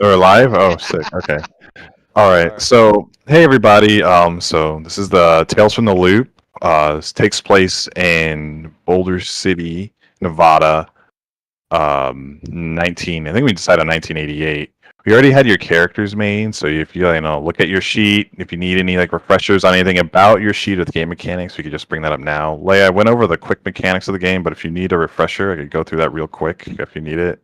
We're live? Oh, sick. Okay. All We right. are. So, hey everybody. So this is the Tales from the Loop. This takes place in Boulder City, Nevada. 19. I think we decided on 1988. We already had your characters made, so if you look at your sheet, if you need any like refreshers on anything about your sheet with game mechanics, we could just bring that up now. Leia, I went over the quick mechanics of the game, but if you need a refresher, I could go through that real quick if you need it.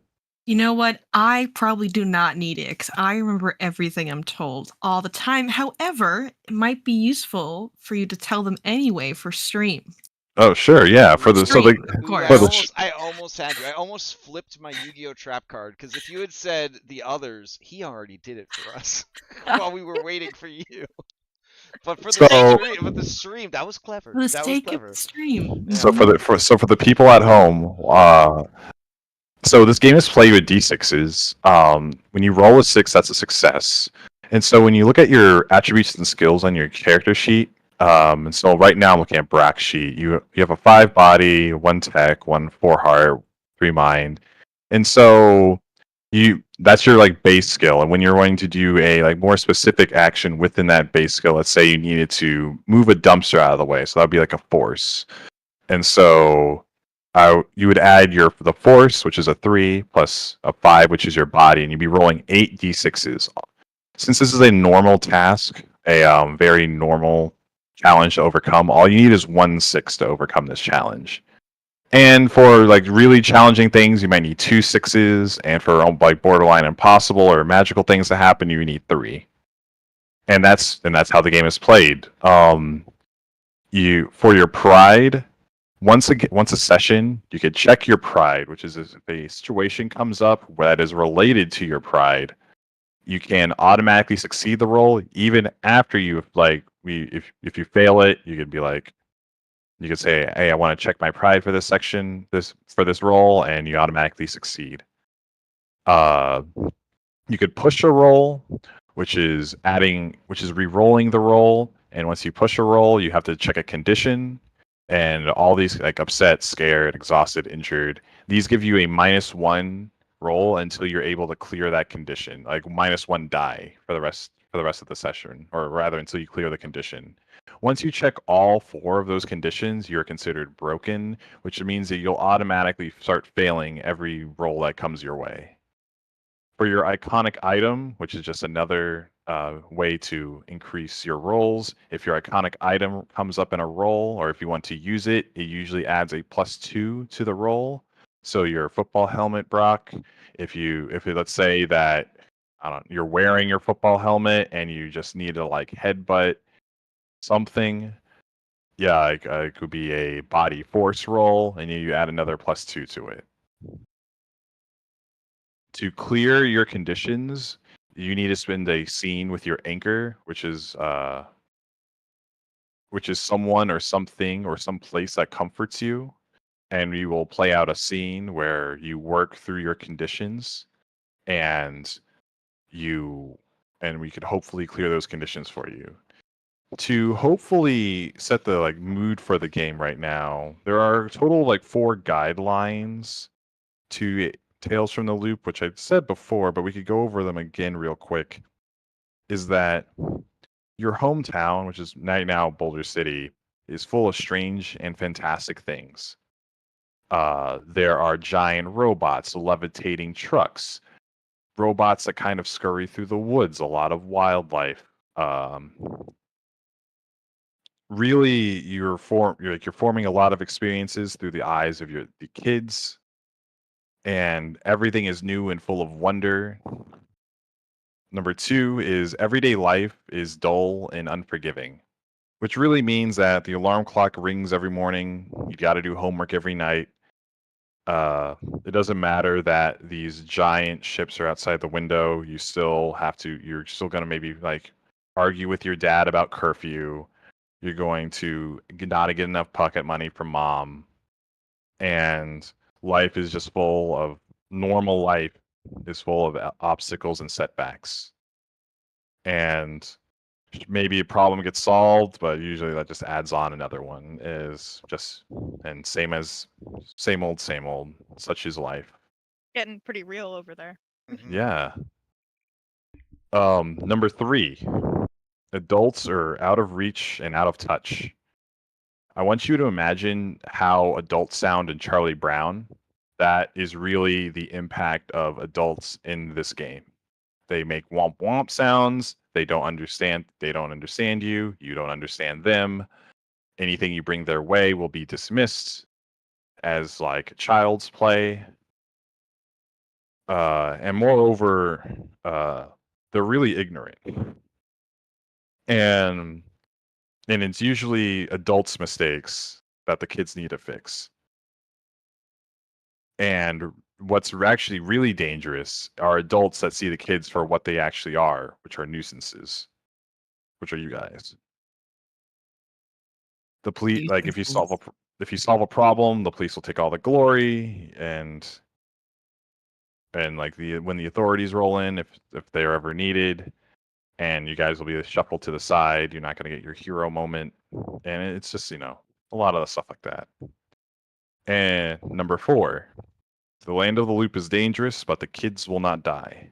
You know what? I probably do not need it because I remember everything I'm told all the time. However, it might be useful for you to tell them anyway for stream. Oh, sure, yeah. For the so the Stream, of Ooh, for course. the I almost had you. I almost flipped my Yu-Gi-Oh trap card because if you had said the others, he already did it for us while we were waiting for you. But for the so stream, that was clever. For the That was sake of clever. the stream. Yeah. for the people at home, so this game is played with d6s. When you roll a six, that's a success. And so when you look at your attributes and skills on your character sheet, and so right now I'm looking at Brack's sheet. You have a 5 body, 1 tech, 1 4 heart, 3 mind, and so that's your like base skill. And when you're wanting to do a like more specific action within that base skill, let's say you needed to move a dumpster out of the way, so that'd be like a force. And so you would add the force, which is a 3, plus a 5, which is your body, and you'd be rolling 8d6s. Since this is a normal task, a very normal challenge to overcome, all you need is 1 6 to overcome this challenge. And for like really challenging things, you might need 2 6s, and for like borderline impossible or magical things to happen, you need 3. And that's how the game is played. You for your pride, once a session, you could check your pride, which is if a situation comes up that is related to your pride, you can automatically succeed the roll even after you if you fail it, you could be like you could say, "Hey, I want to check my pride for this section, for this roll," and you automatically succeed. Uh, you could push a roll, which is re-rolling the roll, and once you push a roll, you have to check a condition, and all these like upset, scared, exhausted, injured. These give you a -1 roll until you're able to clear that condition, like -1 die for the rest of the session, or rather until you clear the condition. Once you check all 4 of those conditions, you're considered broken, which means that you'll automatically start failing every roll that comes your way. For your iconic item, which is just another way to increase your rolls, if your iconic item comes up in a roll, or if you want to use it, it usually adds a +2 to the roll. So your football helmet, Brock, let's say that I don't, you're wearing your football helmet and you just need to like headbutt something, yeah, it could be a body force roll, and you add another +2 to it. To clear your conditions, you need to spend a scene with your anchor, which is someone or something or some place that comforts you, and we will play out a scene where you work through your conditions, and you and we could hopefully clear those conditions for you. To hopefully set the like mood for the game right now, there are a total like 4 guidelines to Tales from the Loop, which I said before, but we could go over them again real quick. Is that your hometown, which is right now Boulder City, is full of strange and fantastic things. There are giant robots, levitating trucks, robots that kind of scurry through the woods, a lot of wildlife. Um, Really, you're forming a lot of experiences through the eyes of the kids, and everything is new and full of wonder. Number 2 is everyday life is dull and unforgiving, which really means that the alarm clock rings every morning. You got to do homework every night. It doesn't matter that these giant ships are outside the window. You're still going to maybe like argue with your dad about curfew. You're going to not get enough pocket money from mom. And life is just full of normal life is full of obstacles and setbacks. And maybe a problem gets solved, but usually that just adds on another one. Is just and same old, same old. Such is life. Getting pretty real over there. Mhm. Yeah. Number 3, adults are out of reach and out of touch. I want you to imagine how adults sound in Charlie Brown. That is really the impact of adults in this game. They make womp womp sounds. They don't understand you. You don't understand them. Anything you bring their way will be dismissed as like child's play. And moreover, they're really ignorant. And it's usually adults' mistakes that the kids need to fix. And what's actually really dangerous are adults that see the kids for what they actually are, which are nuisances, which are you guys. The police, like if you solve a problem, the police will take all the glory, and like when the authorities roll in, if they're ever needed, and you guys will be shuffled to the side, you're not going to get your hero moment, and it's just a lot of stuff like that. And number 4, the land of the loop is dangerous, but the kids will not die.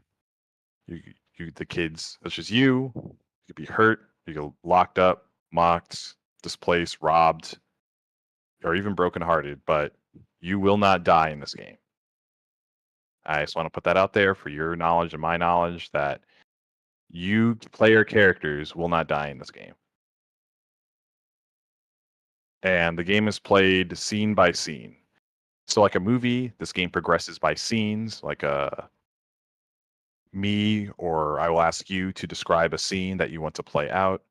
The kids, such as you could be hurt, you get locked up, mocked, displaced, robbed, or even brokenhearted, but you will not die in this game. I just want to put that out there for your knowledge and my knowledge that you player characters will not die in this game. And the game is played scene by scene. So like a movie, this game progresses by scenes, like me or I will ask you to describe a scene that you want to play out,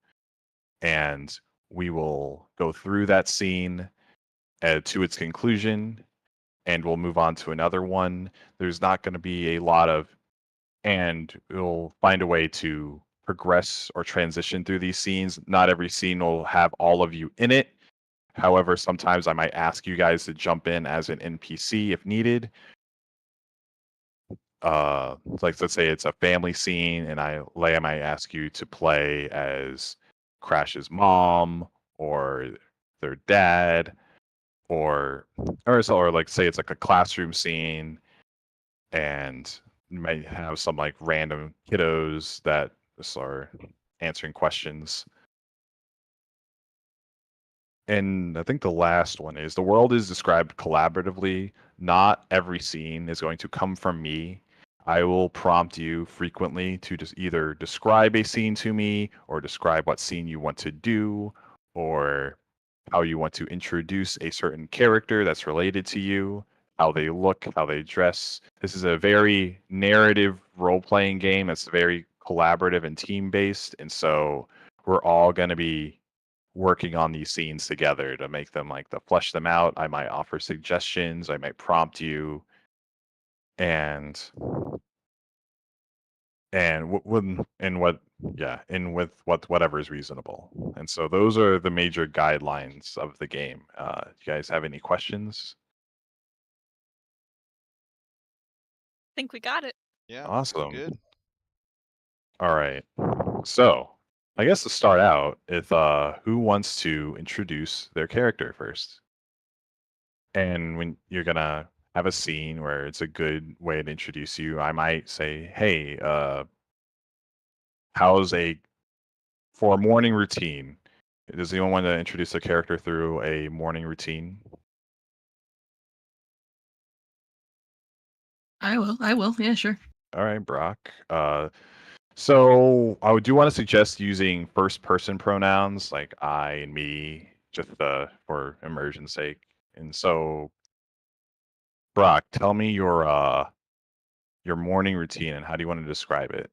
and we will go through that scene to its conclusion, and we'll move on to another one. There's not going to be a lot of, and we'll find a way to progress or transition through these scenes. Not every scene will have all of you in it. However, sometimes I might ask you guys to jump in as an NPC if needed. Like let's say it's a family scene, and I might ask you to play as Crash's mom or their dad, or like say it's like a classroom scene, and you might have some like random kiddos that just are answering questions. And I think the last one is the world is described collaboratively. Not every scene is going to come from me. I will prompt you frequently to just either describe a scene to me, or describe what scene you want to do, or how you want to introduce a certain character that's related to you, how they look, how they dress. This is a very narrative role-playing game that's very collaborative and team-based, and so we're all going to be working on these scenes together to make them to flesh them out. I might offer suggestions, I might prompt you, and with whatever is reasonable. And so those are the major guidelines of the game. You guys have any questions? I think we got it. Yeah. Awesome. Good. All right. So I guess to start out, if who wants to introduce their character first? And when you're gonna have a scene where it's a good way to introduce you, I might say, "Hey, for a morning routine? Does anyone want to introduce a character through a morning routine?" I will. Yeah, sure. All right, Brock. So I do want to suggest using first-person pronouns like I and me, just for immersion's sake. And so, Brock, tell me your morning routine and how do you want to describe it?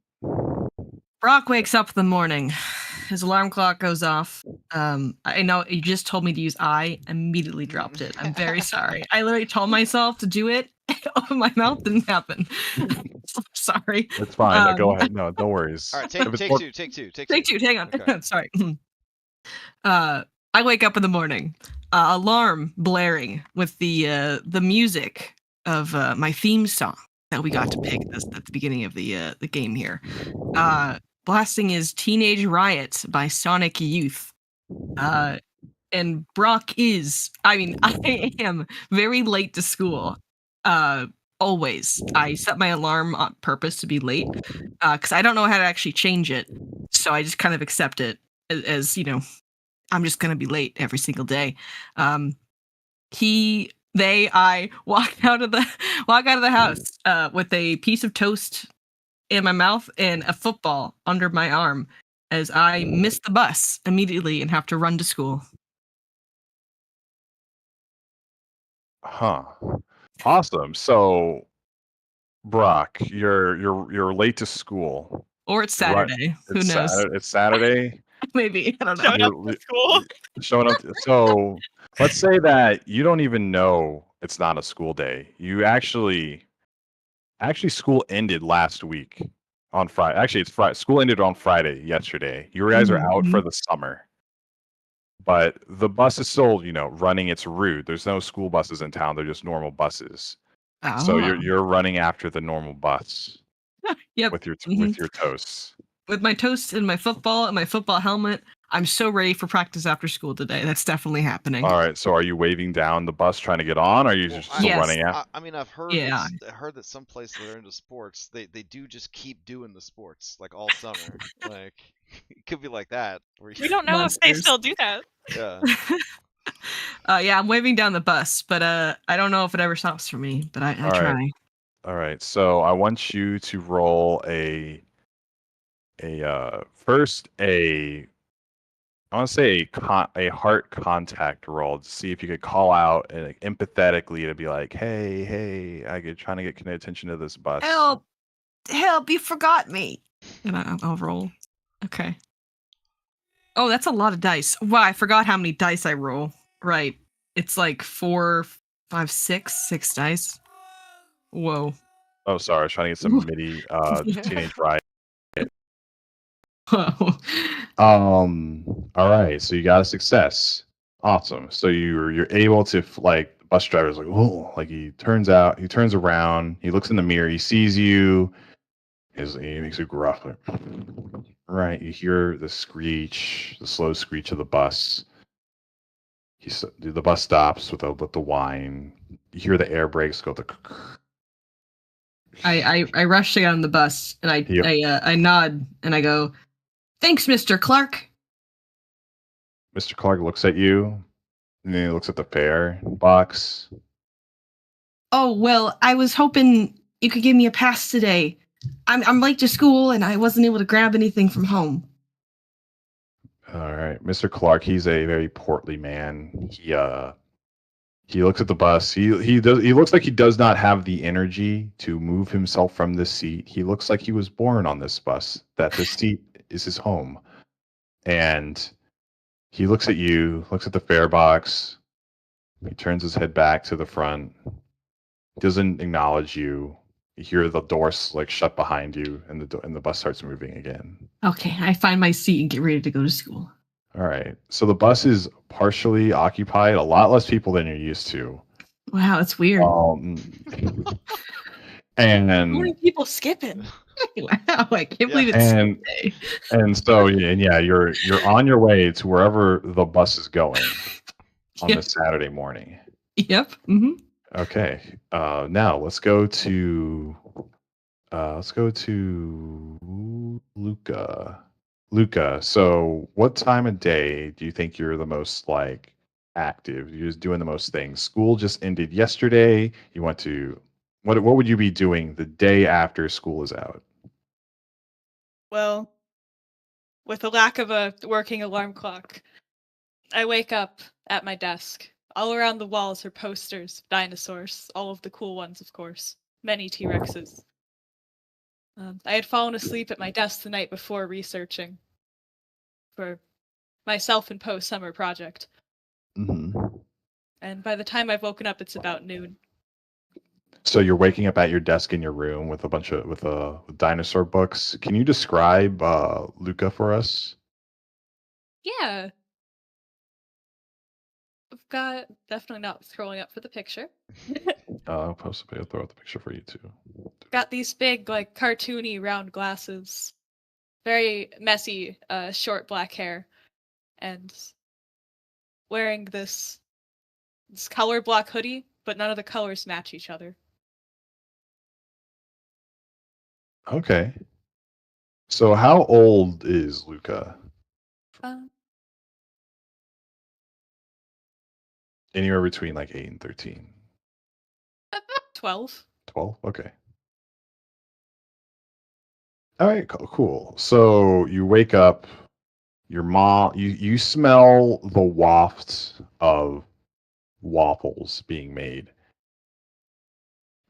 Brock wakes up in the morning. His alarm clock goes off. I know you just told me to use I. Immediately dropped it. I'm very sorry. I literally told myself to do it. Open my mouth, didn't happen. Sorry. It's fine. No, go ahead. No worries. All right, take two. Take two. Hang on. Okay. Sorry. I wake up in the morning. Alarm blaring with the music of my theme song that we got to pick at the beginning of the game here. Blasting is Teenage Riot by Sonic Youth. And Brock I am very late to school. always. I set my alarm on purpose to be late because I don't know how to actually change it. So I just kind of accept it as I'm just gonna be late every single day. I walk out of the house with a piece of toast in my mouth and a football under my arm as I miss the bus immediately and have to run to school. Huh. Awesome. So, Brock, you're late to school. Or it's Right. Saturday. Who It's knows? Saturday. It's Saturday. Maybe. I don't know. Showing up You're to school. showing up. So, let's say that you don't even know it's not a school day. You actually school ended last week on Friday. Actually, it's Friday. School ended on Friday yesterday. You guys are out for the summer. But the bus is still, running its route. There's no school buses in town. They're just normal buses. So Oh. you're running after the normal bus Yep. with your Mhm. with your toasts. With my toast and my football helmet, I'm so ready for practice after school today. That's definitely happening. All right. So are you waving down the bus trying to get on? Or are you Well, just still Yes. running out? I mean, I've heard Yeah. I heard that some places that are into sports, they do just keep doing the sports like all summer. Like it could be like that. Where We don't know if they Monsters. still do that. Yeah. Yeah, I'm waving down the bus, but I don't know if it ever stops for me, but I All right. try. All right. So I want you to roll first I want to say a heart contact roll to see if you could call out and empathetically to be like, hey, I get trying to get attention to this bus. Help! You forgot me. And I'll roll. Okay. Oh, that's a lot of dice. Wow, I forgot how many dice I roll. Right. It's like 4, 5, 6 dice. Whoa. Oh, sorry, I was trying to get some MIDI teenage riot. Whoa. All right, so you got a success. Awesome. So you're able to like the bus driver's like, oh, like he turns around, he looks in the mirror, he sees you, he makes a gruff like, right. You hear the slow screech of the bus. The bus stops with the whine. You hear the air brakes go the. I rush to get on the bus and I nod and I go, "Thanks, Mr. Clark." Mr. Clark looks at you, and then he looks at the fare box. Oh, well, I was hoping you could give me a pass today. I'm late to school and I wasn't able to grab anything from home. All right, Mr. Clark. He's a very portly man. He looks at the bus. He looks like he does not have the energy to move himself from this seat. He looks like he was born on this bus. That this seat is his home, and he looks at you. Looks at the fare box. He turns his head back to the front. Doesn't acknowledge you. You hear the doors like shut behind you, and the bus starts moving again. Okay, I find my seat and get ready to go to school. All right. So the bus is partially occupied. A lot less people than you're used to. Wow, it's weird. And How many people skipping? Wow, I can't believe it's Sunday. And so you're on your way to wherever the bus is going on this Saturday morning. Yep. Mm-hmm. Okay. Now let's go to Luca. Luca, so what time of day do you think you're the most like active? You're just doing the most things. School just ended yesterday. You want to what would you be doing the day after school is out? Well, with the lack of a working alarm clock, I wake up at my desk. All around the walls are posters, dinosaurs, all of the cool ones, of course. Many T-Rexes. I had fallen asleep at my desk the night before researching for my self-imposed summer project. Mm-hmm. And by the time I've woken up, it's about noon. So you're waking up at your desk in your room with a bunch of with dinosaur books. Can you describe Luca for us? Yeah. I've got definitely not scrolling up for the picture. I'll throw out the picture for you too. Got these big, like, cartoony round glasses. Very messy, short black hair. And wearing this color block hoodie, but none of the colors match each other. Okay. So how old is Luca? Um, Anywhere between like 8 and 13. 12. 12? Okay. All right, cool. So you wake up, your mom, you smell the waft of waffles being made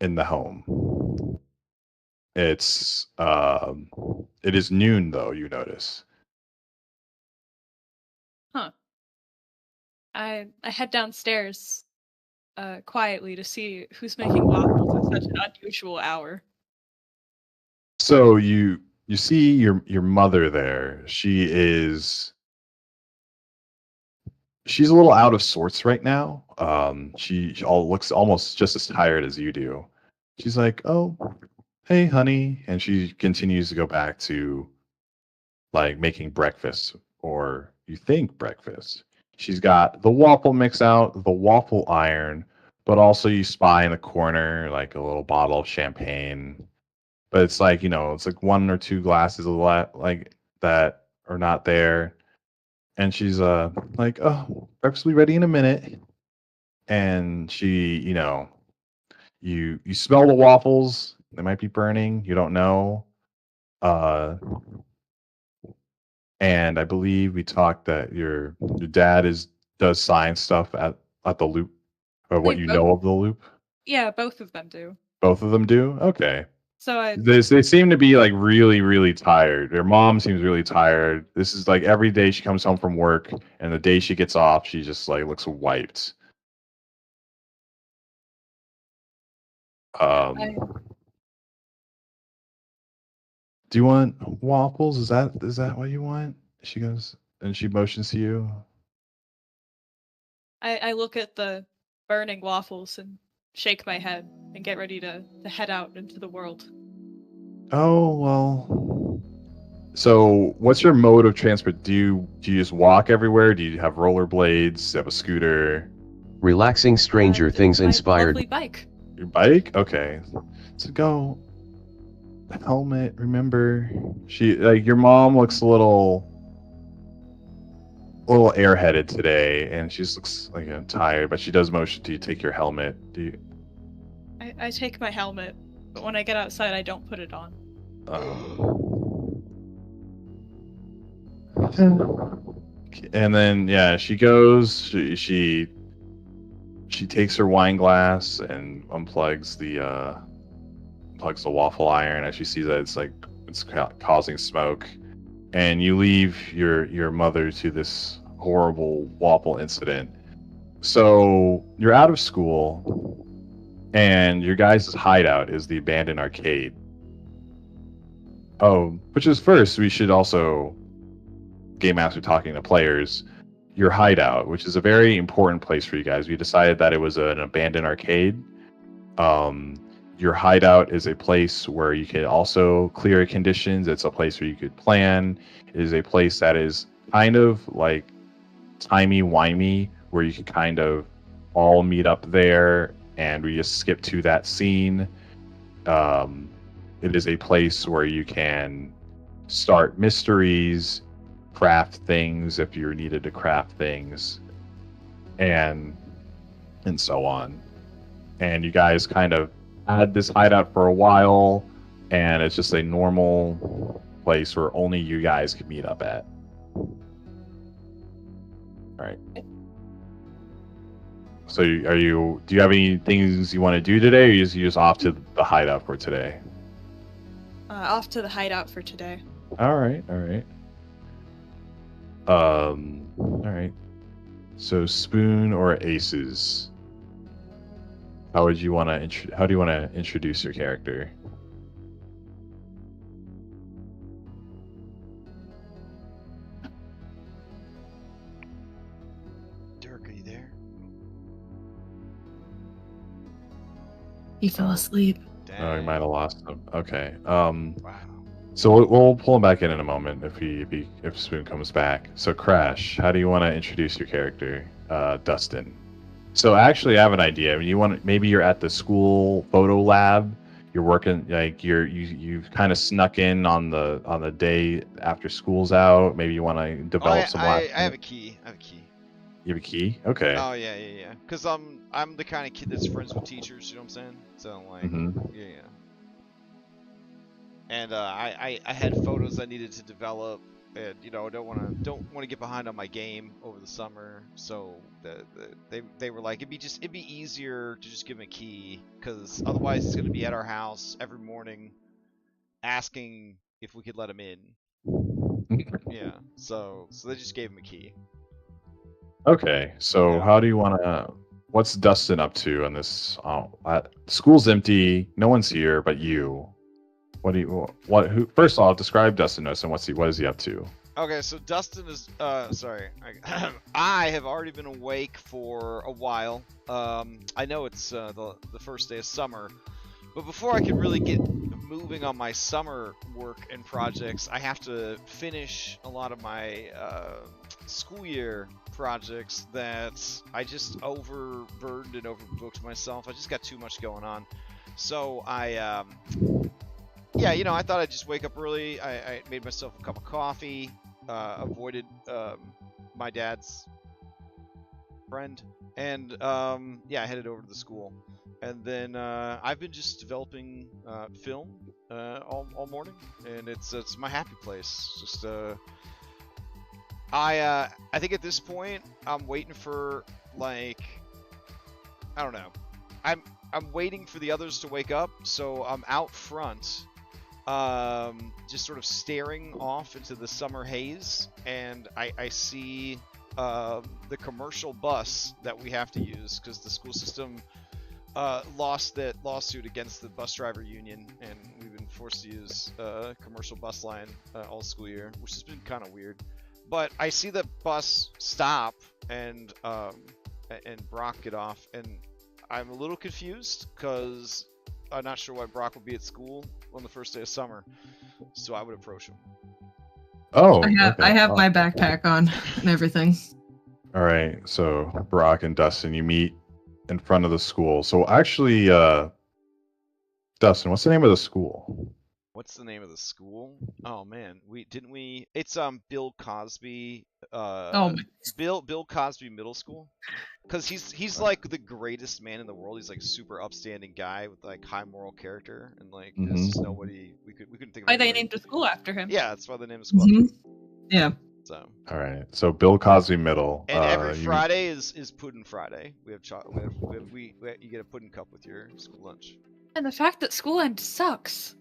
in the home. It is noon though, you notice. Huh. I head downstairs quietly to see who's making waffles at such an unusual hour. So you see your mother there. She's a little out of sorts right now. She all looks almost just as tired as you do. She's like, "Oh, hey, honey," and she continues to go back to like making breakfast, or you think breakfast. She's got the waffle mix out, the waffle iron, but also you spy in the corner like a little bottle of champagne. But it's like, it's like one or two glasses of like that are not there. And she's like, "Oh, breakfast will be ready in a minute." And she, you smell the waffles. They might be burning. You don't know. Uh, and I believe we talked that your dad does science stuff at the loop, or what They you both, know of the loop. yeah, both of them do. Both of them do. Okay. So They seem to be like really, really tired. Their mom seems really tired. This is like every day she comes home from work, and the day she gets off, she just like looks wiped. I Do you want waffles? Is that what you want? She goes, and she motions to you. I look at the burning waffles and shake my head and get ready to head out into the world. Oh, well. So, what's your mode of transport? Do you just walk everywhere? Do you have rollerblades? Do you have a scooter? Relaxing Stranger Things My inspired. lovely bike. Your bike? Okay. So go. Helmet, remember. Your mom looks a little airheaded today, and she just looks like tired, but she does motion to you take your helmet. Do you I take my helmet, but when I get outside, I don't put it on. And then yeah, she goes. She takes her wine glass and unplugs the waffle iron as she sees that it's causing smoke. And you leave your mother to this horrible waffle incident. So you're out of school, and your guys' hideout is the abandoned arcade. Oh, which is first, we should also, Game Master talking to players, your hideout, which is a very important place for you guys. We decided that it was an abandoned arcade. Your hideout is a place where you can also clear conditions. It's a place where you could plan. It is a place that is kind of like timey-wimey, where you can kind of all meet up there, and we just skip to that scene. It is a place where you can start mysteries, craft things if you're needed to craft things, and so on. And you guys kind of had this hideout for a while, and it's just a normal place where only you guys can meet up at. All right. So do you have any things you want to do today, or you just off to the hideout for today? Off to the hideout for today. All right. All right. So spoon or aces? How do you want to introduce your character? Dirk, are you there? He fell asleep. Dang. Oh, you might have lost him. Okay. Wow. So we'll pull him back in a moment if Spoon comes back. So Crash, how do you want to introduce your character, Dustin? So actually, I have an idea. Maybe you're at the school photo lab. you're working like you've kind of snuck in on the day after school's out. Maybe you want to develop some. I have a key. I have a key. You have a key? Okay. Oh yeah. Cause I'm the kind of kid that's friends with teachers. You know what I'm saying? So like, yeah. And I had photos I needed to develop, and I don't want to get behind on my game over the summer. So they were like, it'd be easier to just give him a key, cause otherwise he's gonna be at our house every morning, asking if we could let him in. Yeah. So they just gave him a key. Okay, so how do you want to? What's Dustin up to on this? School's empty. No one's here but you. Who? First off, describe Dustin to us and what is he up to? Okay, so Dustin is. Sorry, I have already been awake for a while. I know it's the first day of summer, but before I can really get moving on my summer work and projects, I have to finish a lot of my school year projects that I just overburdened and overbooked myself. I just got too much going on. So I thought I'd just wake up early. I made myself a cup of coffee, avoided my dad's friend, and I headed over to the school. And then I've been just developing film all morning, and it's my happy place. Just I think at this point I'm waiting for, like, I don't know. I'm waiting for the others to wake up, so I'm out front, just sort of staring off into the summer haze, and I see the commercial bus that we have to use because the school system lost that lawsuit against the bus driver union, and we've been forced to use commercial bus line all school year, which has been kind of weird. But I see the bus stop and Brock get off, and I'm a little confused because I'm not sure why Brock would be at school on the first day of summer. So I would approach him. Oh, I have my backpack on and everything. All right, so Brock and Dustin, you meet in front of the school. So actually, Dustin, what's the name of the school? What's the name of the school? Oh man, it's Bill Cosby. Bill Cosby Middle School, because he's like the greatest man in the world. He's like super upstanding guy with like high moral character, and like there's just nobody we couldn't think of. Why they named the school after him? Yeah, that's why they named the school. After him. Yeah. So. All right, so Bill Cosby Middle. And every Friday is Puddin' Friday. We have chocolate. You get a pudding cup with your school lunch. And the fact that school end sucks.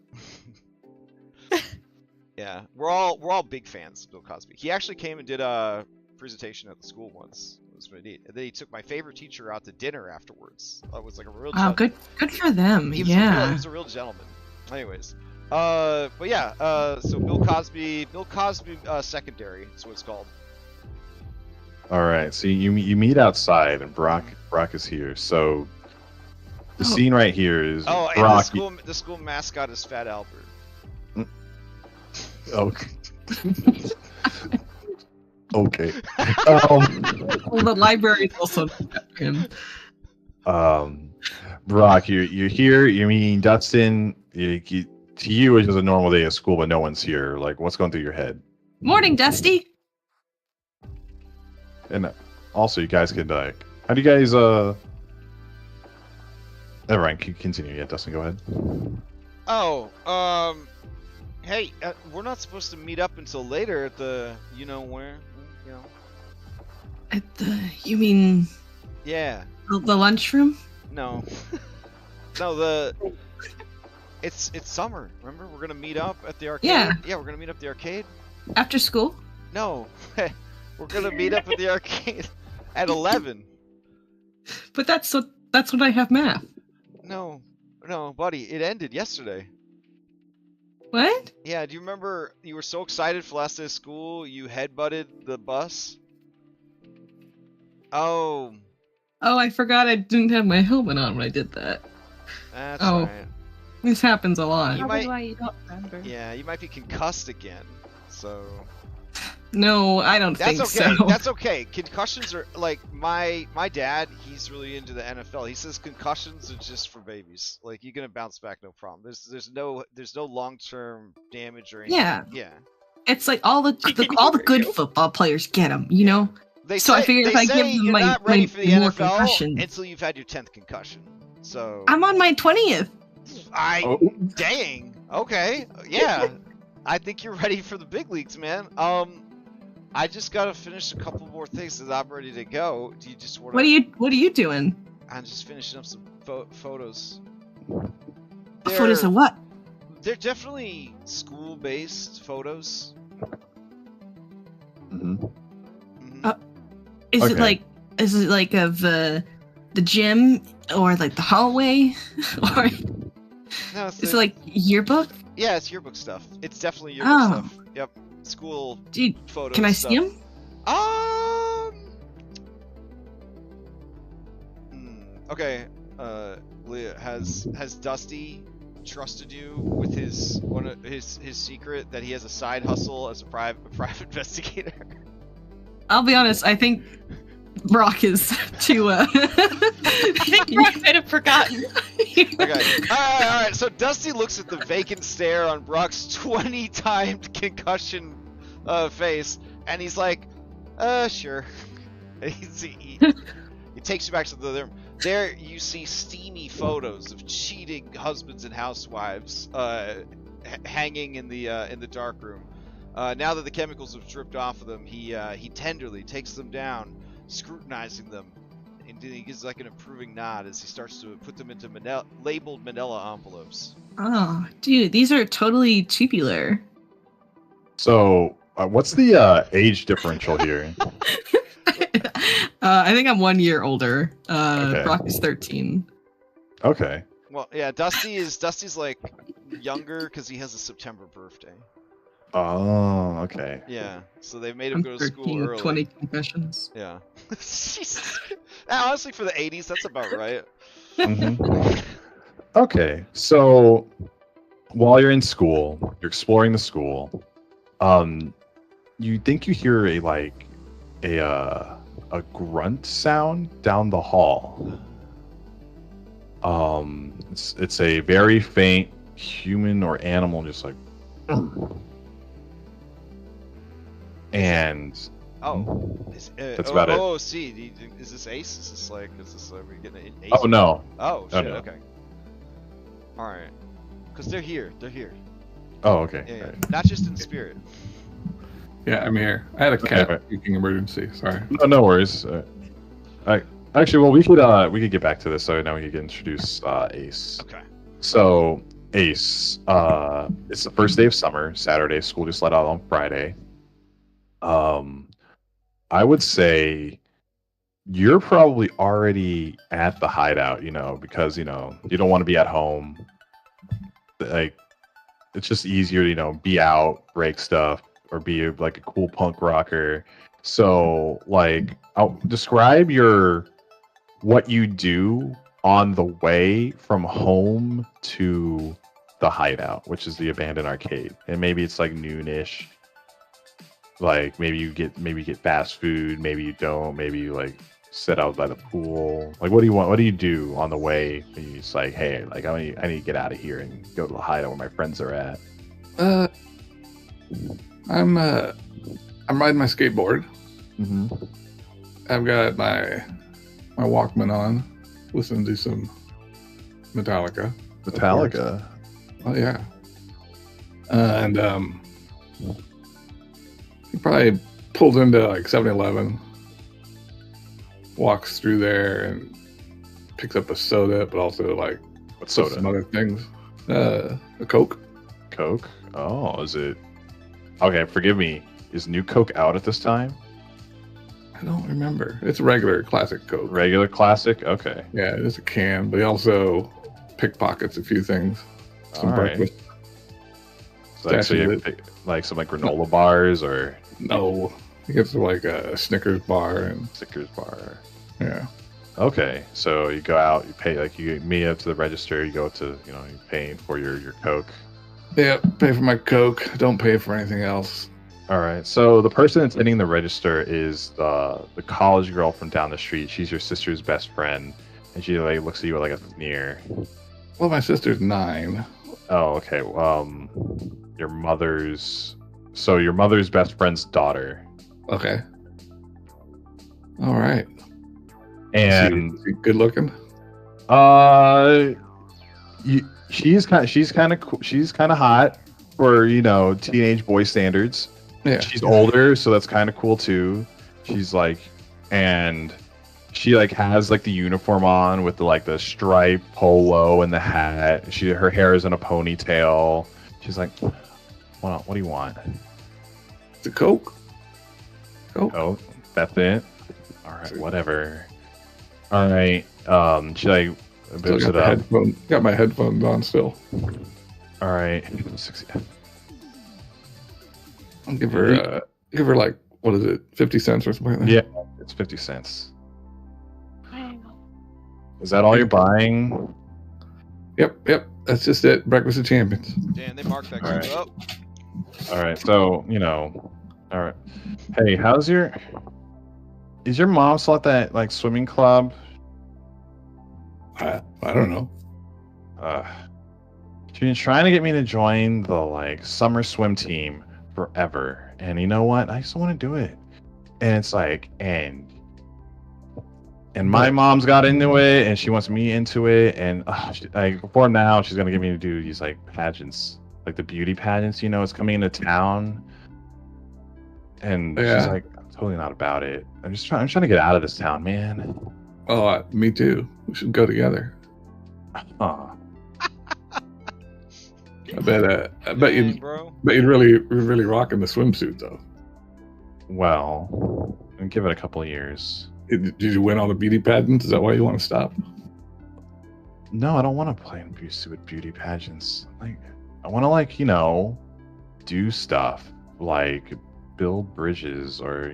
Yeah, we're all big fans of Bill Cosby. He actually came and did a presentation at the school once. It was really neat. And then he took my favorite teacher out to dinner afterwards. It was like a real. Oh, good for them. He was a real gentleman. Anyways, but yeah, so Bill Cosby Secondary is what it's called. All right, so you meet outside, and Brock is here. So the scene right here is Brock. And the school mascot is Fat Albert. Okay. Okay. Well, the library is also him. Brock, you're here. You're meeting Dustin. To you, it's just a normal day at school, but no one's here. Like, what's going through your head? Morning, Dusty. And also, you guys can like, how do you guys Never mind. Continue. Yeah, Dustin, go ahead. Oh, hey, we're not supposed to meet up until later at the, where, At you mean? Yeah. The lunchroom? No. No, it's summer. Remember, we're gonna meet up at the arcade. Yeah, we're gonna meet up at the arcade. After school? No, we're gonna meet up at the arcade at 11. But that's what I have math. No, buddy, it ended yesterday. What? Yeah, do you remember you were so excited for last day of school, you headbutted the bus? Oh. Oh, I forgot I didn't have my helmet on when I did that. That's right. This happens a lot. Probably why you don't remember. Yeah, you might be concussed again, so... No, I don't That's think okay. so. That's okay. Concussions are like my dad. He's really into the NFL. He says concussions are just for babies. Like you're gonna bounce back, no problem. There's no long term damage or anything. Yeah. Yeah. It's like all the good football players get them, you know. They So I say, figure if they I say give them you're my- not ready my for the more NFL concussion. until you've had your 10th concussion. So I'm on my 20th. Oh. Dang. Okay. Yeah. I think you're ready for the big leagues, man. I just gotta finish a couple more things and I'm ready to go. Do you just want? What are you doing? I'm just finishing up some photos. Photos of what? They're definitely school-based photos. Mhm. Mhm. Is Okay. it like of the gym or like the hallway or No, is it like yearbook? yeah, it's yearbook stuff. It's definitely yearbook Oh. stuff. Yep, school Dude, photos. can I stuff. see them? Okay. Leah, has Dusty trusted you with his secret that he has a side hustle as a private investigator? I'll be honest. I think Brock is too. I think Brock might have forgotten. Okay. All right. So Dusty looks at the vacant stare on Brock's 20-timed concussion face, and he's like, sure. He takes you back to the room. There you see steamy photos of cheating husbands and housewives hanging in the dark room. Now that the chemicals have dripped off of them, he tenderly takes them down, scrutinizing them, and he gives like an approving nod as he starts to put them into labeled manila envelopes. Oh, dude, these are totally tubular. So, what's the age differential here? I think I'm 1 year older. Okay. Brock is 13. Okay. Well, yeah, Dusty's like younger because he has a September birthday. Oh, okay. Yeah, so they made him I'm go to 13 school with early. 20 concussions. Yeah. Jesus. Honestly, for the 80s, that's about right. Mhm. Okay, so while you're in school, you're exploring the school. You think you hear a grunt sound down the hall. It's a very faint human or animal, just like. And Oh, That's about it. Oh, see, is this Ace? Is this are we getting an Ace? oh no, Oh Oh, shit. no. Okay. All right. Cause they're here. They're here. oh okay. Yeah, yeah. Alright. Not just in spirit. Yeah, I'm here. I had a Okay, cat right. speaking emergency. Sorry. No worries. Actually, well, we could get back to this. So now we could introduce Ace. Okay. So Ace, it's the first day of summer. Saturday, school just let out on Friday. I would say you're probably already at the hideout, because you don't want to be at home. Like, it's just easier to be out, break stuff, or be like a cool punk rocker. So, like, I'll describe what you do on the way from home to the hideout, which is the abandoned arcade. And maybe it's like noonish. Like maybe you get fast food, maybe you don't, maybe you like sit out by the pool. Like what do you want? What do you do on the way? And you just like, hey, like I need to get out of here and go to the hideout where my friends are at. I'm riding my skateboard. Mm-hmm. I've got my Walkman on, listening to some Metallica. Metallica. Oh yeah. And he probably pulled into like 7-Eleven, walks through there and picks up a soda, but also like What some soda? other things. A Coke. Coke. Oh, is it? Okay, forgive me. Is New Coke out at this time? I don't remember. It's a regular classic Coke. Regular classic. Okay. Yeah, it's a can, but he also pickpockets a few things. Some All right. breakfast. So you pick, like some like granola bars or No, he gets like a Snickers bar and Snickers bar. yeah. Okay, so you go out, you pay, like you meet up to the register, you go to, you're paying for your Coke. Yeah, pay for my Coke. Don't pay for anything else. All right. So the person that's hitting the register is the college girl from down the street. She's your sister's best friend, and she like looks at you with like a sneer. Well, my sister's 9. Oh, okay. Your mother's best friend's daughter. Okay. All right. And Is she good looking? she's kind of hot for teenage boy standards. Yeah. She's older, so that's kind of cool too. She's like, and she like has like the uniform on with the striped polo and the hat. Her hair is in a ponytail. She's like, what do you want? It's a Coke. Coke. Oh, that's it. All right, whatever. All right. She like Still boops got it up. got my headphones on still. All right. I'll give her like, what is it, 50 cents or something like that? Yeah, it's 50 cents. Is that all you're buying? Yep. That's just it. Breakfast of Champions. Damn, they marked that. All right. Oh, All right. So, all right. Hey, is your mom still at that like swimming club? I don't know. She's been trying to get me to join the like summer swim team forever. And you know what? I just want to do it. And it's like, and my mom's got into it, and she wants me into it. And before now, she's gonna get me to do these like pageants, like the beauty pageants. It's coming into town, and she's like, I'm totally not about it. I'm trying to get out of this town, man. Oh, me too. We should go together. Huh. I bet you'd bro. really rocking the swimsuit though. Well, and give it a couple of years. Did you win all the beauty pageants? Is that why you want to stop? No, I don't want to play in stupid beauty pageants. Like, I want to do stuff like build bridges or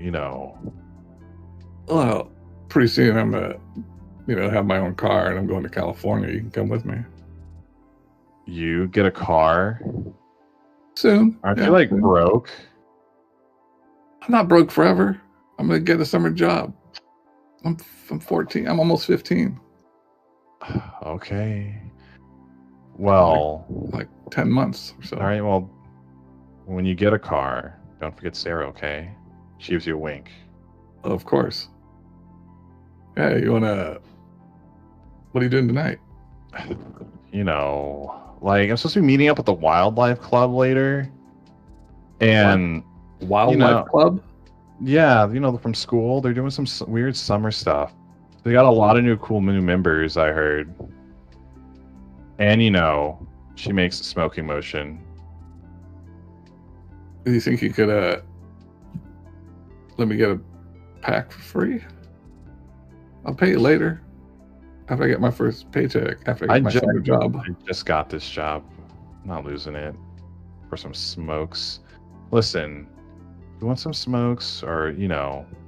Well, pretty soon I'm gonna have my own car and I'm going to California. You can come with me You get a car. soon. Aren't Yeah, you like soon. broke? I'm not broke forever. I'm gonna get a summer job. I'm 14. I'm almost 15. Okay. Well, Like 10 months or so. all right. Well, when you get a car, don't forget Sarah. Okay, she gives you a wink. Of course. Yeah, you wanna? What are you doing tonight? Like I'm supposed to be meeting up at the wildlife club later, and Wildlife club? yeah, from school, they're doing some weird summer stuff. They got a lot of new members, I heard. And she makes a smoking motion. Do you think you could let me get a pack for free? I'll pay you later. After I get my first paycheck. After I get my summer job. I just got this job. I'm not losing it for some smokes. Listen, you want some smokes or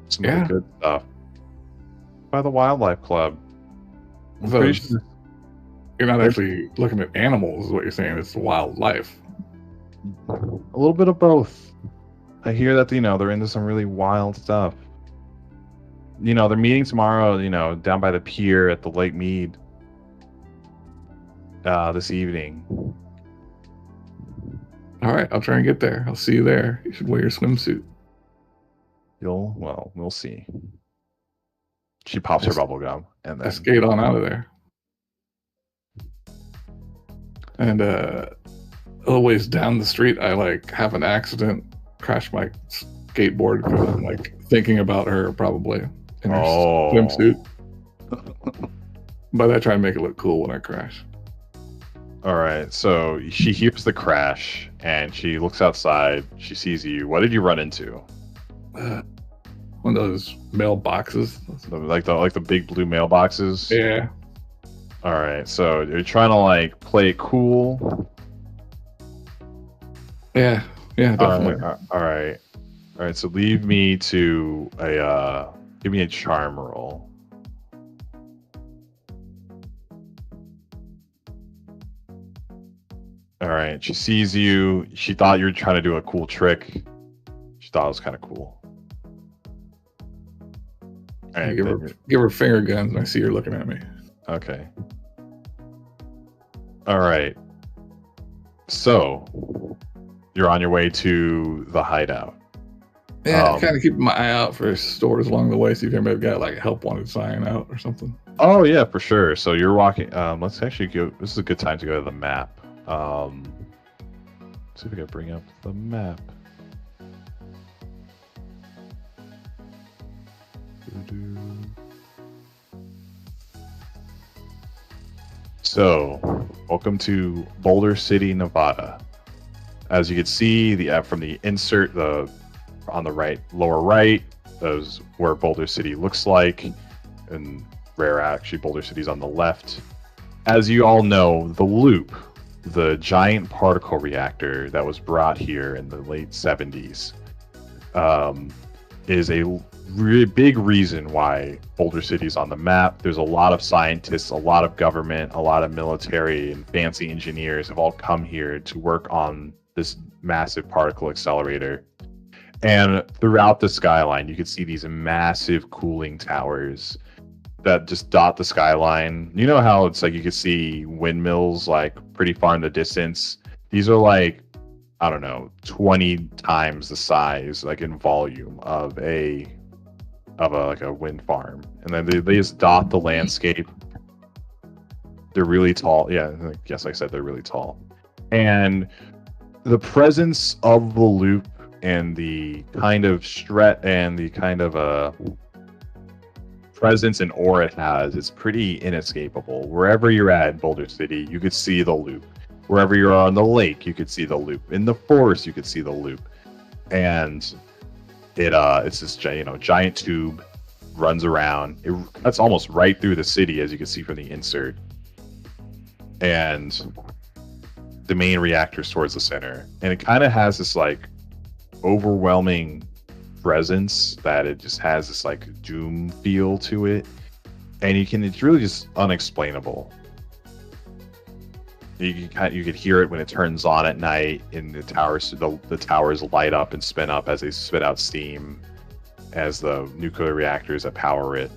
some of the good stuff? By the wildlife club. I'm So pretty sure- you're not actually looking at animals, is what you're saying. It's wildlife. A little bit of both. I hear that they're into some really wild stuff. They're meeting tomorrow, down by the pier at the Lake Mead. This evening. All right, I'll try and get there. I'll see you there. You should wear your swimsuit. We'll see. She pops her bubble gum and I then skate on out of there. And a little ways down the street, I have an accident, crash my skateboard because I'm thinking about her probably in her swimsuit. But I try and make it look cool when I crash. All right, so she hears the crash and she looks outside. She sees you. What did you run into? One of those mailboxes. Like the big blue mailboxes? Yeah. All right, so you're trying to play it cool. Yeah, definitely. All right. So leave me to give me a charm roll. All right. She sees you. She thought you were trying to do a cool trick. thought it was kind of cool. All right, Give her finger guns, and I see her looking at me. okay. All right. So, you're on your way to the hideout. Yeah, kind of keeping my eye out for stores along the way, see if anybody got like a help wanted sign out or something. Oh yeah, for sure. So you're walking. Let's actually go. This is a good time to go to the map. See if we can bring up the map. So, welcome to Boulder City, Nevada. As you can see, from the insert, on the right, lower right, those where Boulder City looks like, and actually Boulder City's on the left. As you all know, the Loop, the giant particle reactor that was brought here in the late 70s, is a really big reason why Boulder City's on the map. There's a lot of scientists, a lot of government, a lot of military and fancy engineers have all come here to work on this massive particle accelerator. And throughout the skyline, you can see these massive cooling towers that just dot the skyline. You know how it's like you can see windmills like pretty far in the distance? These are like, I don't know, 20 times the size, like in volume of a wind farm. And then they just dot the landscape. They're really tall. Yeah, yes, like I said, they're really tall. And the presence of the Loop and the kind of presence and aura it has is pretty inescapable. Wherever you're at in Boulder City, you could see the Loop. Wherever you're on the lake, you could see the Loop. In the forest, you could see the Loop. And it's this giant tube, runs around. It cuts almost right through the city, as you can see from the insert. And the main reactor's towards the center. And it kind of has this like overwhelming presence that it just has this like doom feel to it, and it's really just unexplainable. You could hear it when it turns on at night in the towers. The towers light up and spin up as they spit out steam as the nuclear reactors that power it.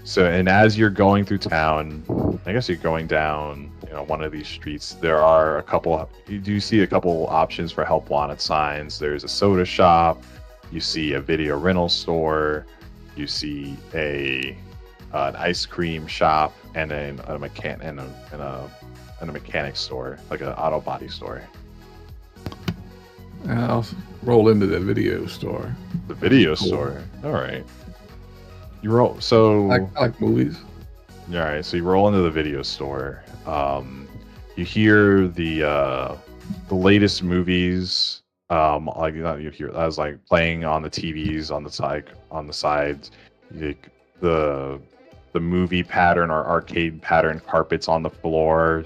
So, and as you're going through town, I guess you're going down, one of these streets, you do see a couple options for help wanted signs. There's a soda shop, you see a video rental store, you see an ice cream shop, and then a mechanic store, like an auto body store. I'll roll into the video store. The video store. All right. You roll. So I like movies. All right. So you roll into the video store. You hear the latest movies. You hear as like playing on the TVs on the sides. The movie pattern or arcade pattern carpets on the floor,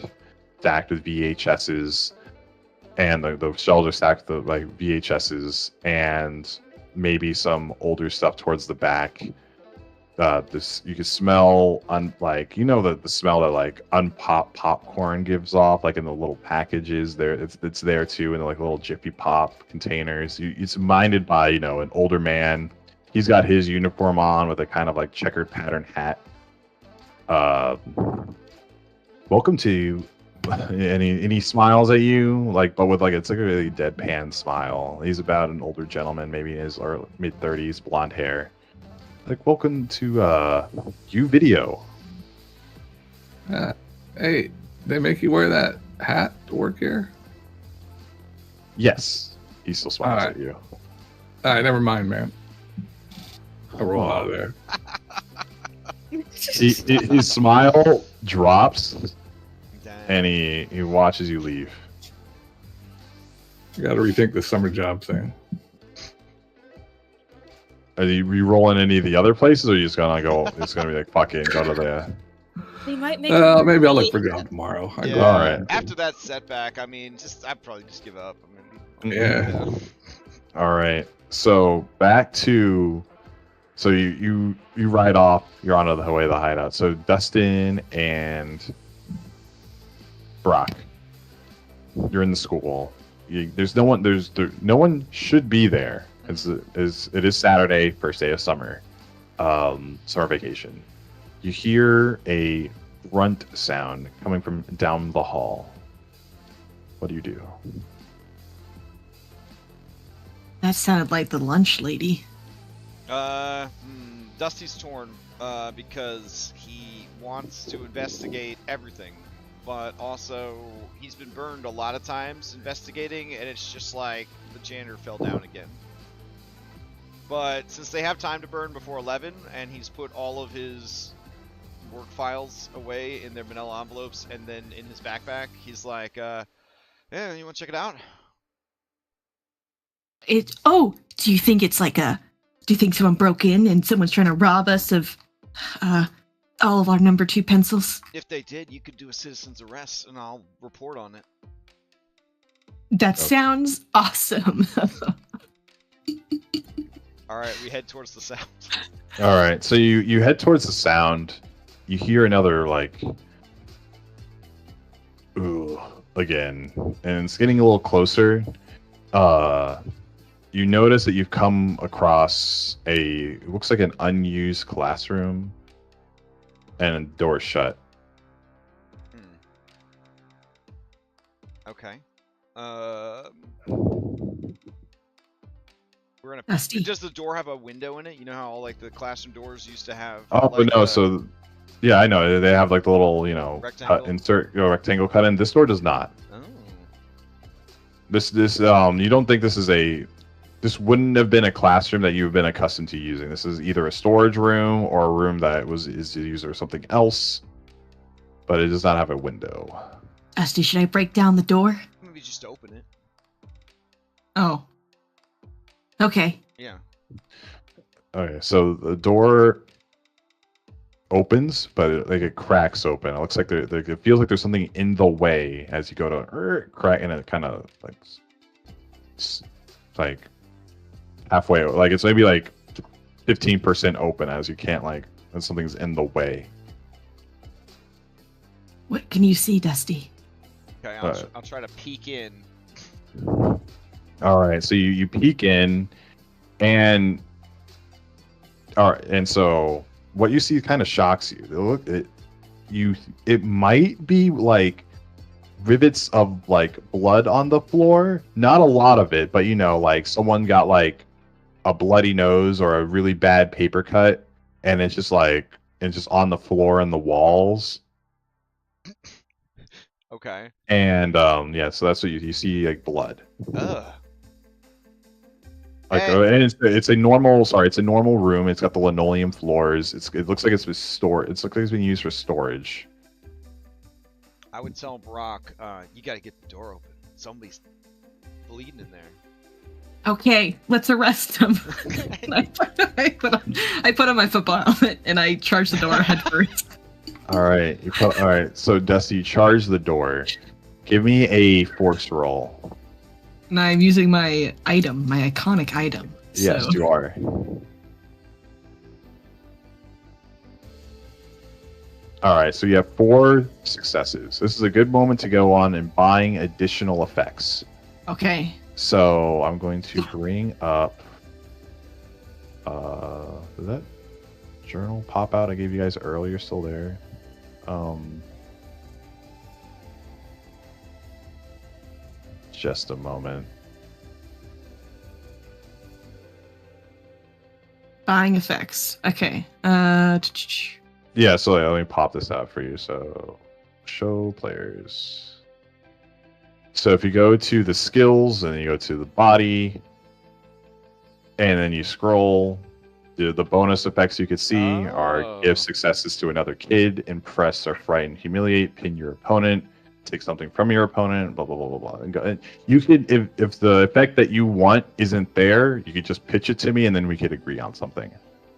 stacked with VHSs, and the shelves are stacked with like VHSs and maybe some older stuff towards the back. You can smell the smell that like unpopped popcorn gives off, like in the little packages there. It's there too in the like little Jiffy Pop containers. It's minded by an older man. He's got his uniform on with a kind of like checkered pattern hat. Welcome to, and he smiles at you but with it's like a really deadpan smile. He's about an older gentleman, maybe in his mid-30s, blonde hair. Welcome to U-Video. Hey, they make you wear that hat to work here? Yes. He still smiles at you. All right, never mind, man. I roll out of there. His smile drops, and he watches you leave. You got to rethink the summer job thing. Are you re-rolling any of the other places, or are you just gonna go? It's gonna be like fucking go to the. They might make. Maybe I'll look for a job tomorrow. Yeah. All right. After that setback, I'd probably just give up. Yeah. All right. So back to. So you ride off. You're onto the way of the hideout. So Dustin and Brock, you're in the school. there's no one. No one should be there. It is Saturday, first day of summer, summer vacation. You hear a grunt sound coming from down the hall. What do you do? That sounded like the lunch lady. Dusty's torn because he wants to investigate everything, but also he's been burned a lot of times investigating, and it's just like the janitor fell down again. But since they have time to burn before 11, and he's put all of his work files away in their manila envelopes and then in his backpack, he's like, yeah, you want to check it out? Do you think it's like do you think someone broke in and someone's trying to rob us of all of our number 2 pencils? If they did, you could do a citizen's arrest and I'll report on it. That sounds awesome. Alright, we head towards the sound. Alright, so you head towards the sound. You hear another, like, ooh, again. And it's getting a little closer. You notice that you've come across it looks like an unused classroom. And a door shut. Okay. We're gonna. Dusty. Does the door have a window in it? You know how all like the classroom doors used to have. Oh, like, no. So, yeah, I know they have like the little, rectangle? Rectangle cut in. This door does not. Oh. This you don't think this wouldn't have been a classroom that you've been accustomed to using. This is either a storage room or a room that is used for something else, but it does not have a window. Dusty, should I break down the door? Maybe just open it. Oh. Okay. Yeah. Okay, so the door opens, but it cracks open. It looks like it feels like there's something in the way as you go to crack, and it kind of like halfway, like it's maybe like 15% open as you can't and something's in the way. What can you see, Dusty? Okay, I'll try to peek in. All right, so you peek in, and so what you see kind of shocks you. It might be like rivets of like blood on the floor. Not a lot of it, but like someone got like a bloody nose or a really bad paper cut, and it's just on the floor and the walls. Okay. And yeah, so that's what you see, like blood. Ugh. Like, and it's a normal room. It's got the linoleum floors. It looks like it's been stored. It looks like it's been used for storage. I would tell Brock, you gotta get the door open. Somebody's bleeding in there. Okay, let's arrest him. I put on my football helmet and I charge the door head first. All right, all right. So Dusty, you charge the door. Give me a force roll. And I'm using my item, my iconic item. Yes, so. you are. All right, so you have 4 successes. This is a good moment to go on and buying additional effects. Okay. So I'm going to bring up. Did that journal pop out I gave you guys earlier still there? Just a moment. Buying effects. Okay. Yeah, so let me pop this out for you. So, show players. So if you go to the skills and you go to the body, and then you scroll, the bonus effects you could see are give successes to another kid, impress or frighten, humiliate, pin your opponent, take something from your opponent, blah blah blah blah blah. And you could, if the effect that you want isn't there, you could just pitch it to me, and then we could agree on something.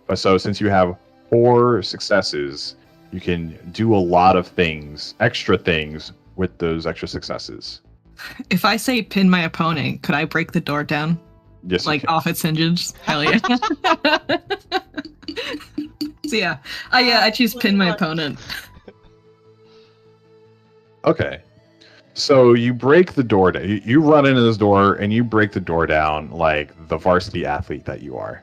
But so since you have 4 successes, you can do a lot of things, extra things with those extra successes. If I say pin my opponent, could I break the door down? Yes, like off its hinges? Hell yeah. So yeah, I choose pin my opponent. Okay. So you break the door down. You run into this door and you break the door down like the varsity athlete that you are.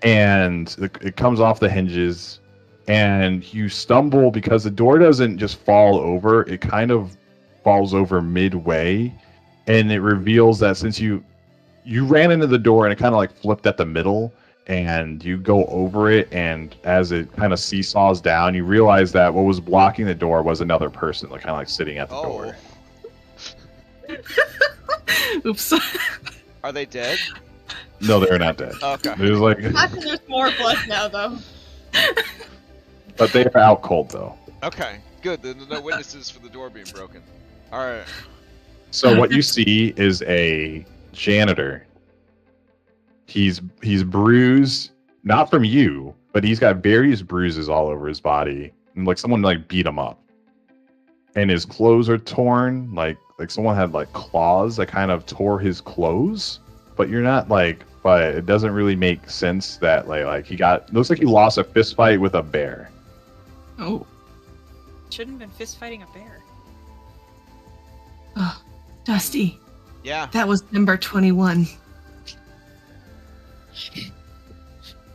And it comes off the hinges, and you stumble because the door doesn't just fall over. It kind of falls over midway, and it reveals that since you ran into the door and it kind of like flipped at the middle, and you go over it, and as it kind of seesaws down, you realize that what was blocking the door was another person, like kind of like sitting at the door. Oops. Are they dead? No, they're not dead. Okay. There's like, Imagine there's more blood now, though. but they are out cold though. Okay, good. Then there's no witnesses for the door being broken. All right. So what you see is a janitor. He's bruised, not from you, but he's got various bruises all over his body, and like someone like beat him up. And his clothes are torn, like someone had like claws that kind of tore his clothes. But you're not like, but it doesn't really make sense that like he got, looks like he lost a fist fight with a bear. Oh. Shouldn't have been fist fighting a bear. Oh, Dusty. Yeah. That was number 21.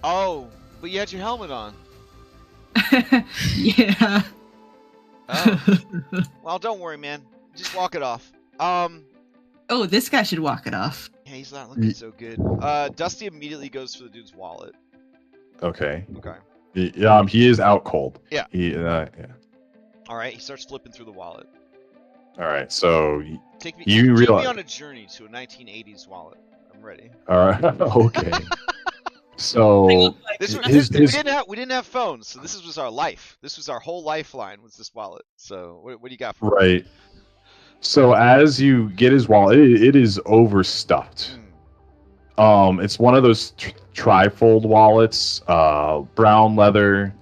Oh, but you had your helmet on. Yeah. Oh. Well, don't worry, man. Just walk it off. Oh, this guy should walk it off. Yeah, he's not looking so good. Dusty immediately goes for the dude's wallet. Okay. Okay. He is out cold. Yeah. Yeah. All right. He starts flipping through the wallet. All right. So Take me on a journey to a 1980s wallet. I'm ready. all right. Okay. So This was, his- we didn't have phones, so this was our life. This was our whole lifeline. Was this wallet? So what do you got for me? right. So as you get his wallet, it is overstuffed. It's one of those trifold wallets, brown leather.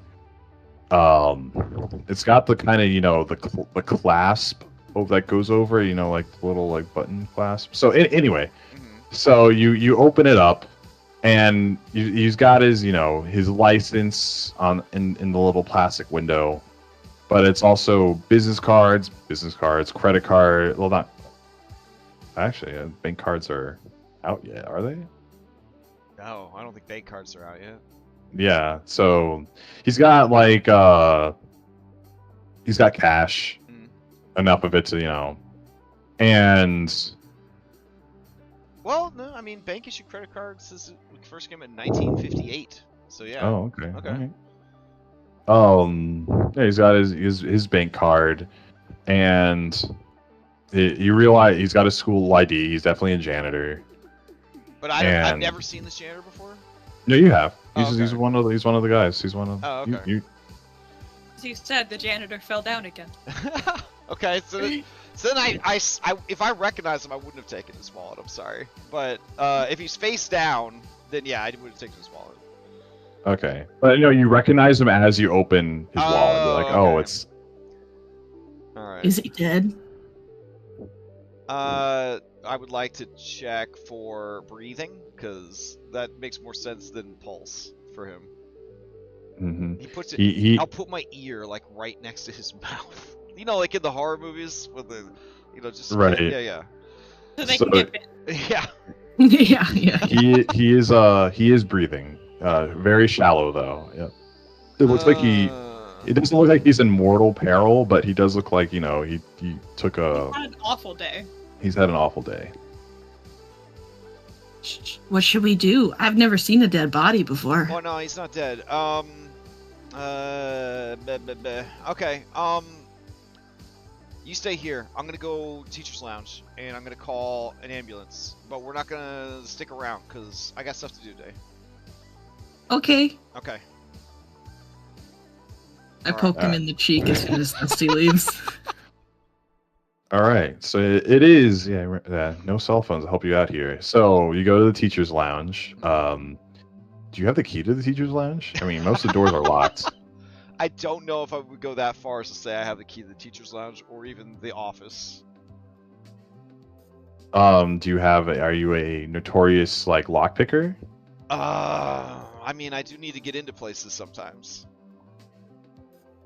It's got the kind of the clasp that goes over, like the little like button clasp. So anyway, so you open it up, and he's got his his license in the little plastic window, but it's also business cards, credit card. Well, not actually. Bank cards are out yet, are they? No, I don't think bank cards are out yet. Yeah, so he's got he's got cash, enough of it to and well, no, I mean bank issued credit cards since we first came in 1958. So yeah. oh, okay. Okay. All right. Yeah, he's got his bank card, and you realize he's got a school ID. He's definitely a janitor. But I've never seen this janitor before. No, you have. Oh, okay. He's one of the guys. He's one of. Oh, okay. As you said, the janitor fell down again. Okay, so then if I recognize him, I wouldn't have taken his wallet. I'm sorry, but if he's face down, then yeah, I would have taken his wallet. Okay, but you recognize him as you open his wallet. You're like, okay. oh, it's. All right. Is he dead? I would like to check for breathing because that makes more sense than pulse for him. Mm-hmm. He puts it. I'll put my ear like right next to his mouth. Like in the horror movies with the, just right. Yeah. So they can get bit. Yeah. Yeah. He is breathing. Very shallow though. Yeah. It looks like it doesn't look like he's in mortal peril, but he does look like he took a. He's had an awful day. He's had an awful day. What should we do? I've never seen a dead body before. Oh no, he's not dead. Okay. You stay here. I'm gonna go teacher's lounge, and I'm gonna call an ambulance. But we're not gonna stick around because I got stuff to do today. Okay. Okay. I poke him in the cheek as soon as Dusty leaves. All right, so it is no cell phones to help you out here. So you go to the teacher's lounge. Do you have the key to the teacher's lounge? I mean, most of the doors are locked. I don't know if I would go that far as to say I have the key to the teacher's lounge or even the office. Do you have? Are you a notorious lockpicker? I mean, I do need to get into places sometimes.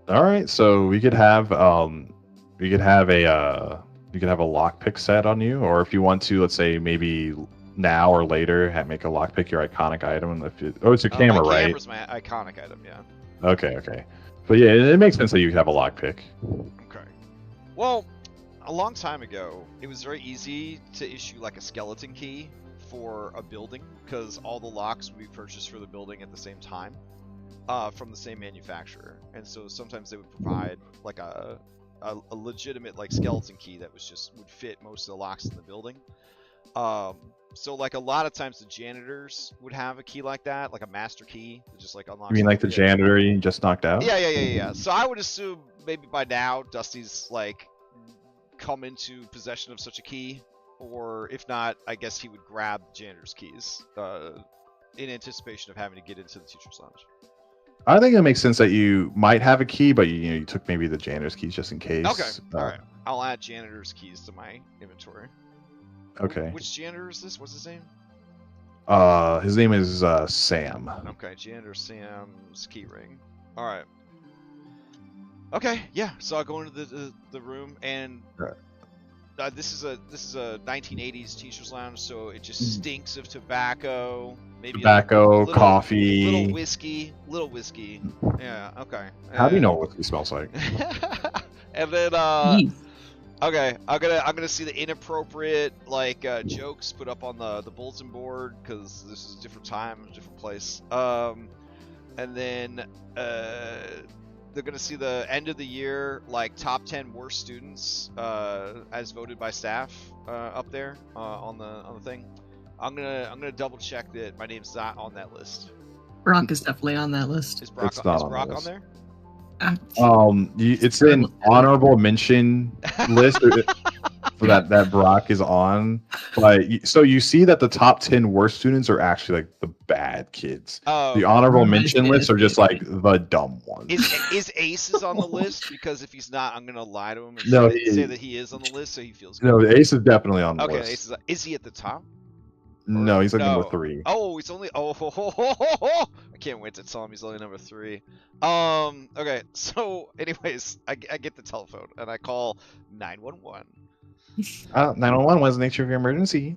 All right, so we could have a you could have a lockpick set on you, or if you want to, let's say maybe now or later, make a lockpick your iconic item. It's your camera, my right? camera's my iconic item, yeah. Okay. But yeah, it makes sense that you could have a lockpick. Okay. Well, a long time ago, it was very easy to issue like a skeleton key for a building because all the locks would be purchased for the building at the same time from the same manufacturer, and so sometimes they would provide like a legitimate like skeleton key that would fit most of the locks in the building. So like a lot of times the janitors would have a key like that, like a master key that just like unlocks. You mean like the janitor you just knocked out? Yeah. So I would assume maybe by now Dusty's like come into possession of such a key, or if not, I guess he would grab the janitor's keys in anticipation of having to get into the teacher's lounge. I think it makes sense that you might have a key, but you took maybe the janitor's keys just in case. Okay, all right. I'll add janitor's keys to my inventory. Okay. Which janitor is this? What's his name? His name is Sam. Okay, janitor Sam's key ring. All right. Okay, yeah. So I'll go into the room, and this is a 1980s teacher's lounge, so it just stinks of tobacco. Maybe tobacco, coffee, little whiskey. Yeah. Okay. How do you know what whiskey smells like? And then okay, I'm gonna see the inappropriate like jokes put up on the bulletin board because this is a different time, a different place. And then they're gonna see the end of the year like top 10 worst students as voted by staff up there on the thing. I'm gonna double check that my name's not on that list. Brock is definitely on that list. Is Brock on there? It's an honorable mention list that Brock is on. But so you see that the top 10 worst students are actually like the bad kids. Oh, the honorable mention lists are just like the dumb ones. Is Ace on the list? Because if he's not, I'm gonna lie to him and say that he is on the list, so he feels good. No, Ace is definitely on the list. Okay, Ace is he at the top? No, he's like number 3. Oh, he's only I can't wait to tell him he's only number 3. Okay, so anyways, I get the telephone and I call 911. 911 was the nature of your emergency.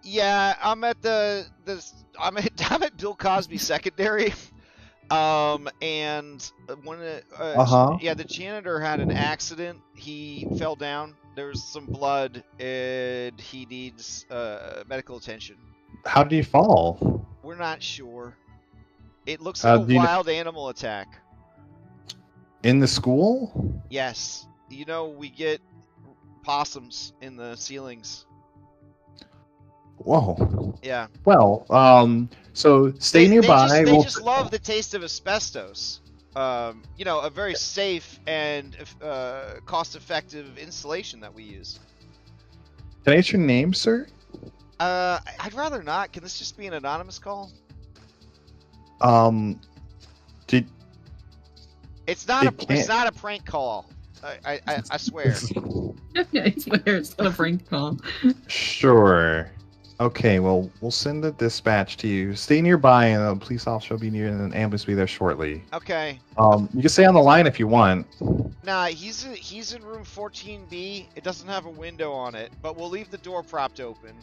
Yeah, I'm at I'm at Bill Cosby Secondary. And one the janitor had an accident. He fell down. There's some blood, and he needs medical attention. How did he fall? We're not sure. It looks like a wild animal attack. In the school? Yes. We get possums in the ceilings. Whoa. Yeah. Well, so stay nearby. They just love the taste of asbestos. A very safe and cost-effective installation that we use. Can I get your name, sir? I'd rather not. Can this just be an anonymous call? It's not a prank call. I swear. Yeah, I swear it's not a prank call. Sure. Okay, well, we'll send the dispatch to you. Stay nearby, and a police officer will be near, and an ambulance will be there shortly. Okay. You can stay on the line if you want. Nah, he's in room 14B. It doesn't have a window on it, but we'll leave the door propped open.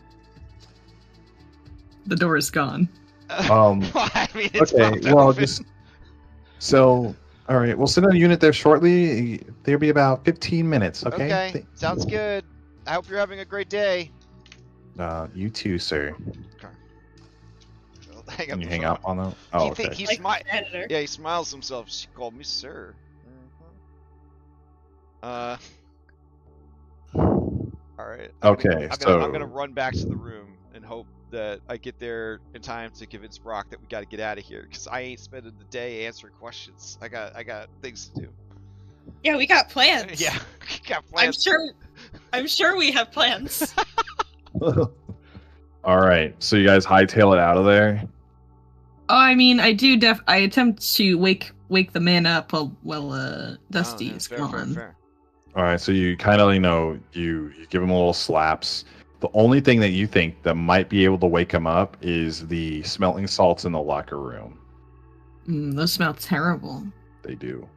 The door is gone. I mean, it's propped open. All right, we'll send a unit there shortly. There'll be about 15 minutes, okay? Okay, sounds good. I hope you're having a great day. You too, sir. Okay. Can you hang up on them? Oh, okay. He smiles to himself. She called me sir. All right. I'm gonna run back to the room and hope that I get there in time to convince Brock that we got to get out of here because I ain't spending the day answering questions. I got things to do. Yeah, we got plans. Yeah, we got plans. I'm sure we have plans. All right, so you guys hightail it out of there. Oh, I mean, I attempt to wake the man up while Dusty is gone. Fair. All right, so you kind of you give him a little slaps. The only thing that you think that might be able to wake him up is the smelting salts in the locker room. Those smell terrible. They do.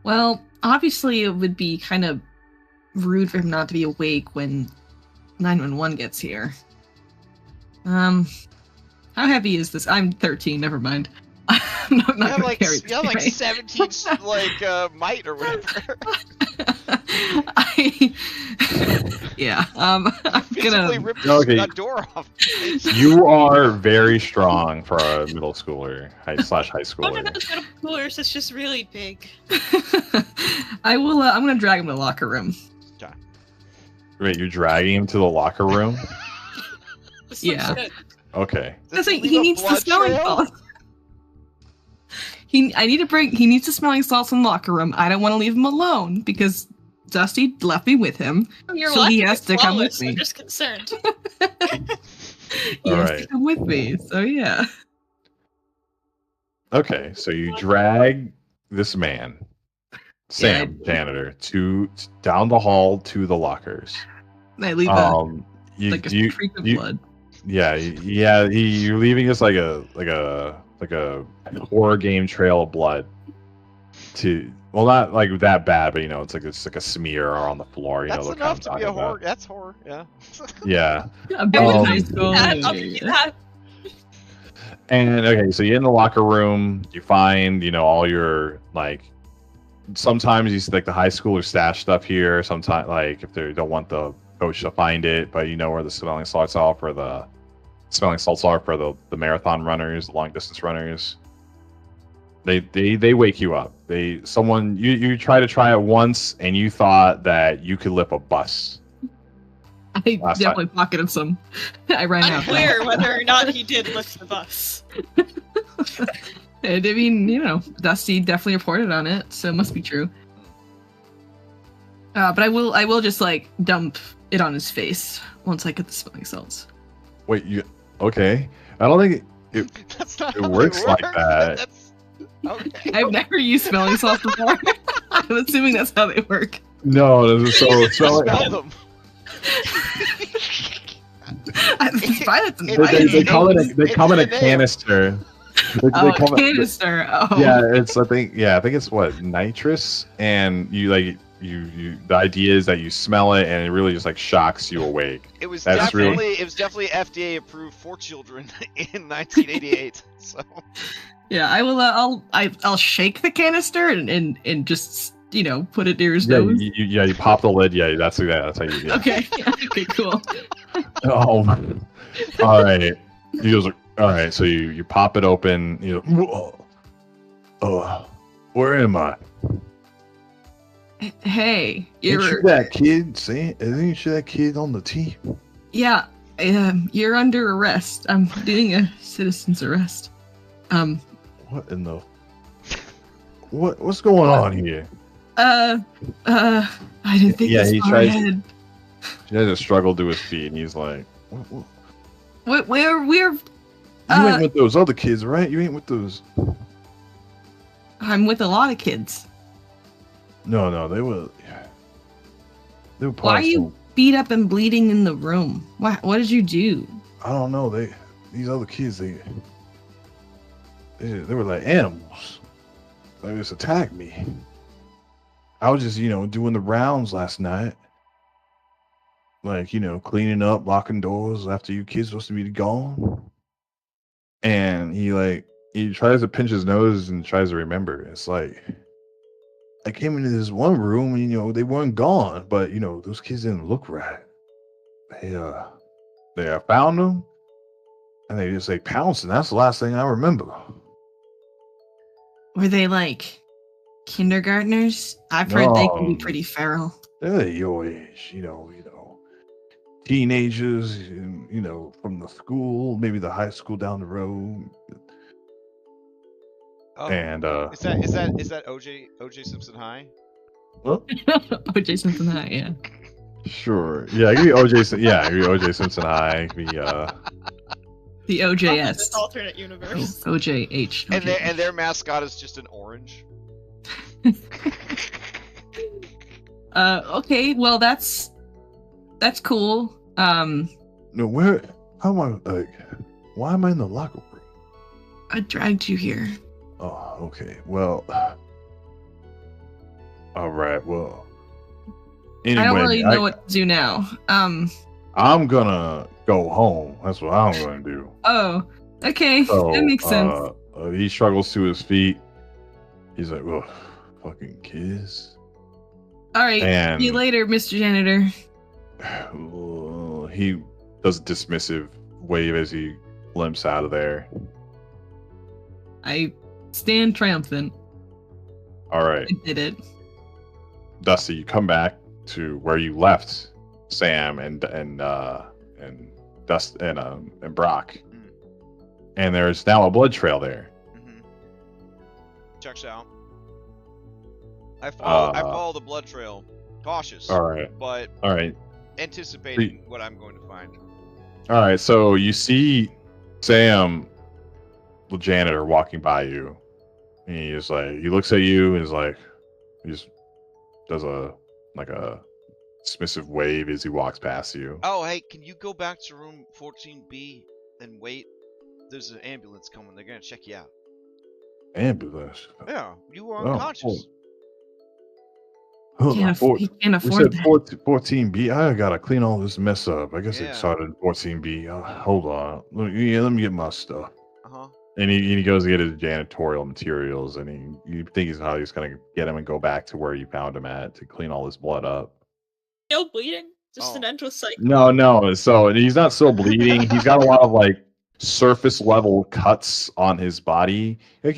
Well, obviously it would be kind of rude for him not to be awake when 911 gets here. How heavy is this? I'm 13. Never mind. I'm not You have gonna like carry you have like this, 17 might or whatever. Yeah. I'm Physically gonna. rip Okay. a door off. You are very strong for a middle schooler, high One schooler. of those middle schoolers is just really big. I will. I'm gonna drag him to the locker room. Wait, you're dragging him to the locker room? This Yeah. looks good. Okay. Does it He leave a needs the blood smelling trail? salts. He needs the smelling salts in the locker room. I don't want to leave him alone because Dusty left me with him. Your So he logic has is to come with flawless, me. I'm just concerned. He has to Alright. come with me. So yeah. Okay, so you drag this man, Sam, janitor, down the hall to the lockers. I leave You, a you, streak of you- blood. yeah, you're leaving us like a horror game trail of blood. Well, not like that bad, but it's like a smear on the floor. That's what enough I'm to be a talking horror. about. That's horror. Yeah. Yeah. I'm back in Um, high school. I'll give you that. And okay, so you're in the locker room. You find, all your Sometimes you see like the high schooler stash stuff here. Sometimes, like if they don't want the coach to find it, but you know where the smelling salts are for the the marathon runners, the long distance runners. They wake you up. You try it once, and you thought that you could lift a bus. I Last definitely pocketed some. I ran out. Unclear whether or not he did lift the bus. I mean, Dusty definitely reported on it, so it must be true. But I will just dump it on his face once I get the smelling salts. Wait, okay? I don't think That's not It how works they like work, that. but that's okay. I've never used smelling salts before. I'm assuming that's how they work. no. So Smell them. It's fine. It's they come in a It's a canister. They Oh, come in- canister. Oh. Yeah, I think it's what, nitrous, and you the idea is that you smell it and it really just shocks you awake. It was That's definitely FDA approved for children in 1988. So Yeah, I will. I'll shake the canister and just put it near his Yeah, nose. you pop the lid. Yeah, that's how you do it. Okay. Okay. Cool. Oh, all right. He goes, all right. So you pop it open. Where am I? Hey, Ain't you're you that kid? Ain't you that kid on the team? yeah. You're under arrest. I'm doing a citizen's arrest. What in the? What's going on here? I didn't think Yeah, this he far tries- ahead. He has to struggle to his feet, and he's like, what? We're You ain't with those other kids, right? You ain't with those. I'm with a lot of kids. No, they were. They were. Why are you beat up and bleeding in the room? What did you do? I don't know. These other kids, they were like animals. They just attacked me. I was just, doing the rounds last night. Cleaning up, locking doors after you kids supposed to be gone. And he tries to pinch his nose and tries to remember. It's like, I came into this one room and, they weren't gone, but, those kids didn't look right. They found them and they just pounced, and that's the last thing I remember. Were they kindergartners? I've heard they can be No. pretty feral. They're your age, teenagers, from the school, maybe the high school down the road. oh, And is that OJ Simpson High? O.J. Simpson High, yeah. sure, yeah, I give you OJ. Yeah, I give you OJ Simpson High. I give you, The This OJS. alternate universe. OJH. And their mascot is just an orange. Okay, well that's cool. no, how am I why am I in the locker room? I dragged you here. Oh, okay, well, all right, well, I don't really know what to do now. I'm gonna go home. That's what I'm gonna do. Oh, okay. So, That makes sense. He struggles to his feet. He's like, "Ugh, fucking kids." All right. And See you later, Mr. Janitor. he does a dismissive wave as he limps out of there. I stand triumphant. All right, I did it. Dusty, you come back to where you left Sam and Dust and Brock, and there's now a blood trail there. Checks out. I follow the blood trail, cautious. All right. But All right. anticipating what I'm going to find. All right. So you see Sam, the janitor, walking by you. And he looks at you and is like, he just does a dismissive wave as he walks past you. Oh, hey, can you go back to room 14B and wait? There's an ambulance coming. They're gonna check you out. Ambulance? Yeah, you were unconscious. He can't We afford said that. 14B. I gotta clean all this mess up. I guess Yeah. it started in 14B. Hold on. Let me get my stuff. Uh-huh. And he goes to get his janitorial materials, and you think he's gonna get him and go back to where you found him at to clean all this blood up. Still bleeding? Just an Oh. endless cycle. No. So he's not still bleeding. He's got a lot of surface level cuts on his body. You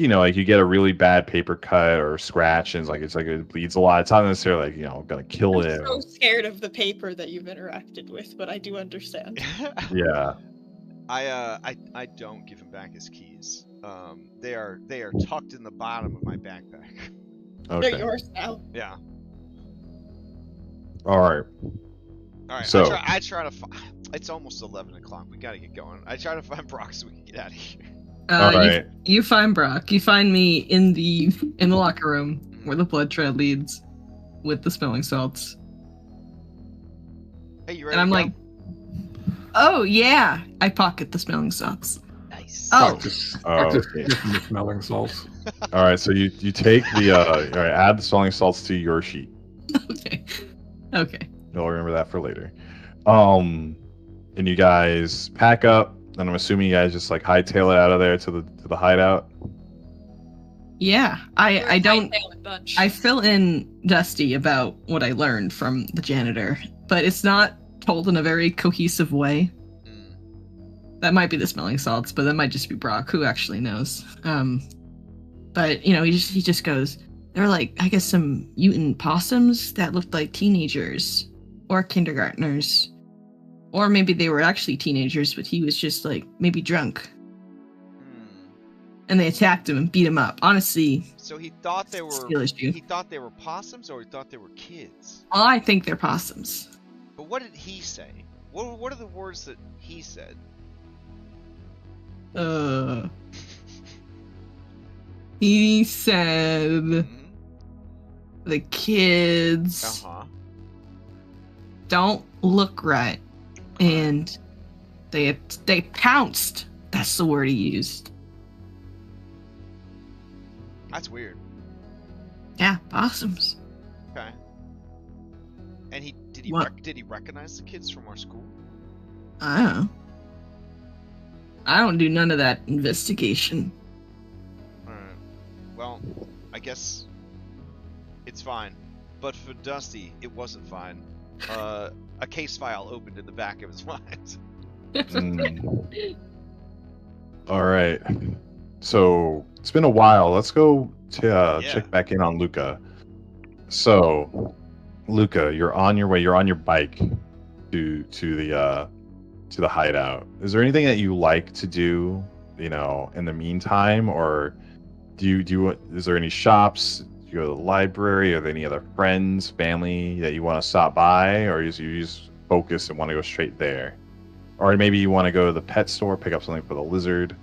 get a really bad paper cut or scratch, and it bleeds a lot. It's not necessarily gonna kill I'm him. so scared of the paper that you've interacted with, but I do understand. Yeah. I don't give him back his keys. They are tucked in the bottom of my backpack. Okay. They're yours now. Yeah. All right. All right. So- I try to. It's almost 11 o'clock. We gotta get going. I try to find Brock so we can get out of here. All right. You find Brock. You find me in the locker room where the blood trail leads, with the smelling salts. Hey, you ready? And I'm to go? like, oh yeah. I pocket the smelling salts. Nice. Oh. Just Okay. the smelling salts. All right. So you take the all right. Add the smelling salts to your sheet. Okay. You'll remember that for later. And you guys pack up, and I'm assuming you guys just hightail it out of there to the hideout. Yeah. I don't. Bunch. I fill in Dusty about what I learned from the janitor, but it's not told in a very cohesive way. That might be the smelling salts, but that might just be Brock, who actually knows. But he just goes, there were I guess some mutant possums that looked like teenagers or kindergartners, or maybe they were actually teenagers, but he was just maybe drunk, and they attacked him and beat him up. Honestly, So he thought they were. skill issue. He thought they were possums, or he thought they were kids. Well, I think they're possums. But what did he say? What are the words that he said? He said Mhm. the kids Uh-huh. don't look right, and they pounced. That's the word he used. That's weird. Yeah, possums. Okay. And did he What? did he recognize the kids from our school? I don't know. I don't do none of that investigation. Alright. Well, I guess it's fine. But for Dusty, it wasn't fine. A case file opened in the back of his mind. All right. So it's been a while. Let's go to Yeah. check back in on Luca. So, Luca, you're on your way. You're on your bike to the hideout. Is there anything that you like to do, in the meantime, or is there any shops? Do you go to the library? Are there any other friends, family that you want to stop by, or you just focus and want to go straight there? Or maybe you want to go to the pet store, pick up something for the lizard.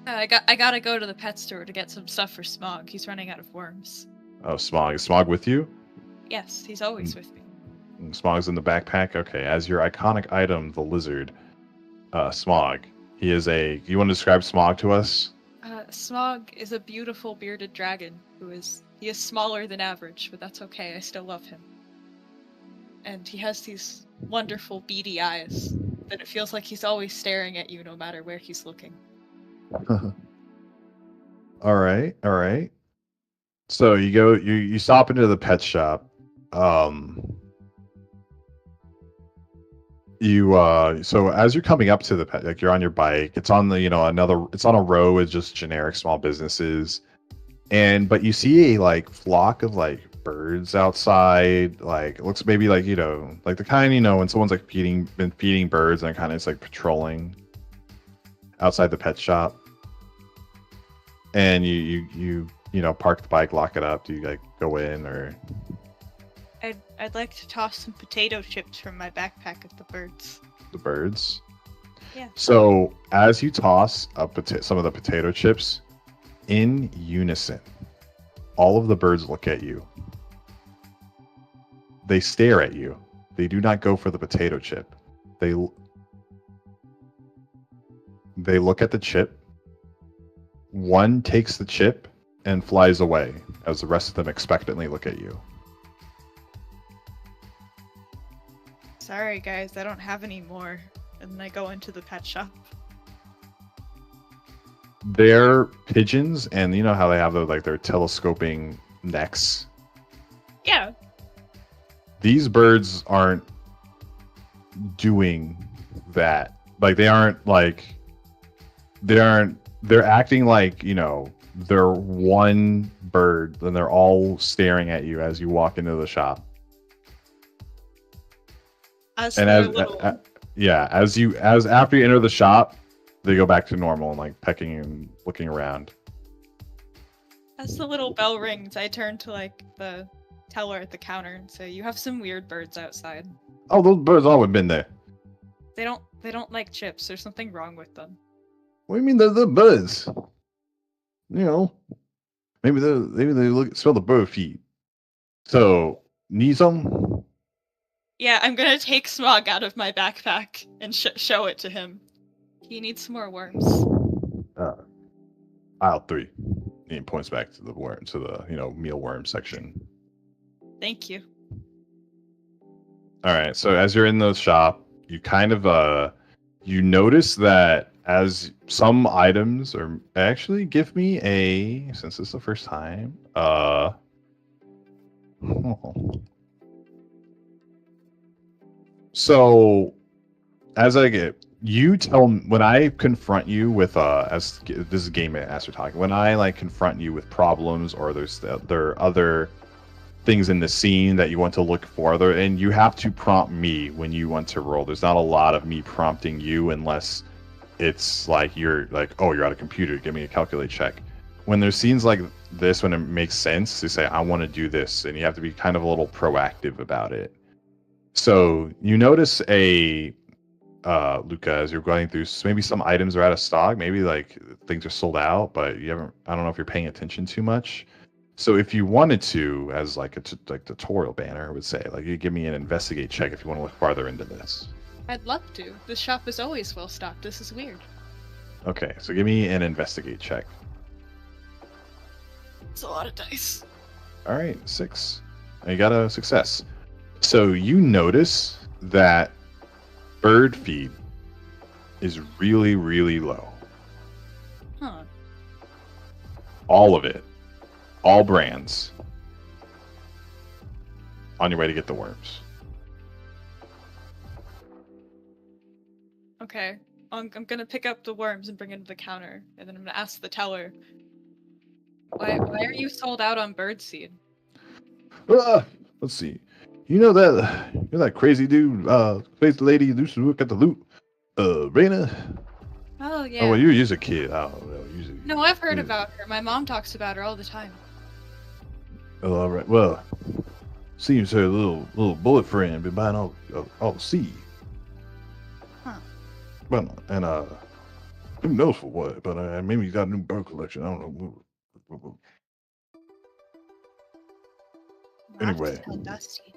I gotta go to the pet store to get some stuff for Smog. He's running out of worms. Oh, Smog. Is Smog with you? Yes, he's always with me. Smog's in the backpack. Okay, as your iconic item, the lizard, Smog. You want to describe Smog to us? Smog is a beautiful bearded dragon he is smaller than average, but that's okay. I still love him. and he has these wonderful beady eyes that it feels like he's always staring at you no matter where he's looking. All right. So you stop into the pet shop. So as you're coming up to the pet, like you're on your bike, it's on the it's on a row with just generic small businesses, but you see a like flock of like birds outside. Like it looks maybe like like the kind when someone's like been feeding birds and they're kind of just like patrolling outside the pet shop. And you park the bike, lock it up. Do you like go in or? I'd like to toss some potato chips from my backpack at the birds. The birds? Yeah. So as you toss up some of the potato chips, in unison, all of the birds look at you. They stare at you. They do not go for the potato chip. They look at the chip. One takes the chip and flies away as the rest of them expectantly look at you. Sorry, guys, I don't have any more. And then I go into the pet shop. They're pigeons, and you know how they have their telescoping necks? Yeah. These birds aren't doing that. Like they're acting like, they're one bird, and they're all staring at you as you walk into the shop. After you enter the shop, they go back to normal and like pecking and looking around. As the little bell rings, I turn to like the teller at the counter and say, "You have some weird birds outside." Oh, those birds always been there. They don't like chips. There's something wrong with them. What do you mean they're birds? Maybe they smell the bird feed. So need some? Yeah, I'm gonna take Smog out of my backpack and show it to him. He needs some more worms. Aisle 3. He points back to the worm, to the mealworm section. Thank you. All right. So as you're in the shop, you kind of you notice that as some items are actually give me since it's the first time. So, as when I confront you with as this is game as we're talking, when I like confront you with problems or there are other things in the scene that you want to look further, and you have to prompt me when you want to roll. There's not a lot of me prompting you unless it's like you're like, oh, you're at a computer, give me a calculate check. When there's scenes like this, when it makes sense to say I want to do this, and you have to be kind of a little proactive about it. So you notice Luca, as you're going through, maybe some items are out of stock, maybe like things are sold out, but I don't know if you're paying attention too much. So if you wanted to, as like a tutorial banner, I would say, like, you give me an investigate check if you want to look farther into this. I'd love to. This shop is always well stocked. This is weird. Okay, so give me an investigate check. It's a lot of dice. All right, 6. You got a success. So you notice that bird feed is really, really low. Huh. All of it. All brands. On your way to get the worms. Okay. I'm gonna pick up the worms and bring it to the counter, and then I'm gonna ask the teller, why are you sold out on birdseed? Let's see. You're that crazy dude, crazy lady who used to work at the loot, Raina? Oh, yeah. Oh, well, you're just a kid. I don't know. No, I've heard about her. My mom talks about her all the time. Oh, all right. Well, seems her little bullet friend been buying all the seed. Huh. Well, and who knows for what? But maybe he's got a new bird collection. I don't know. Anyway. I'll have to tell Dusty.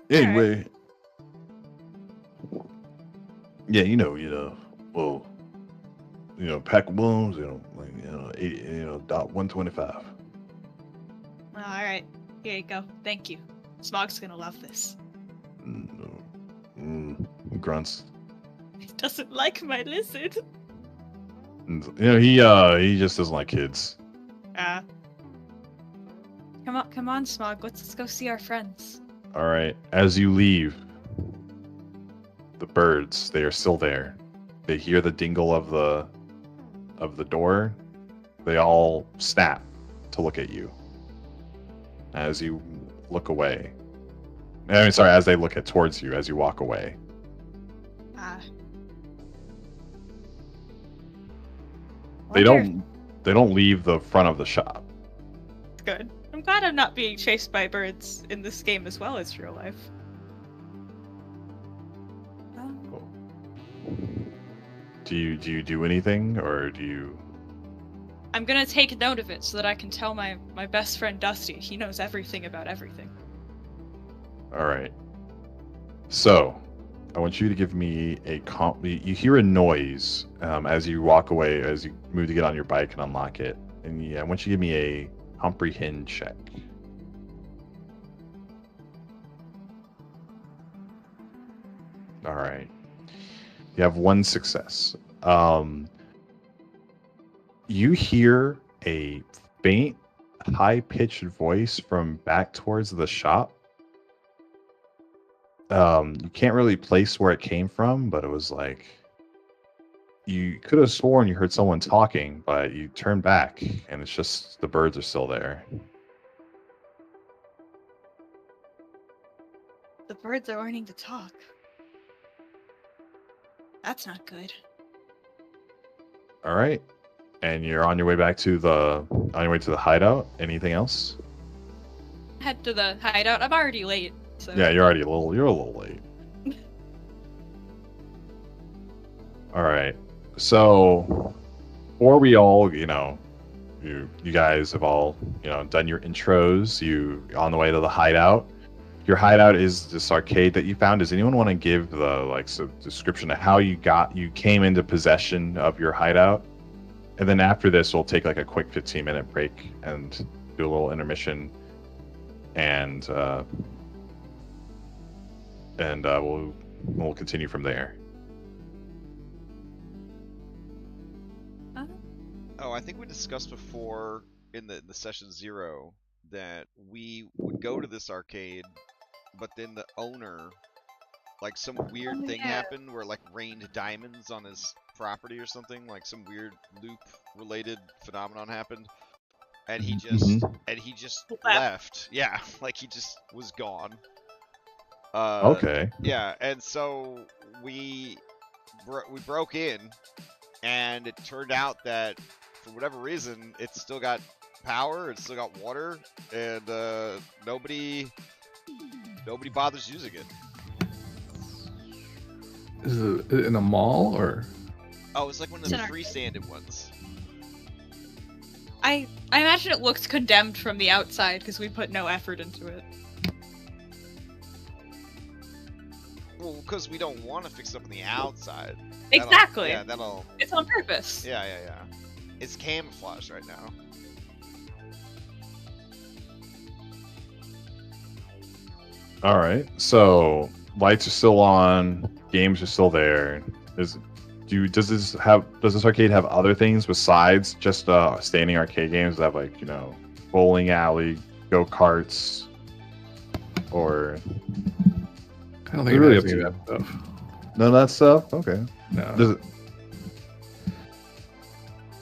Anyway. Yeah, well, pack of worms, like, 80, dot 125. Well, Here you go. Thank you. Smog's gonna love this. Grunts. He doesn't like my lizard. You know, he just doesn't like kids. Come on, Smog. Let's go see our friends. All right. As you leave, the birds, they are still there. They hear the dingle of the door. They all snap to look at you as you look away. I mean, sorry, as they look towards you as you walk away. They don't leave the front of the shop. Good. I'm glad I'm not being chased by birds in this game as well as real life. Do you do anything, or do you? I'm gonna take note of it so that I can tell my best friend Dusty. He knows everything about everything. All right. So, I want you to give me a You hear a noise as you walk away, as you move to get on your bike and unlock it, and I want you to give me a comprehend check. All right. You have one success. You hear a faint, high-pitched voice from back towards the shop. You can't really place where it came from, but it was like you could have sworn you heard someone talking, but you turn back and it's just the birds are still there. The birds are learning to talk. That's not good. All right. And you're on your way back to the hideout. Anything else? Head to the hideout. I'm already late. So. Yeah, you're a little late. All right. So, before we all, you guys have all, done your intros. You on the way to the hideout. Your hideout is this arcade that you found. Does anyone want to give the description of how you came into possession of your hideout? And then after this, we'll take a quick 15-minute break and do a little intermission, and we'll continue from there. Oh, I think we discussed before in the session 0 that we would go to this arcade, but then the owner, some weird thing happened where rained diamonds on his property or something, some weird loop related phenomenon happened, and he just left. Yeah, he just was gone. Okay. Yeah, and so we broke in, and it turned out that for whatever reason it's still got power, it's still got water, and nobody bothers using it. Is it in a mall or? Oh, it's one of the freestanding ones. I imagine it looks condemned from the outside because we put no effort into it. Well, because we don't want to fix it up on the outside. Exactly. That'll. It's on purpose. Yeah. It's camouflage right now. All right. So lights are still on. Games are still there. Does this arcade have other things besides just standing arcade games? Does it have bowling alley, go-karts, or? I don't think it really has any of that stuff. None of that stuff? Okay. No. Does it?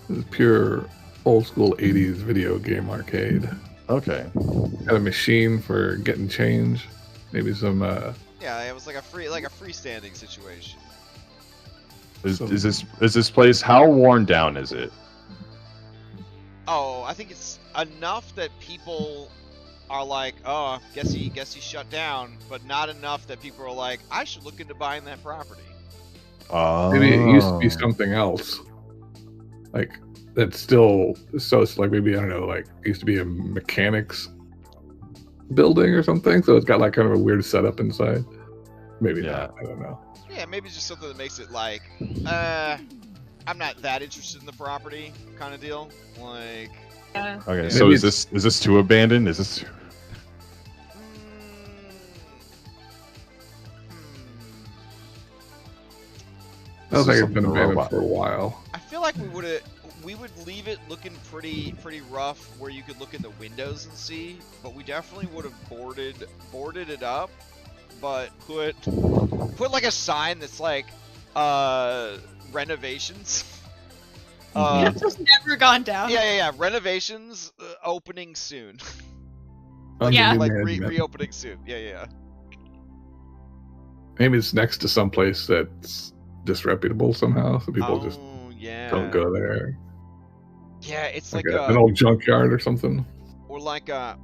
This is pure old school 80s video game arcade. Okay. Got a machine for getting change. Maybe some Yeah, it was a freestanding situation. Is this place, how worn down is it? Oh, I think it's enough that people are oh, guess he shut down, but not enough that people are I should look into buying that property. Maybe it used to be something else. That's still, so it's maybe, I don't know, it used to be a mechanics building or something, so it's got kind of a weird setup inside. Maybe not, I don't know. Yeah, maybe it's just something that makes it I'm not that interested in the property kind of deal. Okay, so is this too abandoned? Is this? Sounds like This it's is been a abandoned robot. for a while. I feel like we would leave it looking pretty rough where you could look in the windows and see, but we definitely would have boarded it up, but put like a sign that's like renovations. It's just never gone down. Yeah. Renovations opening soon. Under Yeah. new Like management. reopening soon. Yeah. Maybe it's next to some place that's disreputable somehow, so people just yeah. don't go there. Yeah, it's Like like an old junkyard or something. or like a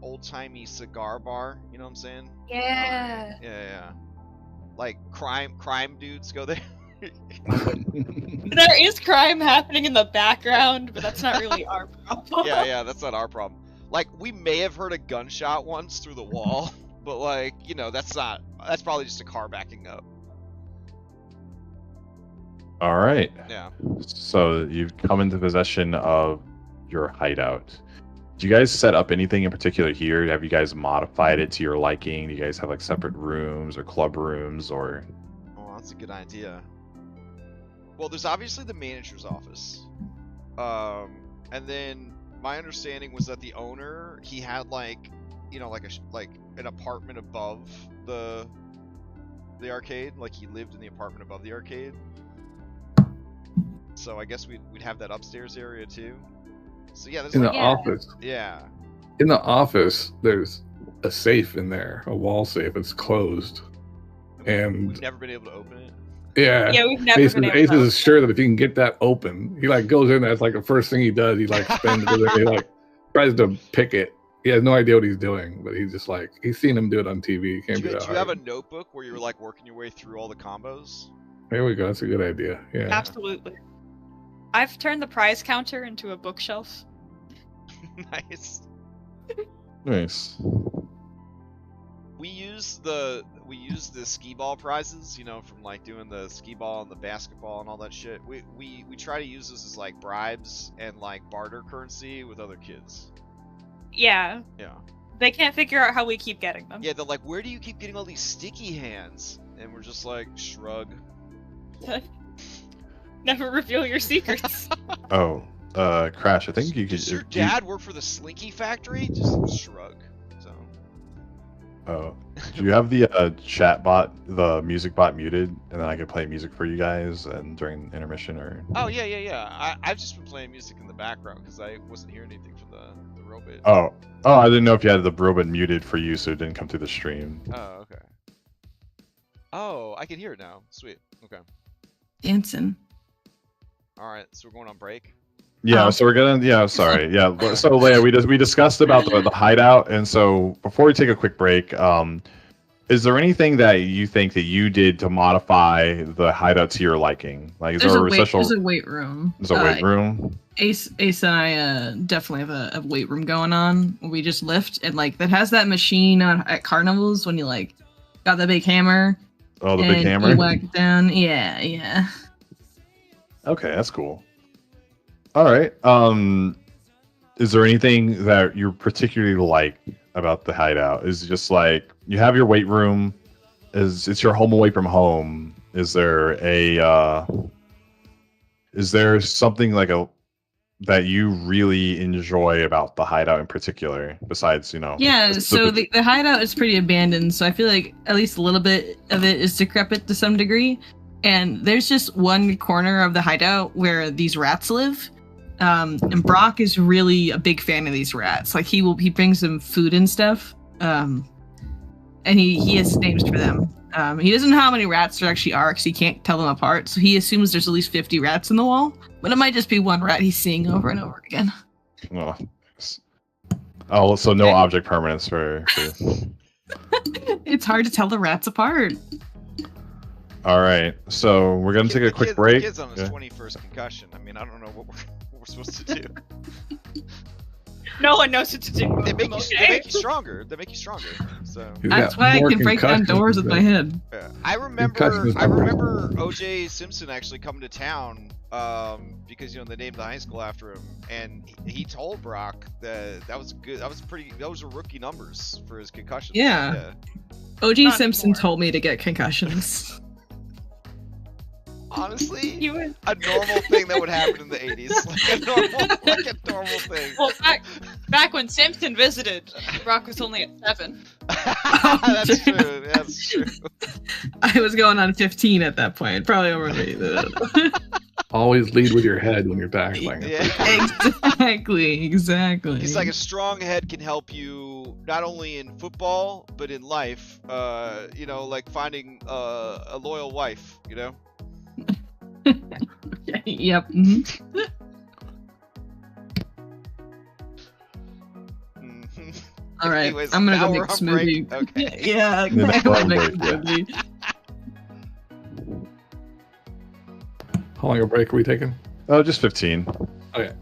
old timey cigar bar. You know what I'm saying? Yeah. Yeah. Like crime dudes go there. There is crime happening in the background, but that's not really our problem. Yeah, that's not our problem. Like, we may have heard a gunshot once through the wall, but like, that's probably just a car backing up. All right. Yeah. So you've come into possession of your hideout. Do you guys set up anything in particular here? Have you guys modified it to your liking? Do you guys have like separate rooms or club rooms or? Oh, that's a good idea. Well, there's obviously the manager's office. And then my understanding was that the owner, he had like an apartment above the arcade. Like he lived in the apartment above the arcade. So I guess we'd have that upstairs area too. So yeah, there's In the like office. yeah. In the office, there's a safe in there, a wall safe. It's closed. And we've never been able to open it. yeah, Yeah, we've never Ace, been able Ace to. is sure that if he can get that open, he like goes in there. It's like the first thing he does. He like spends it. He like tries to pick it. He has no idea what he's doing, but he's just like he's seen him do it on TV. He can't Do be you, that do you have a hard. notebook where you're like working your way through all the combos? There we go. That's a good idea. Yeah. Absolutely. I've turned the prize counter into a bookshelf. Nice. Nice. We use the skee ball prizes, from like doing the skee ball and the basketball and all that shit. We try to use this as like bribes and like barter currency with other kids. Yeah. Yeah. They can't figure out how we keep getting them. Yeah, they're like, where do you keep getting all these sticky hands? And we're just like, shrug. Never reveal your secrets. Oh, Crash. I think you could. Does your dad work for the Slinky Factory? Just shrug. So. Oh, do you have the chat bot, the music bot muted, and then I could play music for you guys and during intermission or? Oh yeah. I've just been playing music in the background because I wasn't hearing anything from the robot. Oh, I didn't know if you had the robot muted for you, so it didn't come through the stream. Oh, okay. Oh, I can hear it now. Sweet. Okay. Dancing. All right. So we're going on break. Yeah, so we're gonna. Yeah, sorry. Yeah, so Leia, we discussed about the hideout, and so before we take a quick break, is there anything that you think that you did to modify the hideout to your liking? Like, is There's there a special? There's a weight room. There's a weight room. Ace and I definitely have a weight room going on. Where we just lift and like that has that machine at carnivals when you like got the big hammer. Oh, the and big hammer. You whack it down. Yeah. Okay, that's cool. All right. Is there anything that you particularly like about the hideout? Is it just like you have your weight room? It's your home away from home? Is there something like that you really enjoy about the hideout in particular? Besides, Yeah. So the hideout is pretty abandoned. So I feel like at least a little bit of it is decrepit to some degree. And there's just one corner of the hideout where these rats live. And Brock is really a big fan of these rats. Like he brings them food and stuff. And he has names for them. He doesn't know how many rats there actually are because he can't tell them apart. So he assumes there's at least 50 rats in the wall, but it might just be one rat he's seeing over and over again. Oh, so no object permanence for... It's hard to tell the rats apart. All right, so we're gonna take a quick break. The kid's on his 21st concussion. I mean, I don't know what we're supposed to do. No one knows what to do. They make you stronger. So that's why I can break down doors with my head. Yeah. I remember O.J. Simpson actually coming to town because they named the high school after him, and he told Brock that was good. Those were rookie numbers for his concussions. Yeah. O.J. Simpson told me to get concussions. Honestly, You were a normal thing that would happen in the 80s. Like a normal thing. well back when Simpson visited. Brock was only at 7. That's true. That's true. I was going on 15 at that point. Probably over me. Always lead with your head when you're tackling. Yeah. Exactly. It's like a strong head can help you not only in football but in life. You know, like finding a loyal wife. You know. Yep. Mhm. Mhm. All right. Anyways, I'm gonna now go we're make a on break. smoothie. Okay. Yeah. I'm Yeah, gonna make a break, yeah. smoothie. How long a break are we taking? Oh, just 15. Okay.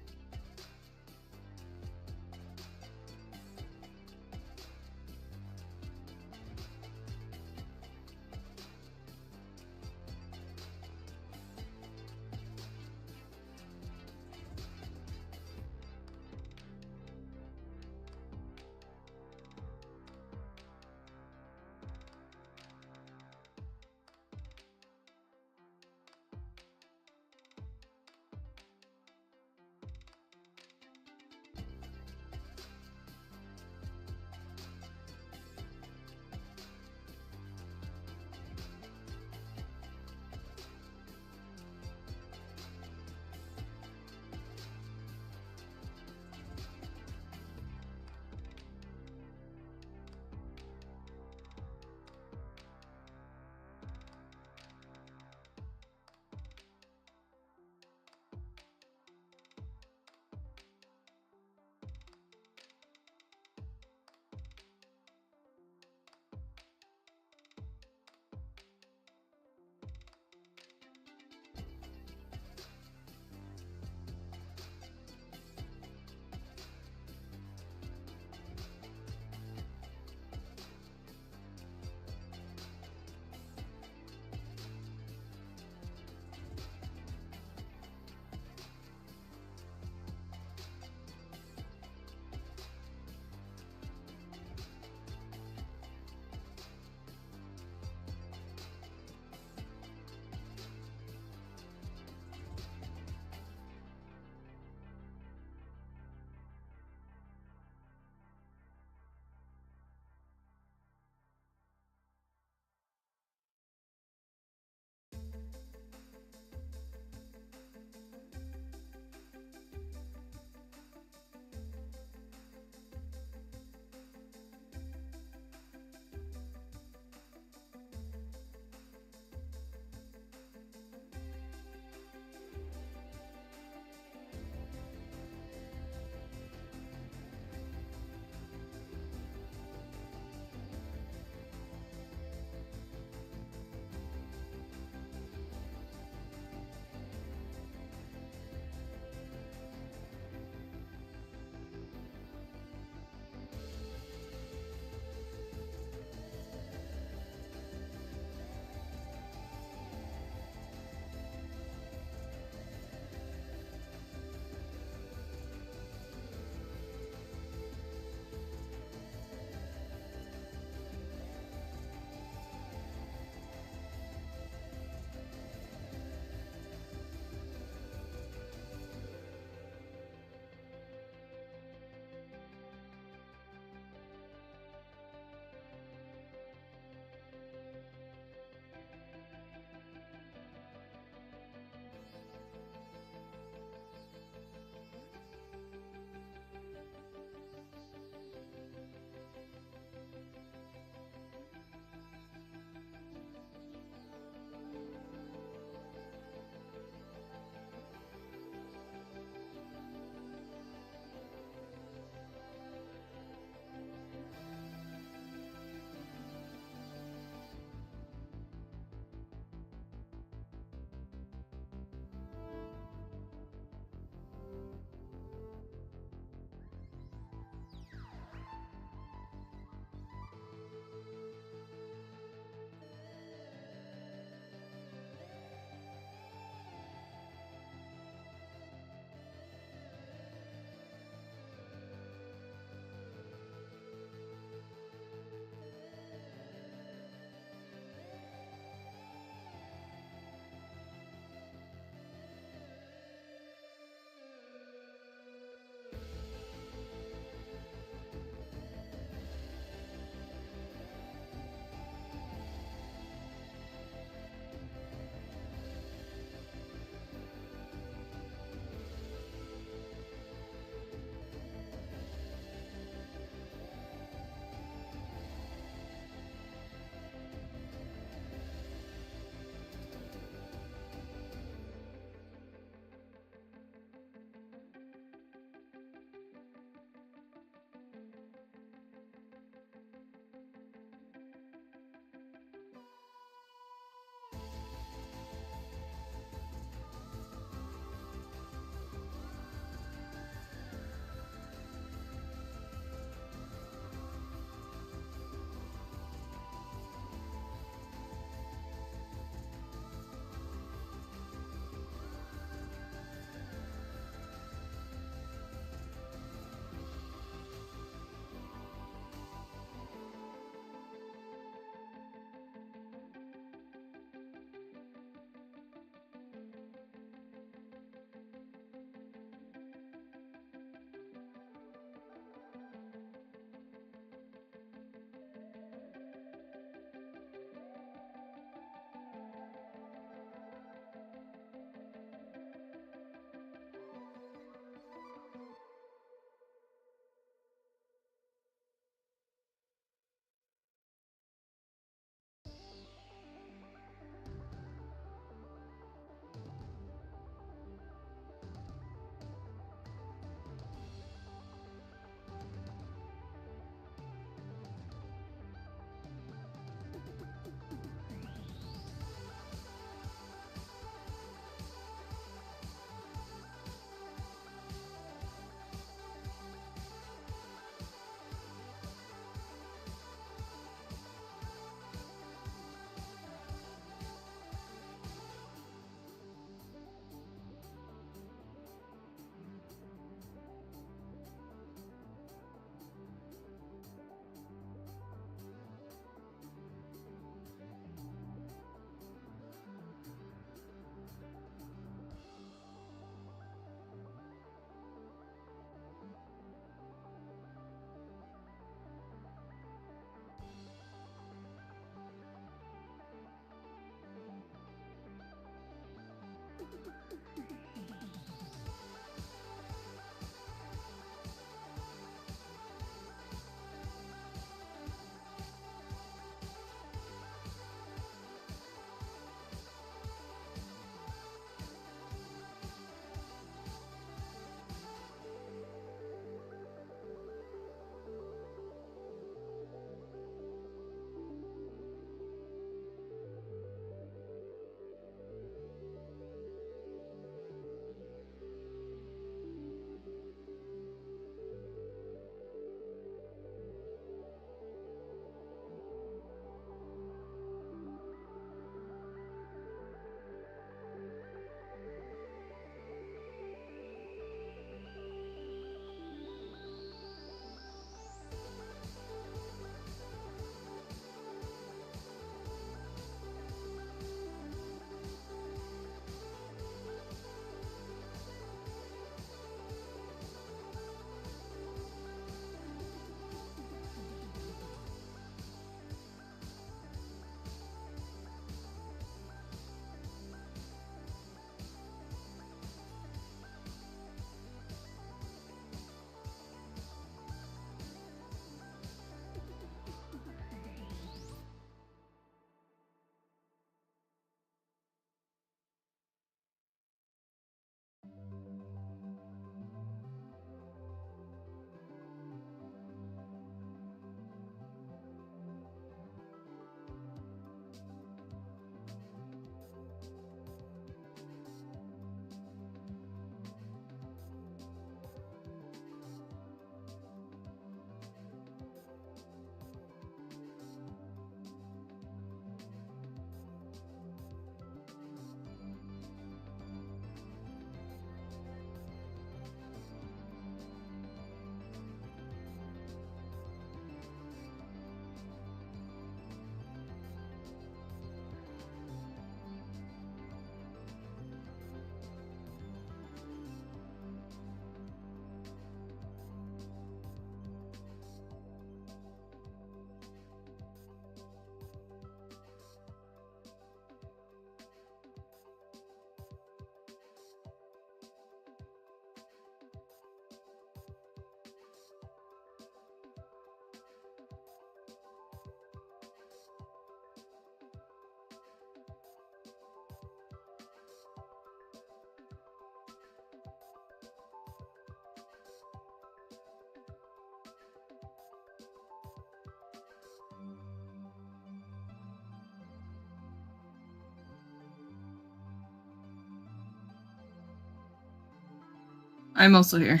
I'm also here.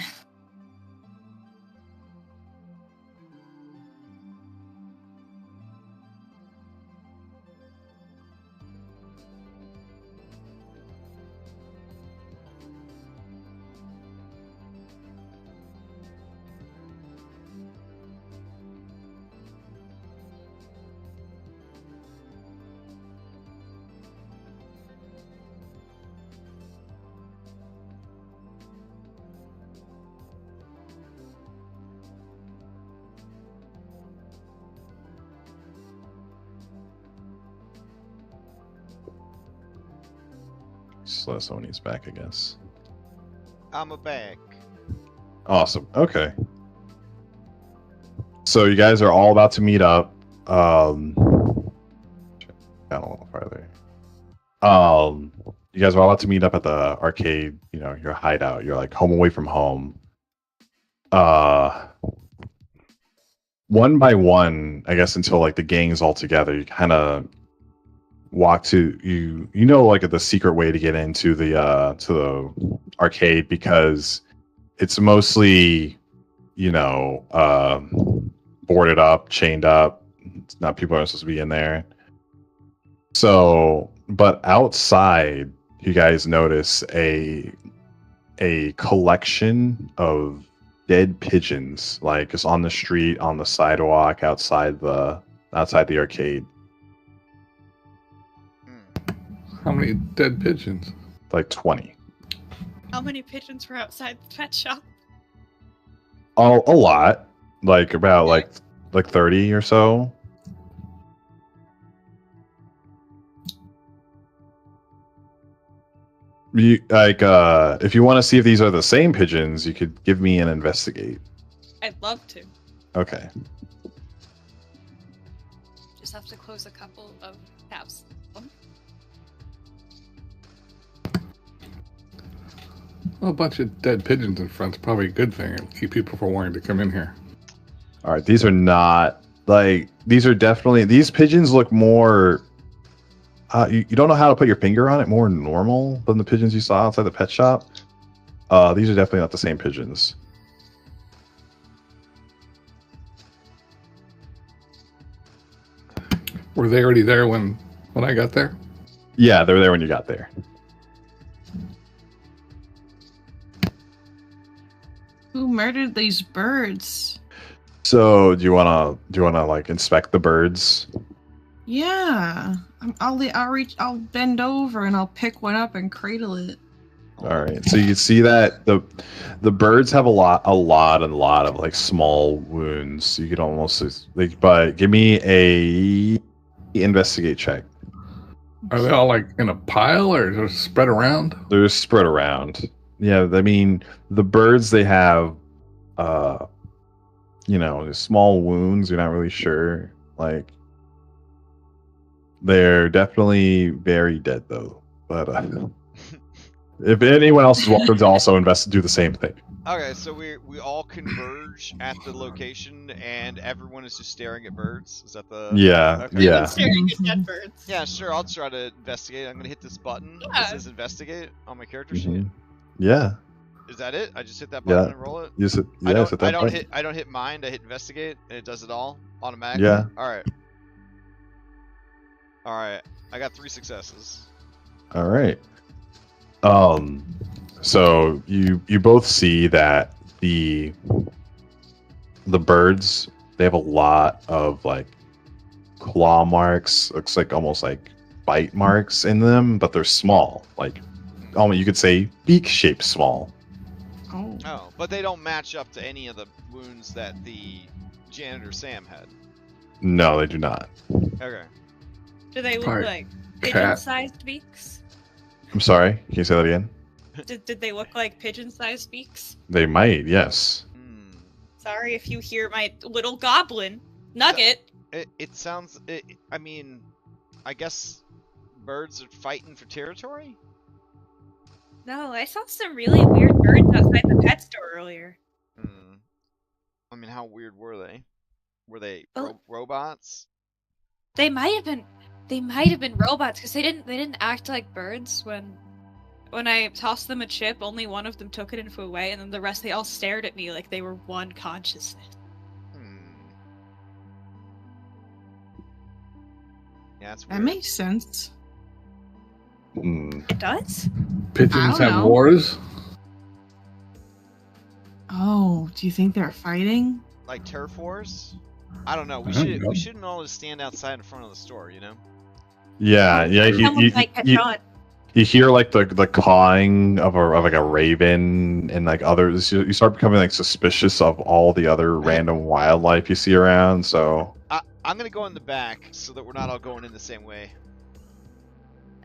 Slow Sony's back, I guess. I'm a back. Awesome. Okay. So you guys are all about to meet up. Down a little farther. You guys are all about to meet up at the arcade. You know, your hideout. You're like home away from home. One by one, I guess, until like the gang's all together. You kind of walk to you know like the secret way to get into the arcade, because it's mostly, you know, boarded up, chained up. It's not, people aren't supposed to be in there. So, but outside, you guys notice a collection of dead pigeons, like just on the street, on the sidewalk, outside the arcade. How many dead pigeons? Like 20. How many pigeons were outside the pet shop? Oh, a lot. Like about Okay. like 30 or so. You like if you want to see if these are the same pigeons, you could give me an investigate. I'd love to. Okay. Just have to close a couple of tabs. Well, a bunch of dead pigeons in front's probably a good thing. It'll keep people from wanting to come in here. All right, these are not like, these are definitely, these pigeons look more you don't know how to put your finger on it, more normal than the pigeons you saw outside the pet shop. These are definitely not the same pigeons. Were they already there when I got there? Yeah, they were there when you got there. Who murdered these birds? So do you wanna like inspect the birds? Yeah, I'll bend over and I'll pick one up and cradle it. All right. So you can see that the birds have a lot of like small wounds. You could almost like, but give me a investigate check. Are they all like in a pile or just spread around? They're spread around. Yeah, I mean the birds, they have you know, small wounds. You're not really sure. Like, they're definitely very dead though. But if anyone else is welcome to also do the same thing. Okay, so we all converge at the location, and everyone is just staring at birds. Is that the? Yeah, Okay. yeah. Staring at dead birds. Yeah, sure. I'll try to investigate. I'm gonna hit this button. Yeah. This says investigate on my character sheet. Mhm. Yeah. Is that it? I just hit that button and roll it. You said, I yeah, don't. hit I that don't button. hit. I don't hit mind. I hit investigate, and it does it all automatically. Yeah. All right. All right. I got 3 successes. All right. So you both see that the birds, they have a lot of like claw marks. Looks like almost like bite marks in them, but they're small. Like, almost you could say beak shaped small. Oh. Oh, but they don't match up to any of the wounds that the janitor Sam had. No, they do not. Okay. Do they look Alright, like cat. pigeon-sized beaks? I'm sorry. Can you say that again? Did they look like pigeon-sized beaks? They might. Yes. Hmm. Sorry if you hear my little goblin nugget. It sounds. I mean, I guess birds are fighting for territory. No, I saw some really weird birds outside the pet store earlier. Hmm. I mean, how weird were they? Were they Oh. robots? They might have been robots because they didn't act like birds when when I tossed them a chip, only one of them took it and flew away, and then the rest, they all stared at me like they were one consciousness. Yeah, that's That weird. makes sense. It does? Pigeons I don't have know. wars? Oh, do you think they're fighting? Like turf wars? I don't know. We I don't should know. we shouldn't all just stand outside in front of the store, you know? Yeah. Someone might catch on. You hear like the cawing of a raven and like others. You start becoming like suspicious of all the other random wildlife you see around. So I'm gonna go in the back so that we're not all going in the same way.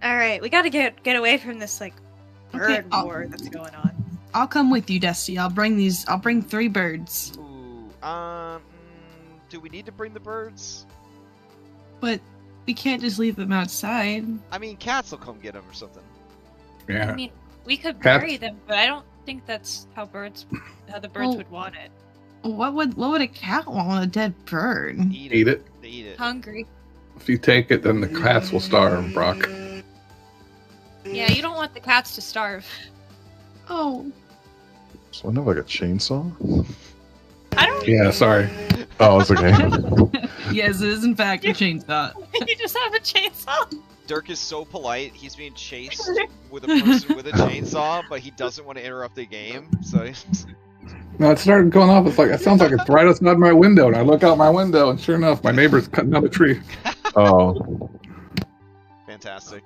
Alright, we gotta get away from this, like, Okay, bird war that's going on. I'll come with you, Dusty. I'll bring 3 birds. Ooh, do we need to bring the birds? But we can't just leave them outside. I mean, cats will come get them or something. I Yeah. mean, we could Cats- bury them, but I don't think that's how the birds Well- would want it. What would a cat want on a dead bird? Eat it. They eat it. Hungry. If you take it, then the cats will starve, Brock. Yeah, you don't want the cats to starve. Oh, so I have like a chainsaw. I don't. Yeah, sorry. Oh, it's okay. yes, it is in fact a chainsaw. You just have a chainsaw. Dirk is so polite. He's being chased with a person with a chainsaw, but he doesn't want to interrupt the game. So he's... No, it started going off. It's like it sounds like it's right outside my window, and I look out my window, and sure enough, my neighbor's cutting down a tree. Oh. fantastic.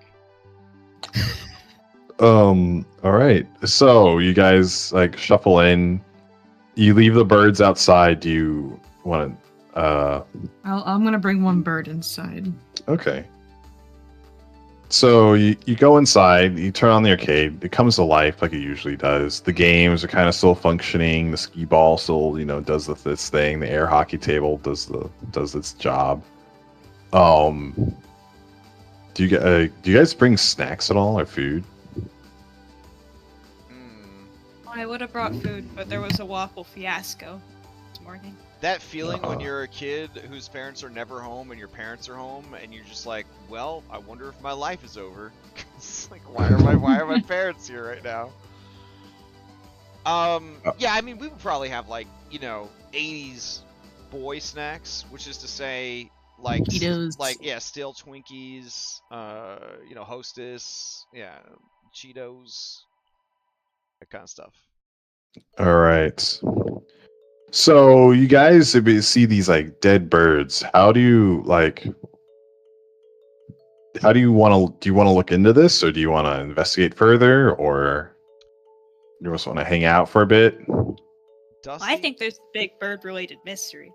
All right. So you guys like shuffle in. You leave the birds outside. Do you want to? I'm gonna bring 1 bird inside. Okay. So you go inside, you turn on the arcade, it comes to life like it usually does. The games are kind of still functioning, the skee ball still, does its thing, the air hockey table does its job. Do you guys bring snacks at all or food? I would have brought food, but there was a waffle fiasco this morning. That feeling when Uh-huh. you're a kid whose parents are never home and your parents are home and you're just like, well, I wonder if my life is over. It's like, why are my parents here right now? Yeah, I mean, we would probably have like, 80s boy snacks, which is to say, like, Cheetos. stale Twinkies, Hostess, yeah, Cheetos, that kind of stuff. All right. So you guys see these like dead birds. How do you do you want to look into this, or do you want to investigate further, or you just want to hang out for a bit? Dusty, I think there's a big bird-related mystery.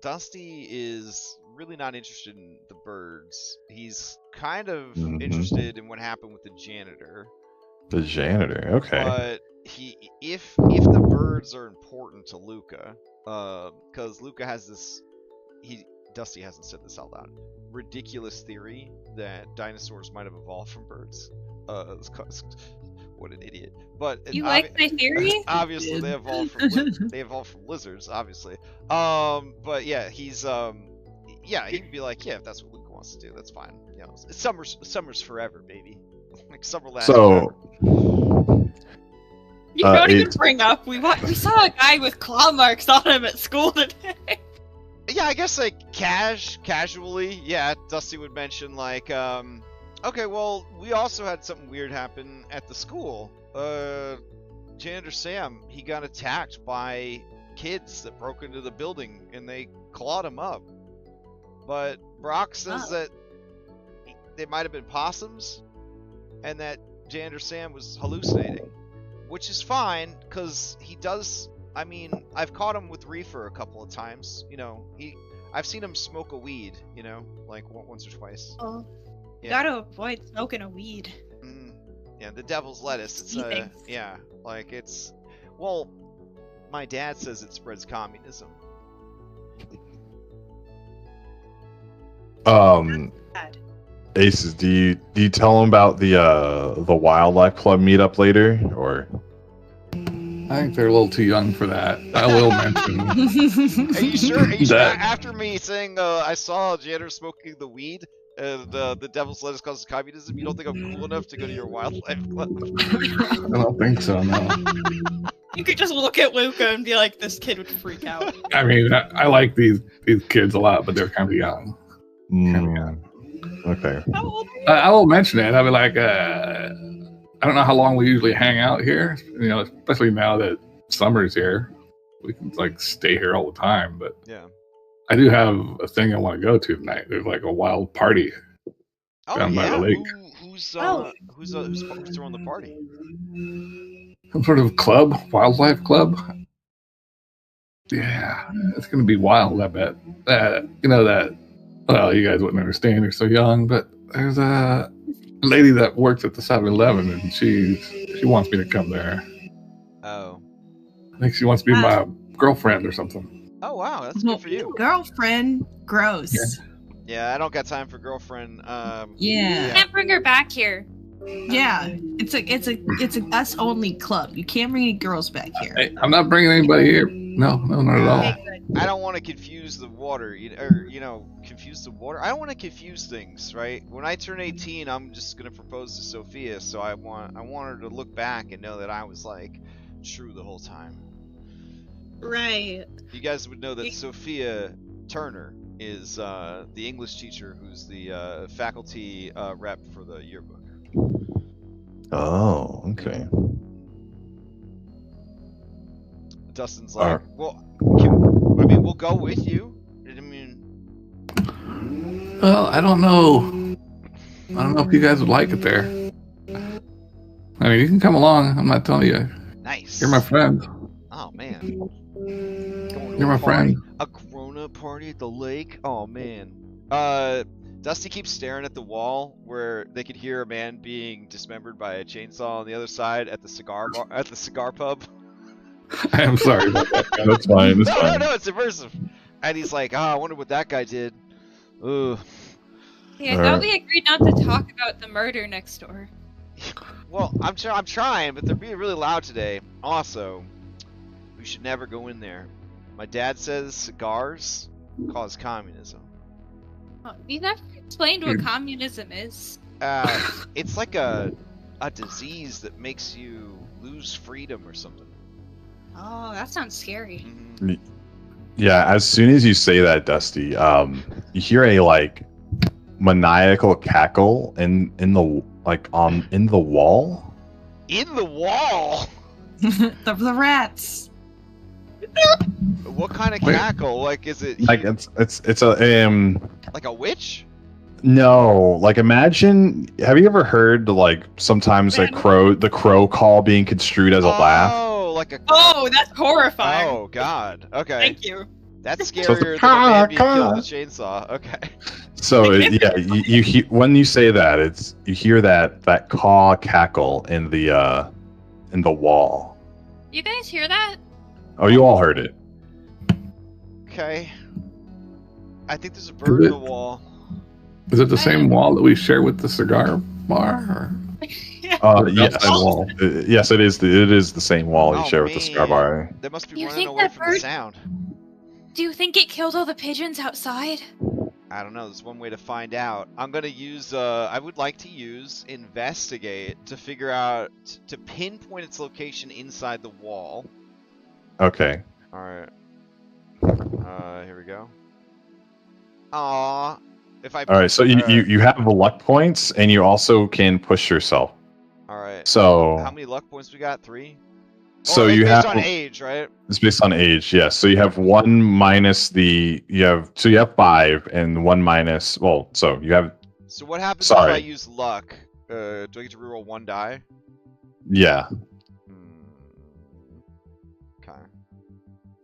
Dusty is really not interested in the birds. He's kind of Mhm. interested in what happened with the janitor. The janitor. Okay. But if the birds are important to Luca, because Luca has this, Dusty hasn't said this out loud, ridiculous theory that dinosaurs might have evolved from birds. What an idiot! But You like my theory? Obviously, they evolved from lizards. Obviously, but yeah, he'd be like, yeah, if that's what Luca wants to do, that's fine. Summer's forever, baby. Like summer lasts forever. You don't even it's- bring up. We saw a guy with claw marks on him at school today. Yeah, I guess like casually, yeah, Dusty would mention like, okay, well, we also had something weird happen at the school. Janitor Sam, he got attacked by kids that broke into the building and they clawed him up. But Brock says that they might have been possums and that Janitor Sam was hallucinating. Which is fine, because he does. I mean, I've caught him with reefer a couple of times. I've seen him smoke a weed. Like once or twice. Oh, you Yeah. gotta avoid smoking a weed. Yeah, the devil's lettuce. It's well, my dad says it spreads communism. Bad. Aces, do you tell him about the wildlife club meetup later, or? I think they're a little too young for that. I will mention. Are you sure? That- After me saying I saw Janitor smoking the weed, and the Devil's Lettuce causes communism. You don't think I'm cool enough to go to your wildlife club? I don't think so. No. You could just look at Luca and be like, "This kid would freak out." I mean, I like these kids a lot, but they're kind of young. Okay. How old are you? I will mention it. I'll be like, I don't know how long we usually hang out here. You know, especially now that summer's here, we can like stay here all the time. But Yeah. I do have a thing I want to go to tonight. There's like a wild party. Oh Down by yeah. the lake. Who's throwing the party? Some sort of club, wildlife club. Yeah, it's gonna be wild. I bet. You know that. Well, you guys wouldn't understand. You're so young. But there's a lady that works at the 7-Eleven, and she wants me to come there. Oh. I think she wants to be my girlfriend or something. Oh wow, that's good for you. Girlfriend, gross. Yeah, I don't got time for girlfriend. Yeah. Can't bring her back here. Yeah, it's a us only club. You can't bring any girls back here. Hey, I'm not bringing anybody here. No, not at all. Okay, good. I don't want to confuse the water, confuse the water. I don't want to confuse things, right? When I turn 18, I'm just gonna propose to Sophia, so I want her to look back and know that I was like true the whole time. Right. You guys would know that Sophia Turner is the English teacher who's the faculty rep for the yearbook. Oh, okay. Dustin's like, well, we'll go with you. I mean, Well, I don't know. I don't know if you guys would like it there. I mean, you can come along. I'm not telling you. nice. You're my friend. Oh man. Going to You're a my friend. A grown-up party at the lake. Oh man. Dusty keeps staring at the wall where they could hear a man being dismembered by a chainsaw on the other side at the cigar pub. I am sorry about that. That's fine. That's fine. No, it's immersive. And he's like, I wonder what that guy did. Ugh. Yeah, I thought we agreed not to talk about the murder next door. Well, I'm trying, but they're being really loud today. Also, we should never go in there. My dad says cigars cause communism. Oh, you never explained what communism is. It's like a disease that makes you lose freedom or something. Oh, that sounds scary. Mhm. Yeah, as soon as you say that, Dusty, you hear a like maniacal cackle in the wall. In the wall. the rats. What kind of Wait. cackle? Like, is it Like it's a like a witch? no, like imagine. Have you ever heard like sometimes the crow call being construed as a laugh? Oh, like a. Oh, that's horrifying. Oh God. Okay. Thank you. That's So it's scarier a than a man being caw, killed with a chainsaw. Okay. So yeah, you when you say that, you hear that caw cackle in the wall. You guys hear that? Oh, you all heard it. Okay. I think there's a bird in the wall. Is it the same wall that we share with the cigar bar? Yes, Outside wall. Yes, it is. It is the same wall you Oh, share with the cigar bar. They must be You running think away that from the bird- sound. Do you think it killed all the pigeons outside? I don't know. There's one way to find out. I'm gonna use. I would like to use investigate to figure out to pinpoint its location inside the wall. Okay. All right. Here we go. Aw. If I. All right. So you have the luck points, and you also can push yourself. All right. So How many luck points we got? 3. so it's you based have on age, right? it's based on age. Yes. So you have 1 minus the you have 5 and 1 minus. Well, so you have So what happens Sorry. if I use luck? Do I get to reroll 1 die? yeah. Okay.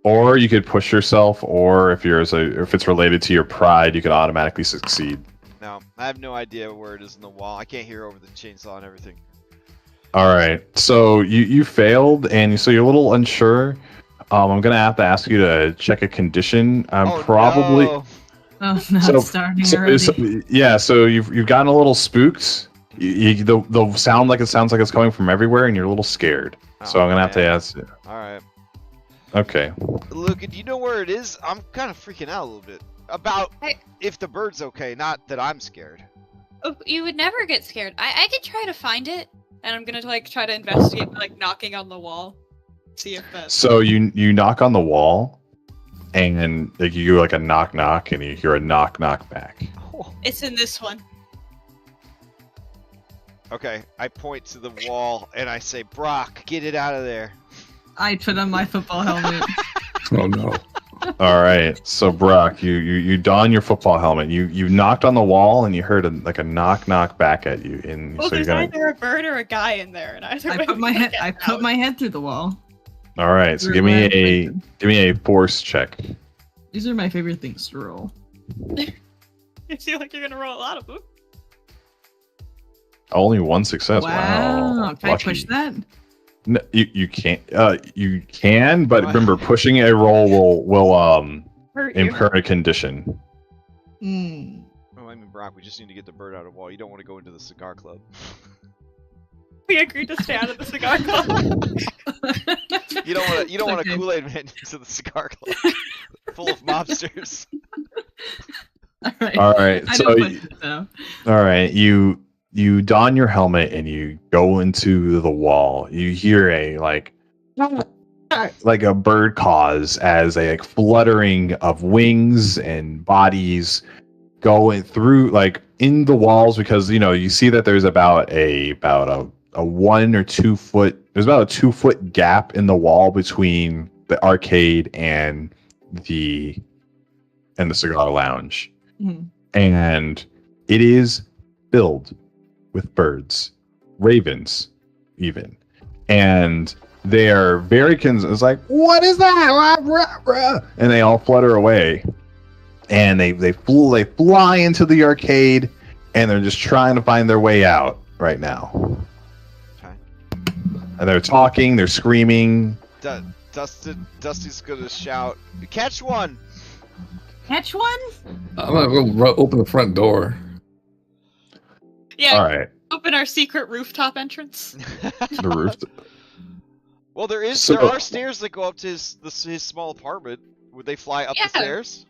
Or you could push yourself, or if it's related to your pride, you could automatically succeed. No, I have no idea where it is in the wall. I can't hear over the chainsaw and everything. All right. So you failed, and so you're a little unsure. I'm gonna have to ask you to check a condition. Oh, Probably. no. Oh no, So- it's starting already. So you've gotten a little spooked. The sound like it sounds like it's coming from everywhere, and you're a little scared. So Oh, I'm gonna have to man. ask you. All right. Okay. Luca, do you know where it is? I'm kind of freaking out a little bit. about I- if the bird's okay, not that I'm scared. Oh, you would never get scared. I could try to find it, and I'm gonna like try to investigate, like knocking on the wall, see if that. So you knock on the wall, and like, you go like a knock knock, and you hear a knock knock back. It's in this one. Okay, I point to the wall and I say, Brock, get it out of there. I put on my football helmet. Oh no. All right, so Brock, you don your football helmet. You knocked on the wall, and you heard a knock knock back at you. And Well, so you're there's gonna. either a bird or a guy in there, and either I way put we my gotta head. get I out. put my head through the wall. All right, so We're give me landing. a force check. These are my favorite things to roll. I feel like you're gonna roll a lot of them. Only one success. Wow. Can I lucky. push that? No, you can't. You can, but What? remember, pushing a roll will Hurt you. incur a condition. Hmm. Oh, I mean, Brock, we just need to get the bird out of the wall. You don't want to go into the cigar club. We agreed to stay out of the cigar club. You don't want to. You don't want Okay. a Kool-Aid man into the cigar club full of mobsters. All right. All right, I so don't push it though. all right, you don your helmet and you go into the wall. You hear a like a bird caws as a like fluttering of wings and bodies going through like in the walls, because you see that there's about a 1 or 2 foot, there's about a 2 foot gap in the wall between the arcade and the cigar lounge. Mhm. And it is filled with birds, ravens, even, and they are very it's like, what is that? Rah, rah, rah. And they all flutter away, and they fly into the arcade, and they're just trying to find their way out right now. Okay. And they're talking, they're screaming. Dusty's gonna shout, "Catch one!" Catch one? I'm gonna go open the front door. Yeah, All right, open our secret rooftop entrance. the roof. Well, there So- are stairs that go up to his small apartment. Would they fly up Yeah. the stairs?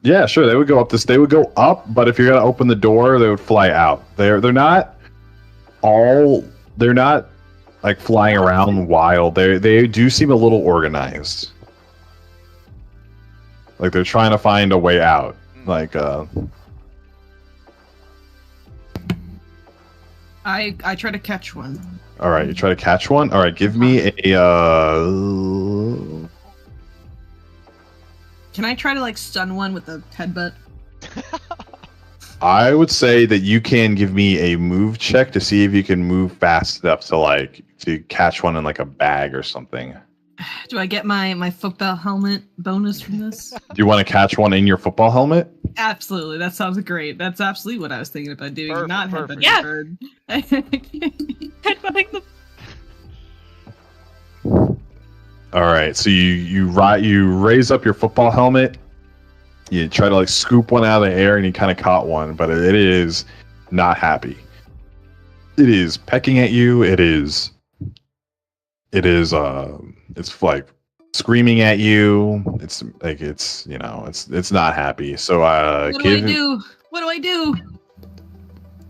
Yeah, sure. They would go up this. They would go up, but if you're gonna open the door, they would fly out. They're not like flying around wild. They do seem a little organized. Like they're trying to find a way out. Like I try to catch one. all right, you try to catch one. All right, give me a Can I try to like stun one with a headbutt? I would say that you can give me a move check to see if you can move fast enough to catch one in like a bag or something. Do I get my football helmet bonus from this? Do you want to catch one in your football helmet? Absolutely. That sounds great. That's absolutely what I was thinking about doing. Perfect, Not perfect. headbutting Yeah. a bird. Headbutting the. All right, so you raise up your football helmet. You try to like scoop one out of the air, and you kind of caught one, but it is not happy. It is pecking at you. It's like screaming at you. It's like it's not happy. So What do I do? What do I do?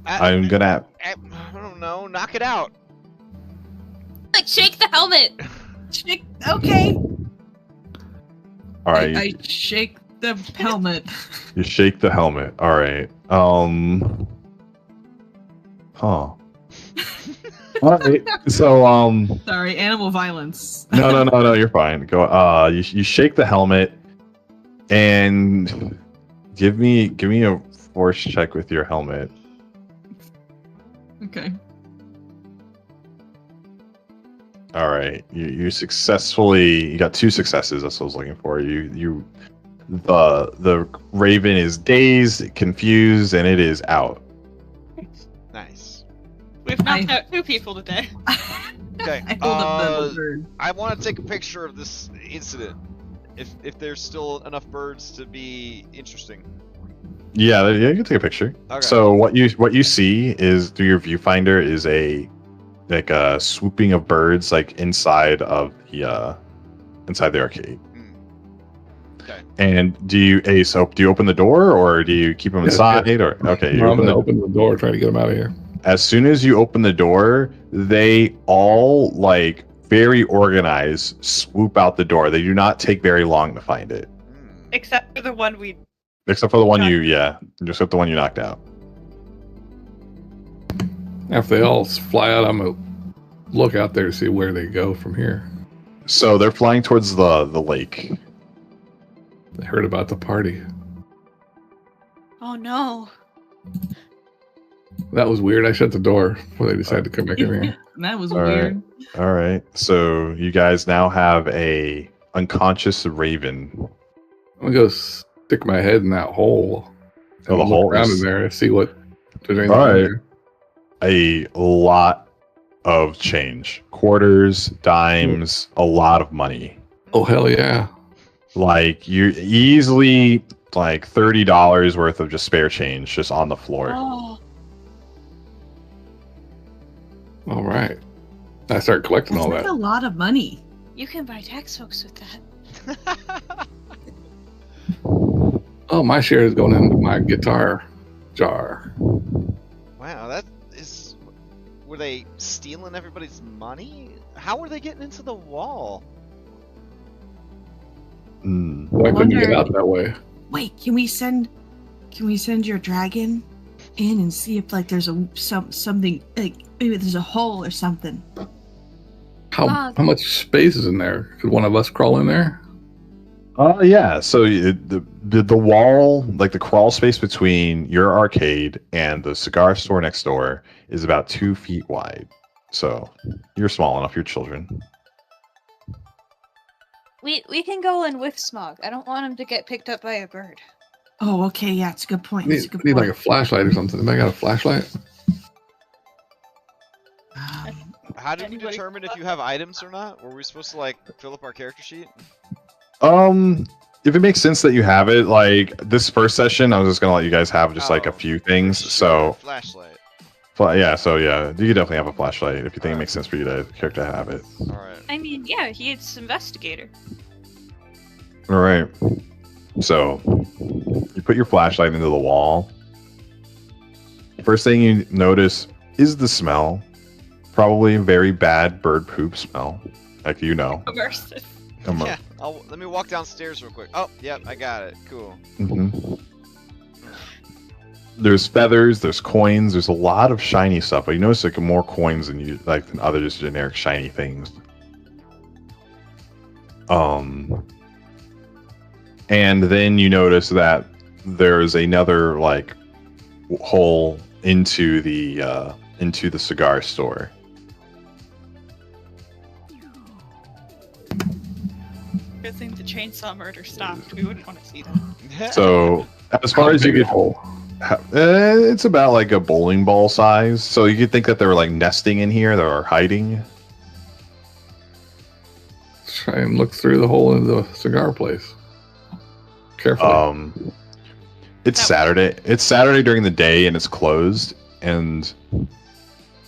I'm gonna. I don't know. Knock it out. Like, shake the helmet! Okay. All right, I shake the helmet. you shake the helmet. All right. Huh. All right. So Sorry, animal violence. No, you're fine. Go. You shake the helmet, and give me a force check with your helmet. Okay. All right. You successfully. You got 2 successes. That's what I was looking for. The raven is dazed, confused, and it is out. Nice. We've knocked out 2 people today. Okay. I hold up the bird. I want to take a picture of this incident. If there's still enough birds to be interesting. Yeah, you can take a picture. Okay. So what you see is through your viewfinder is a swooping of birds like inside the arcade. And do you open the door or do you keep them inside? Or okay, you I'm gonna open the door, try to get them out of here. As soon as you open the door, they all like very organized swoop out the door. They do not take very long to find it. Except for the one we. Except for the one except the one you knocked out. After they all fly out, I'm gonna look out there to see where they go from here. So they're flying towards the lake. They heard about the party. Oh no. That was weird. I shut the door before they decided to come back in here. That was All weird. All right. So you guys now have a unconscious raven. I'm gonna go stick my head in that hole. Oh, the look hole around is- in there and see what there's anything All right. in there. A lot of change. Quarters, dimes, a lot of money. Oh hell yeah! Like you easily like $30 worth of just spare change just on the floor. Oh. All right. I start collecting all That's that. a lot of money. You can buy tax folks with that. Oh, my share is going into my guitar jar. Wow, that is. Were they stealing everybody's money? How were they getting into the wall? Why couldn't you get wonder- out that way? Wait, can we send your dragon in and see if like there's something like maybe there's a hole or something? How much space is in there? Could one of us crawl in there? Yeah. So the wall, like the crawl space between your arcade and the cigar store next door, is about 2 feet wide. So you're small enough. You're children. We can go in with Smog. I don't want him to get picked up by a bird. Oh, okay, yeah, it's a good point. I It's a good need like point. a flashlight or something. Anybody got a flashlight? How did we Anybody- determine if you have items or not? Were we supposed to like fill up our character sheet? If it makes sense that you have it, like this first session, I was just gonna let you guys have just like a Oh, few things. Sure, So, flashlight. yeah, you could definitely have a flashlight if you think it makes sense for you to character have it. All right. I mean, yeah, he's investigator. All right. So you put your flashlight into the wall. First thing you notice is the smell. Probably a very bad bird poop smell, like you know. Immersive. Yeah. Let me walk downstairs real quick. Oh, yep, I got it. Cool. Mhm. There's feathers, there's coins, there's a lot of shiny stuff, but you notice like more coins than other just generic shiny things. And then you notice that there's another like hole into the cigar store. Good thing the chainsaw murder stopped. We wouldn't want to see that. So as far as you Big get, hole. it's about like a bowling ball size. So you could think that they were like nesting in here, they were hiding. Try and look through the hole in the cigar place. Carefully. It's Saturday. It's Saturday during the day, and it's closed. And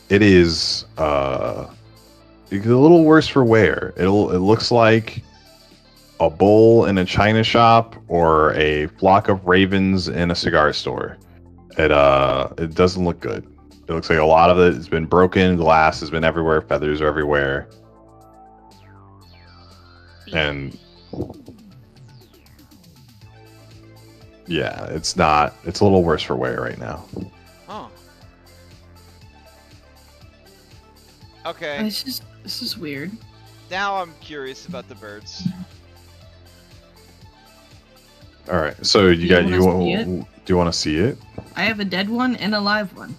it is a little worse for wear. It looks like a bull in a china shop or a flock of ravens in a cigar store. It doesn't look good. It looks like a lot of it has been broken. Glass has been everywhere. Feathers are everywhere. And yeah, it's a little worse for wear right now. Oh. Okay. This is weird. Now I'm curious about the birds. All right, so Do you want to see it? do you want to see it? I have a dead one and a live one.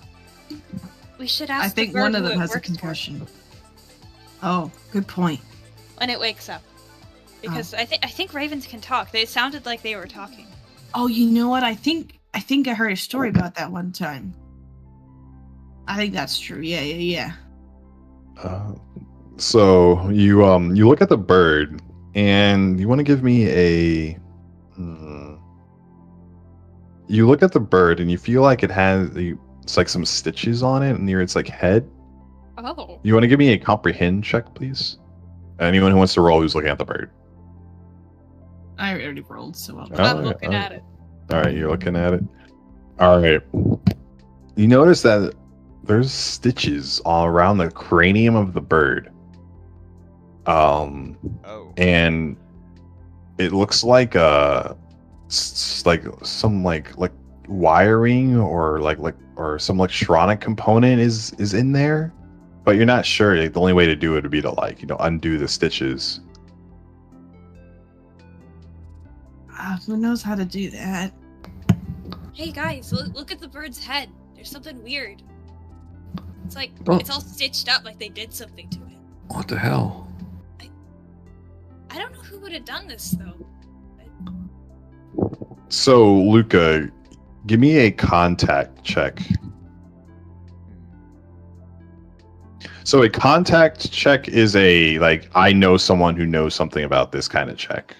We should ask I think the bird one of who them it has a works for concussion. Oh, good point. when it wakes up. Because I think ravens can talk. It sounded like they were talking. Oh, you know what? I think I heard a story about that one time. I think that's true. Yeah. So you look at the bird, and you want to give me a. You look at the bird, and you feel like it's like some stitches on it near its like head. Oh. You want to give me a comprehend check, please? Anyone who wants to roll who's looking at the bird. I already rolled, so I'll. Oh, I'm yeah, looking at it. All right, you're looking at it. All right. You notice that there's stitches all around the cranium of the bird. Oh. And it looks like like some like wiring or or some electronic component is in there, but you're not sure. Like, the only way to do it would be to undo the stitches. Who knows how to do that? Hey guys, look at the bird's head. There's something weird. It's like Oh. it's all stitched up like they did something to it. What the hell? I don't know who would have done this though. So, Luca, give me a contact check. So a contact check is a, I know someone who knows something about this kind of check.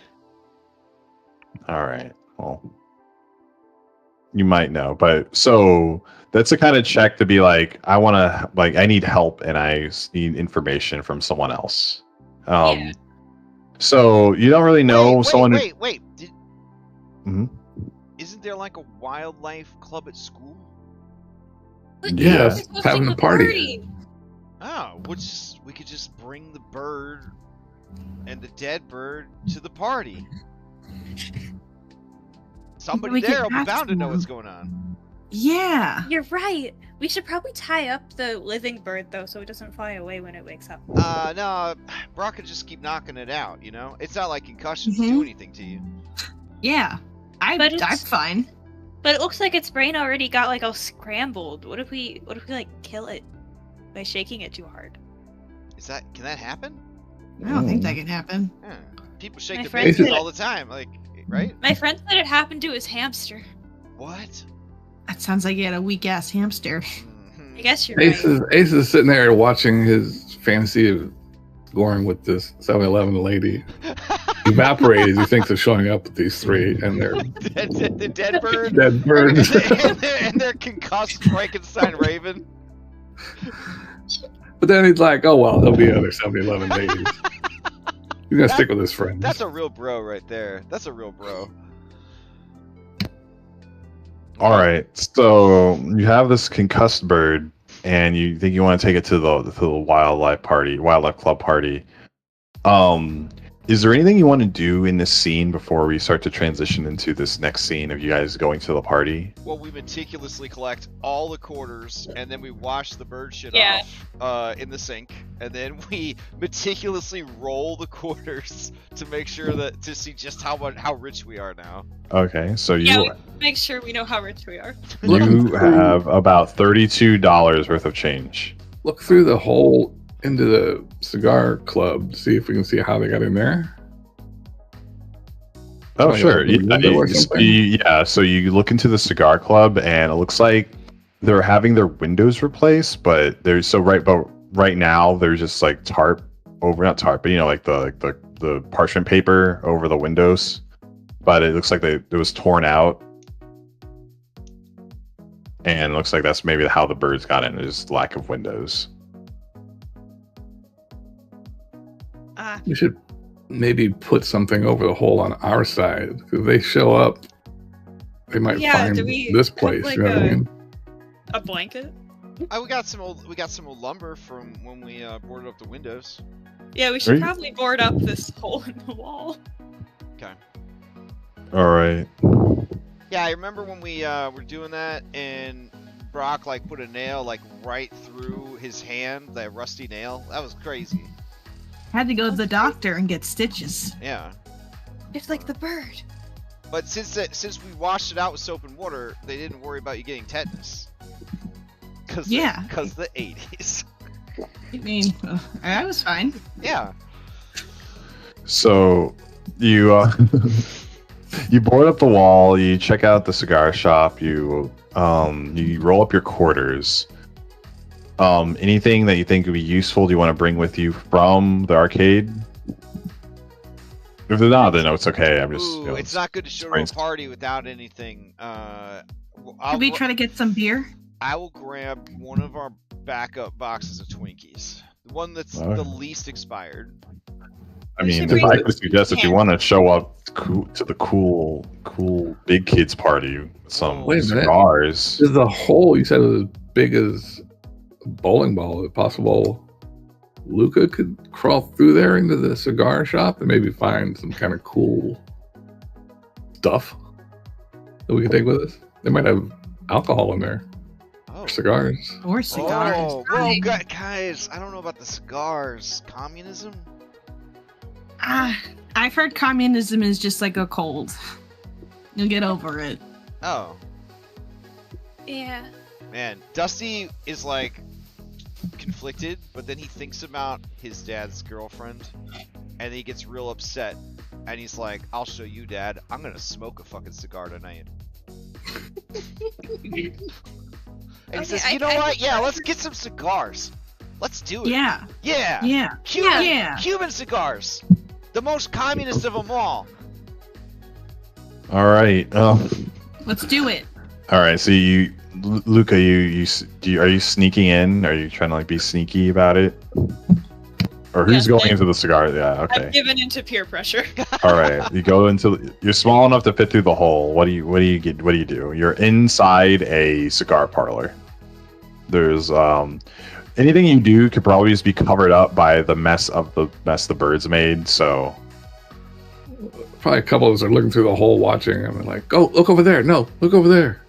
All right. Well, you might know, but so that's the kind of check to be like, I need help and I need information from someone else. Yeah. So you don't really know someone. Wait. Mhm. Isn't there like a wildlife club at school? But Yeah, we're hosting having a the party. Oh, we could just bring the bird and the dead bird to the party. Somebody We there could will be bound to know ask what's them. going on. Yeah. You're right. We should probably tie up the living bird though, so it doesn't fly away when it wakes up. No, Brock could just keep knocking it out, you know? It's not like concussions do Mhm. anything to you. Yeah. I'm But it's- fine. But it looks like its brain already got like all scrambled. What if we like kill it by shaking it too hard? Can that happen? I don't think that can happen. Yeah. People shake My their friend babies said- all the time, right? My friend said it happened to his hamster. What? That sounds like he had a weak ass hamster. Mhm. I guess you're Ace right. is sitting there watching his fantasy of scoring with this 7-Eleven lady evaporate as he thinks of showing up with these three and their the dead bird. dead birds. and their concussed Frankenstein raven. But then he's like, oh well, there'll be other 7-Eleven ladies. He's gonna stick with his friends. That's a real bro right there. That's a real bro. All right. So you have this concussed bird, and you think you want to take it to the wildlife club party. Is there anything you want to do in this scene before we start to transition into this next scene of you guys going to the party? Well, we meticulously collect all the quarters, and then we wash the bird shit Yeah. off in the sink, and then we meticulously roll the quarters to make sure to see just how rich we are now. Okay, so Yeah, you Make sure we know how rich we are. you have about $32 worth of change. Look through the hole into the cigar club to see if we can see how they got in there. Oh, Like sure. a window or something? Yeah, so you look into the cigar club, and it looks like they're having their windows replaced, but right now there's just like not tarp, but like the parchment paper over the windows. But it looks like it was torn out, and it looks like that's maybe how the birds got in, is lack of windows. We should maybe put something over the hole on our side because they show up. They might find do we this have, place. like, You know what I mean? A blanket? We got some old lumber from when we boarded up the windows. Yeah, we Are should you- probably board up this hole in the wall. Okay. All right. Yeah, I remember when we were doing that, and Brock put a nail right through his hand, that rusty nail. That was crazy. Had to go to the doctor and get stitches. Yeah. It's like the bird. But since we washed it out with soap and water, they didn't worry about you getting tetanus. Because the 80s. I mean, I was fine. Yeah. So you you board up the wall, you check out the cigar shop, you roll up your quarters. Anything that you think would be useful, do you want to bring with you from the arcade? If they're not, then no, it's okay. I'm just. Ooh, it's not good to show to a party without anything. Could we try to get some beer? I will grab one of our backup boxes of Twinkies. The one that's the least expired. I We mean, should if bring I could suggest if you cans. want to show up to the cool big kids party with some Wait a minute. cigars. There's a hole you said was as big as a bowling ball. Is it possible Luca could crawl through there into the cigar shop and maybe find some kind of cool stuff that we could take with us? They might have alcohol in there. Oh. Or cigars. Or cigars. Oh, whoa, guys! I don't know about the cigars. Communism? I've heard communism is just like a cold. You'll get over it. Oh, Yeah. man. Dusty is like conflicted, but then he thinks about his dad's girlfriend, and he gets real upset. And he's like, "I'll show you, Dad. I'm gonna smoke a fucking cigar tonight." And he says, "You know what? Yeah, let's get some cigars. Let's do it. Yeah. Yeah. Yeah. Cuban, Yeah. Cuban cigars. The most communist of them all." All right. Let's do it. All right. So Luca, are you sneaking in? Are you trying to like be sneaky about it? Or who's Yes, going I- into the cigar? Yeah. Okay. I've given into peer pressure. All right. You go into. You're small enough to fit through the hole. What do you do? You're inside a cigar parlor. There's anything you do could probably just be covered up by the mess the birds made. So Probably a couple of us are looking through the hole watching and we're like, go look over there. No, look over there.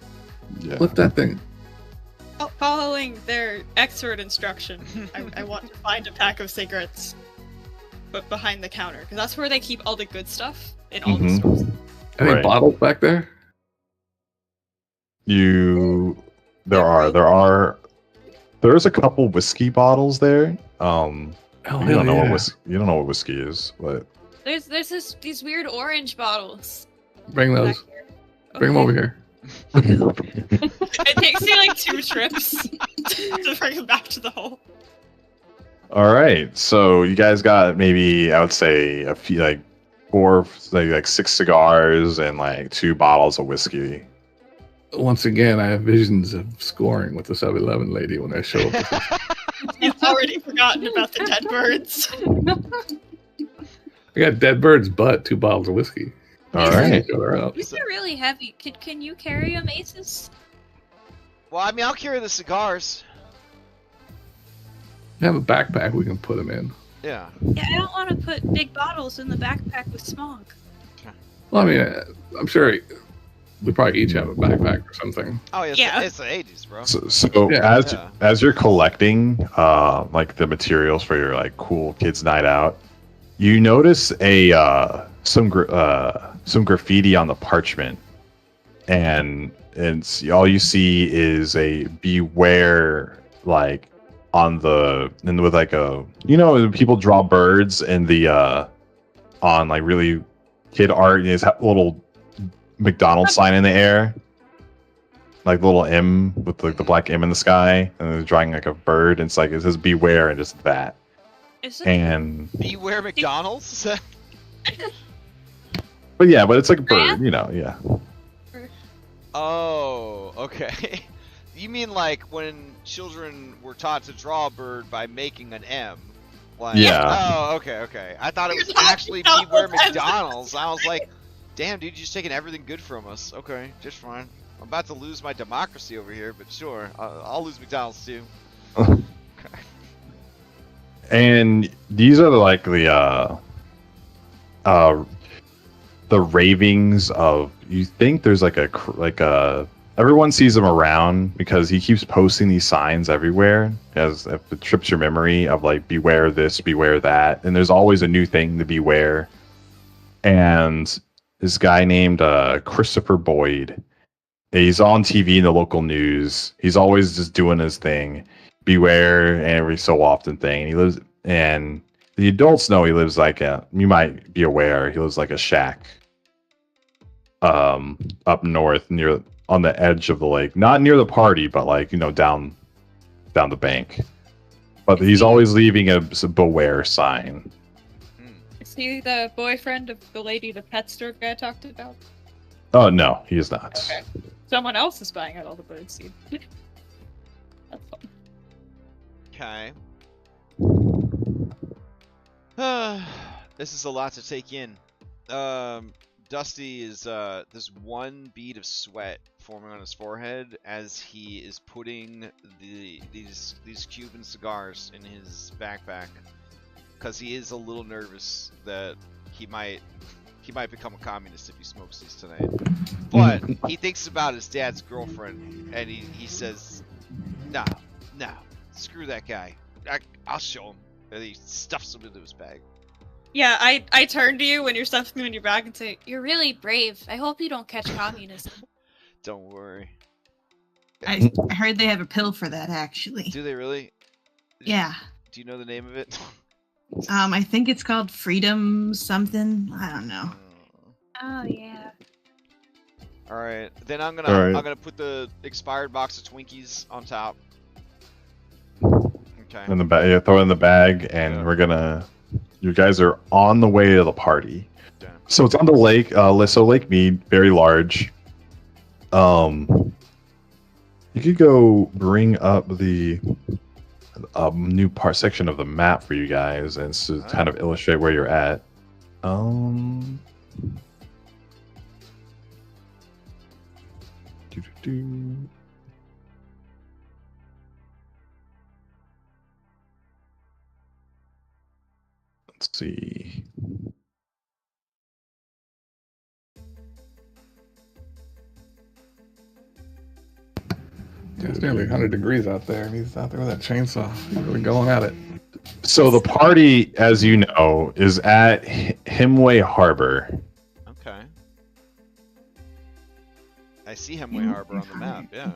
yeah. Lift that thing. Following their expert instruction, I want to find a pack of cigarettes, but behind the counter, because that's where they keep all the good stuff in all the Mhm. stores. Any Right. bottles back there? There's a couple whiskey bottles there. Oh, You hell don't know yeah. you don't know what whiskey is, but There's these weird orange bottles. Bring Back those. here. Bring them over here. It takes me like 2 trips to bring them back to the hole. all right. So you guys got maybe I would say a few like 4 like 6 cigars and like 2 bottles of whiskey. Once again, I have visions of scoring with the 7-Eleven lady when I show up. You've already forgotten about the dead birds. I got dead birds, but 2 bottles of whiskey. All right. Each other out. These are really heavy. Can you carry them, Aces? Well, I mean, I'll carry the cigars. We have a backpack we can put them in. Yeah. Yeah, I don't want to put big bottles in the backpack with smog. Well, I mean, I'm sure we probably each have a backpack or something. Oh, yeah. Yeah. It's the 80s, bro. So Yeah. as you're collecting like the materials for your like cool kids night out, you notice some graffiti on the parchment, and all you see is a beware like on the and with like a people draw birds in the on like really kid art. There's a little McDonald's sign in the air, like the little M with like the black M in the sky, and they're drawing like a bird. And it's like it says beware and just that. Is it? And Beware McDonald's? but it's like a bird, yeah. Oh, okay. You mean like when children were taught to draw a bird by making an M? Like, Yeah. Oh, okay. I thought it was actually Beware McDonald's. I was like, damn, dude, you're just taking everything good from us. Okay, just fine. I'm about to lose my democracy over here, but sure, I'll lose McDonald's too. And these are like the ravings of, you think there's like everyone sees him around because he keeps posting these signs everywhere, as if it trips your memory of like beware this, beware that, and there's always a new thing to beware. And this guy named Christopher Boyd, he's on TV in the local news. He's always just doing his thing, beware every so often thing. And he lives, and the adults know he lives like you might be aware, he lives like a shack up north on the edge of the lake, not near the party, but like down the bank. But he's always leaving a beware sign. Is he the boyfriend of the lady the pet store guy talked about? Oh no, he is not. Okay. Someone else is buying out all the bird seed. That's fun. Okay. This is a lot to take in. Dusty is there's one bead of sweat forming on his forehead as he is putting these Cuban cigars in his backpack, because he is a little nervous that he might become a communist if he smokes these tonight. But he thinks about his dad's girlfriend, and he says, "No, screw that guy. I'll show him." And he stuffs them into his bag. Yeah, I turn to you when you're stuffing them in your bag and say, You're really brave. I hope you don't catch communism. Don't worry. I heard they have a pill for that, actually. Do they really? Yeah. Do you know the name of it? I think it's called Freedom something. I don't know. Oh yeah. All right. Then I'm Alright. gonna put the expired box of Twinkies on top. Okay. In the bag, yeah, throw it in the bag, and Yeah. You guys are on the way to the party. Damn. So it's on the lake. So Lake Mead, very large. You could go bring up the new section of the map for you guys, and to kind of illustrate where you're at. Doo-doo-doo. Let's see. Yeah, it's nearly 100 degrees out there, and he's out there with that chainsaw. He's really going at it. So the party, as you know, is at Himway Harbor. Okay. I see Hemway Harbor on the map. Yeah.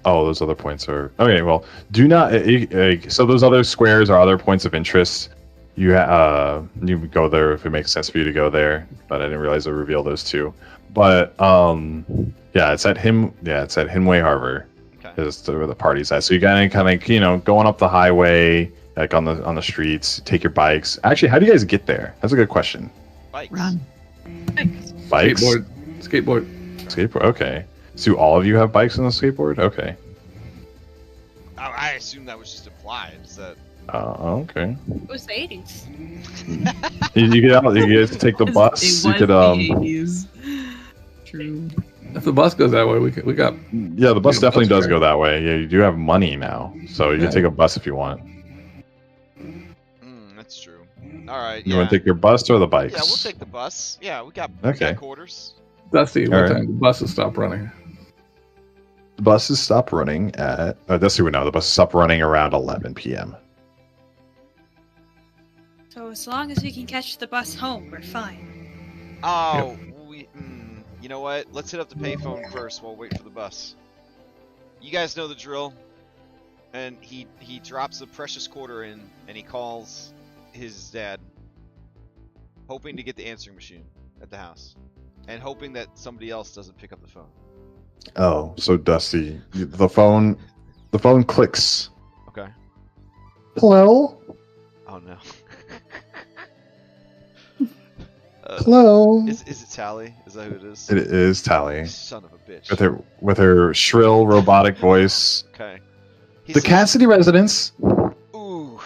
Oh, those other points are okay. Well, do not. So those other squares are other points of interest. You go there if it makes sense for you to go there. But I didn't realize I revealed those two. But yeah, it's at Himway Harbor. Okay. Is where the party's at. So you gotta kind of going up the highway, like on the streets. Take your bikes. Actually, how do you guys get there? That's a good question. Bikes. Run. Bikes. Skateboard. Okay. So all of you have bikes on the skateboard? Okay. I assume that was just implied. Is that? Okay. it was the 80s. You guys take the bus. It You was could the 80s. True. If the bus goes that way, we got. Yeah, the bus Yeah, definitely bus does go that way. Yeah, you do have money now, so you can take a bus if you want. That's true. All right. You Yeah. want to take your bus or the bikes? Yeah, we'll take the bus. Yeah, we got Okay. quarters. Dusty, what All right. time the buses stop running? The buses stop running at. Dusty would know. The buses stop running around 11 p.m. So as long as we can catch the bus home, we're fine. Oh, you know what? Let's hit up the payphone first while we wait for the bus. You guys know the drill. And he drops a precious quarter in, and he calls his dad, hoping to get the answering machine at the house, and hoping that somebody else doesn't pick up the phone. Oh, so Dusty, the phone clicks. Okay. Hello. Oh no. Hello. Is it Tally? Is that who it is? It is Tally Son of a bitch. with her shrill robotic voice. Okay. He The says, Cassidy residence. Ooh.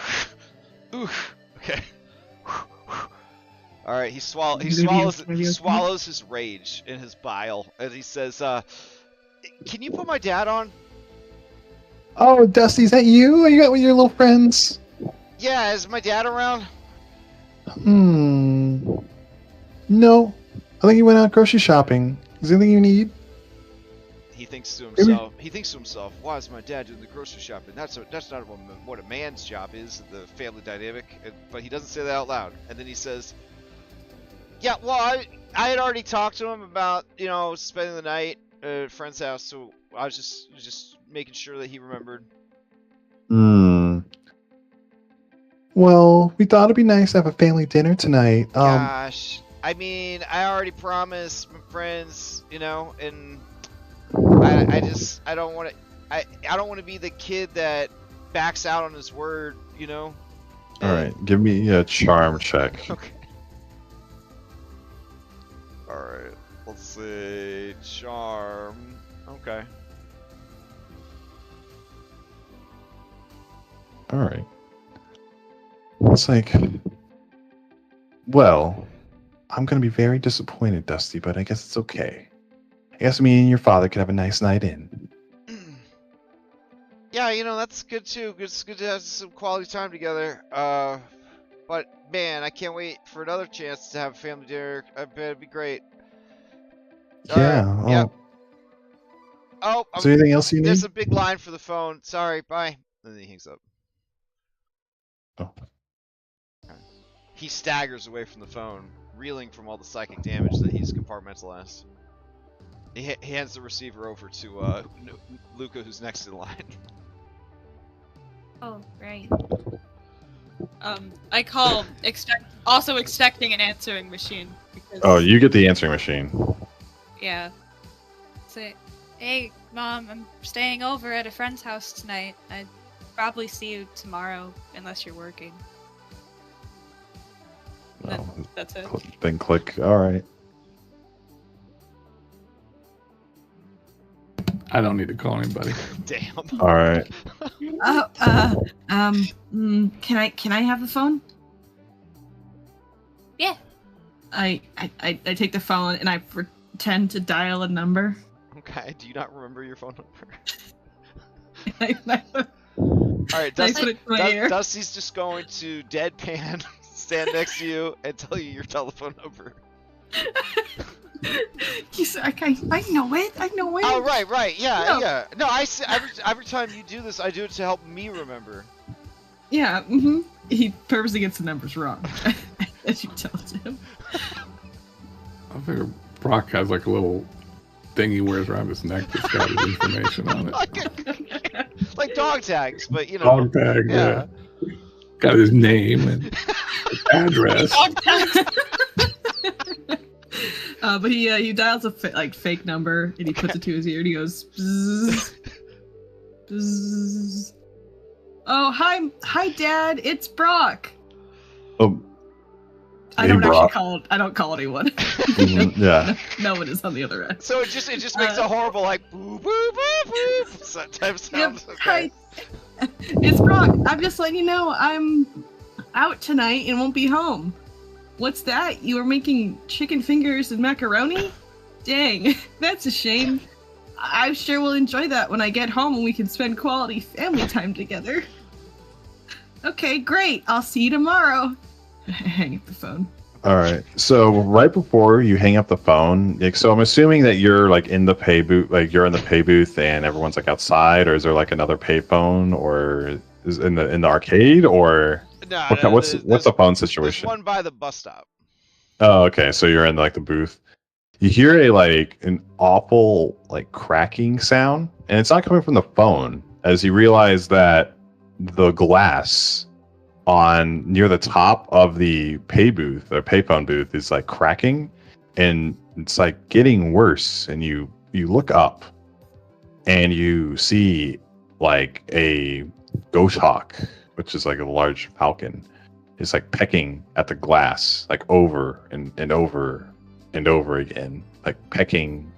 Ooh. Okay. All right. He swallows his rage in his bile, and he says, "Can you put my dad on?" Oh, Dusty, is that you? Are you out with your little friends? Yeah. Is my dad around? No. I think he went out grocery shopping. Is there anything you need? He thinks to himself. Why is my dad doing the grocery shopping? That's not what a man's job is. The family dynamic. But he doesn't say that out loud. And then he says, "Yeah. Well, I had already talked to him about spending the night at a friend's house. So I was just making sure that he remembered." Well, we thought it'd be nice to have a family dinner tonight. Gosh, I mean, I already promised my friends, and I don't want to. I don't want to be the kid that backs out on his word, All right, give me a charm check. Okay. All right. Let's see. Charm. Okay. All right. It's like, well, I'm gonna be very disappointed, Dusty, but I guess it's okay. I guess me and your father could have a nice night in. Yeah, you know, that's good too. It's good to have some quality time together. But man, I can't wait for another chance to have family dinner. I bet it'd be great. Yeah. Alright, Oh. yep. Oh, Is there anything else you need? there's a big line for the phone. Sorry, bye. And then he hangs up. Oh. He staggers away from the phone, reeling from all the psychic damage that he's compartmentalized. He hands the receiver over to Luca, who's next to the line. Oh, right. I call, also expecting an answering machine. Because, Oh, you get the answering machine. yeah. Say, hey, Mom, I'm staying over at a friend's house tonight. I'd probably see you tomorrow, unless you're working. Oh, That's it. then click. All right. I don't need to call anybody. Damn. All right. Can I have the phone? Yeah. I take the phone and I pretend to dial a number. Okay, do you not remember your phone number? I Alright, put it to my ear. Dusty's just going to deadpan, stand next to you, and tell you your telephone number. I know it. I know it. Oh, right, yeah, No. yeah. No, every time you do this, I do it to help me remember. Yeah. He purposely gets the numbers wrong, as you tell him. I figure Brock has like a little thing he wears around his neck that's got his information on it. Like dog tags, but you know. Dog tag, yeah. Got his name and his address. But he dials a fake number and he puts it to his ear and he goes bzzz, bzzz. Oh, hi Dad, it's Brock. Oh, I hey, don't Brock. I don't call anyone. Yeah. No one is on the other end. So it just makes a horrible like boo boo boo boo type sound. Yep, Okay. hi. It's Brock. I'm just letting you know I'm out tonight and won't be home. What's that? You were making chicken fingers and macaroni? Dang, that's a shame. I sure will enjoy that when I get home and we can spend quality family time together. Okay, great. I'll see you tomorrow. Hang up the phone. All right. So right before you hang up the phone, like, so I'm assuming that you're like in the pay booth, like you're in the pay booth, and everyone's like outside, or is there like another pay phone, or is in the arcade, or what's the phone situation? There's one by the bus stop. Oh, okay. So you're in like the booth. You hear an awful like cracking sound, and it's not coming from the phone. As you realize that the glass on near the top of the pay booth or payphone booth is like cracking, and it's like getting worse. And you look up, and you see like a goshawk, which is like a large falcon, is like pecking at the glass like over and over and over again, like pecking.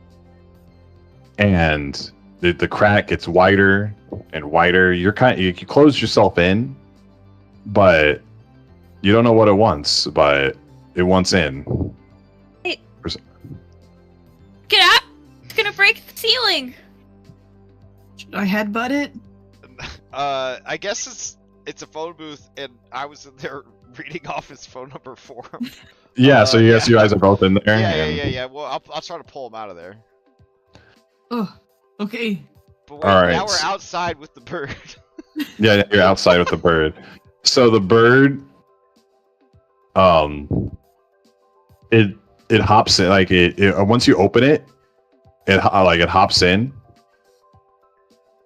And the crack gets wider and wider. You close yourself in, but you don't know what it wants, but it wants in. Get out! It's gonna break the ceiling! Should I headbutt it? I guess it's a phone booth, and I was in there reading off his phone number for him. Yeah, so you guys are both in there. Yeah. Well, I'll try to pull him out of there. Oh, okay. But wait, All right. now we're outside with the bird. Yeah, you're outside with the bird. So the bird, it hops in, like it once you open it, it hops in,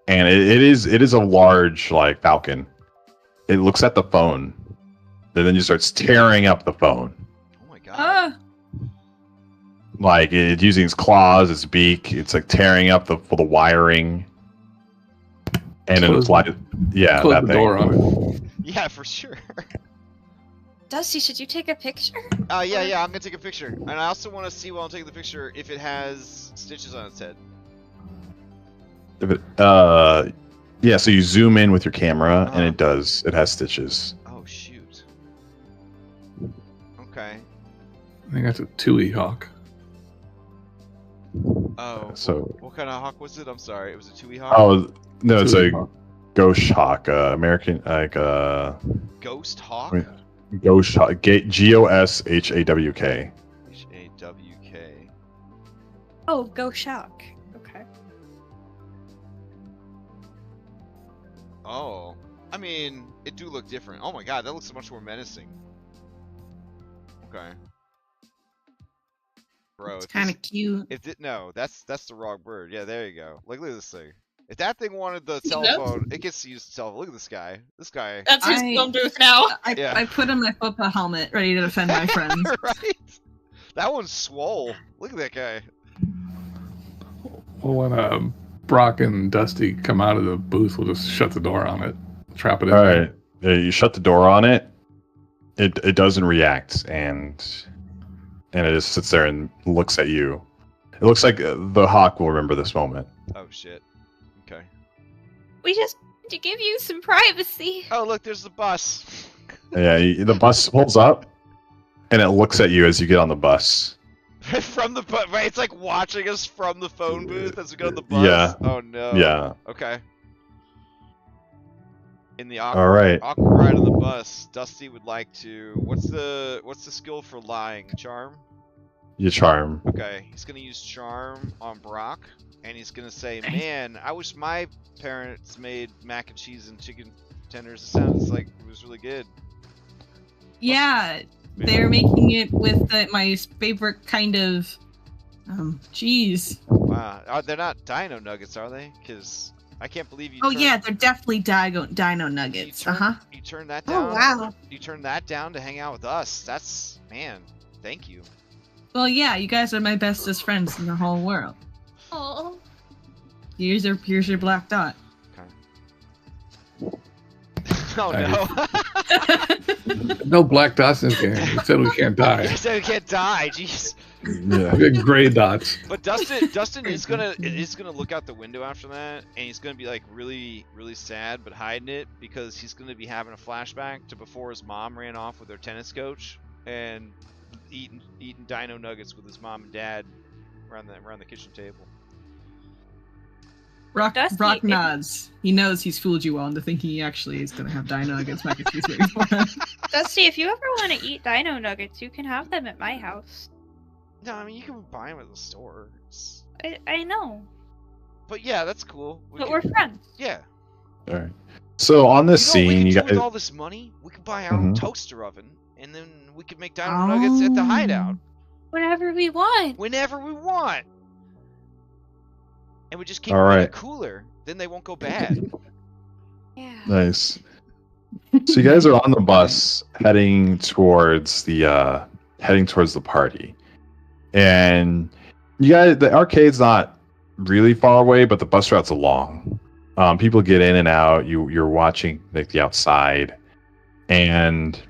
and it is a large like falcon. It looks at the phone, and then just starts tearing up the phone. Oh my god. Like it's using its claws, its beak. It's like tearing up the wiring. And then it's like, yeah, Close that the thing. door on it. Yeah, for sure. Dusty, should you take a picture? Yeah, I'm gonna take a picture. And I also want to see while I'm taking the picture if it has stitches on its head. If it, yeah, so you zoom in with your camera, and it does. It has stitches. Oh shoot. I think that's a Tui hawk. Oh, So- what kind of hawk was it? I'm sorry, it was a Tui hawk. Oh no, it's Tui a hawk. ghost hawk, American Ghost hawk. wait. Ghost hawk, GOSHAWK. HAWK. Oh, go shock. Okay. Oh, I mean, it do look different. Oh my god, that looks much more menacing. Okay. Bro, It's if kind this- of cute. If it, no, that's the wrong bird. Yeah, there you go. Like, look at this thing. If that thing wanted the See that? telephone, it gets to use the telephone. Look at this guy. This guy. That's his I- phone booth now. Yeah. I put on my football helmet, ready to defend my friends. Right? That one's swole. Look at that guy. Well, when Brock and Dusty come out of the booth, we'll just shut the door on it, trap it in. All there. right, you shut the door on it. It doesn't react, and it just sits there and looks at you. It looks like the hawk will remember this moment. Oh shit. Okay. We just want to give you some privacy. Oh look, there's the bus. Yeah, the bus pulls up, and it looks at you as you get on the bus. From the bus. Right, it's like watching us from the phone booth as we go on the bus. Yeah. Oh no. Yeah. Okay. In the All awkward, right. awkward ride on the bus, Dusty would like to. What's the skill for lying? Charm. You charm. Okay, he's gonna use charm on Brock, and he's gonna say, "Man, I wish my parents made mac and cheese and chicken tenders. It sounds like it was really good." Yeah, they're making it with my favorite kind of cheese. Wow, they're not Dino Nuggets, are they? Because I can't believe you. Oh turned- yeah, they're definitely Dino you Nuggets. turned, you turned that Oh, down. wow. You turned that down to hang out with us. That's man. Thank you. Well, yeah, you guys are my bestest friends in the whole world. Oh. Here's your black dot. Oh no. No black dots in this game. We said we can't die. You said we can't die. Jeez. Yeah. We got gray dots. But Dustin is gonna look out the window after that, and he's gonna be like really sad, but hiding it because he's gonna be having a flashback to before his mom ran off with her tennis coach and eating Dino Nuggets with his mom and dad around the kitchen table. Brock Dusty, nods. He knows he's fooled you all into thinking he actually is gonna have Dino Nuggets mac and cheese waiting for him. Dusty, if you ever want to eat dino nuggets, you can have them at my house. No, I mean you can buy them at the store. I know, But yeah, that's cool. but we're friends. Yeah. All right. So on this You know what we scene, could you do guys. with all this money, we could buy our own Mhm. toaster oven, and then we could make Dino Nuggets at the hideout Whenever we want. whenever we want. And we just keep All them in a right. cooler. Then they won't go bad. Yeah. Nice. So you guys are on the bus heading towards the party, and you guys, the arcade's not really far away, but the bus route's long. People get in and out. You're watching like the outside, and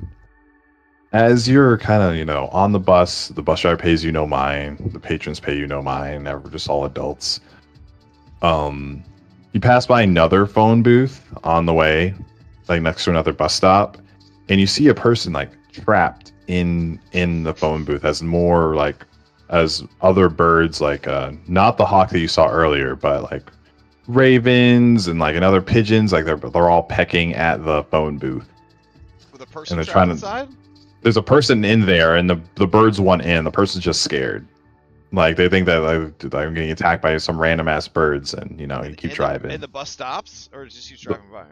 as you're kind of on the bus driver pays you no mind. The patrons pay you no mind. We're just all adults. You pass by another phone booth on the way, like next to another bus stop, and you see a person like trapped in the phone booth as other birds, like not the hawk that you saw earlier, but like ravens and like another pigeons, like they're all pecking at the phone booth. With a person And they're trapped trying to- inside? There's a person in there, and the birds want in. The person's just scared. Like they think that I'm getting attacked by some random ass birds, and you keep driving. And the bus stops, or just you driving by?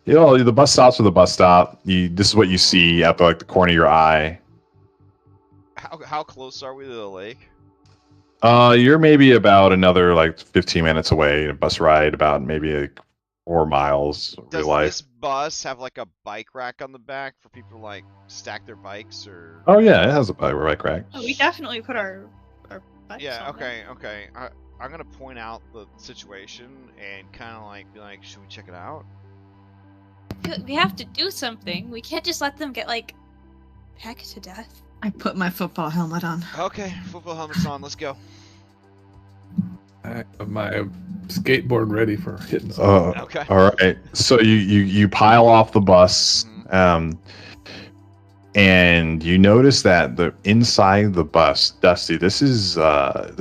The bus stops with the bus stop. This is what you see at the corner of your eye. How close are we to the lake? You're maybe about another like 15 minutes away. A bus ride about maybe like 4 miles. Does Real life. this bus have like a bike rack on the back for people to like stack their bikes or? Oh yeah, it has a bike rack. Oh, we definitely put our bikes Yeah. on there. Okay. I'm gonna point out the situation and kind of like be like, should we check it out? We have to do something. We can't just let them get pecked to death. I put my football helmet on. Okay, football helmets on. Let's go. I have my skateboard ready for hitting something. Okay. All right. So you pile off the bus. Mhm. and you notice that the inside the bus, Dusty. This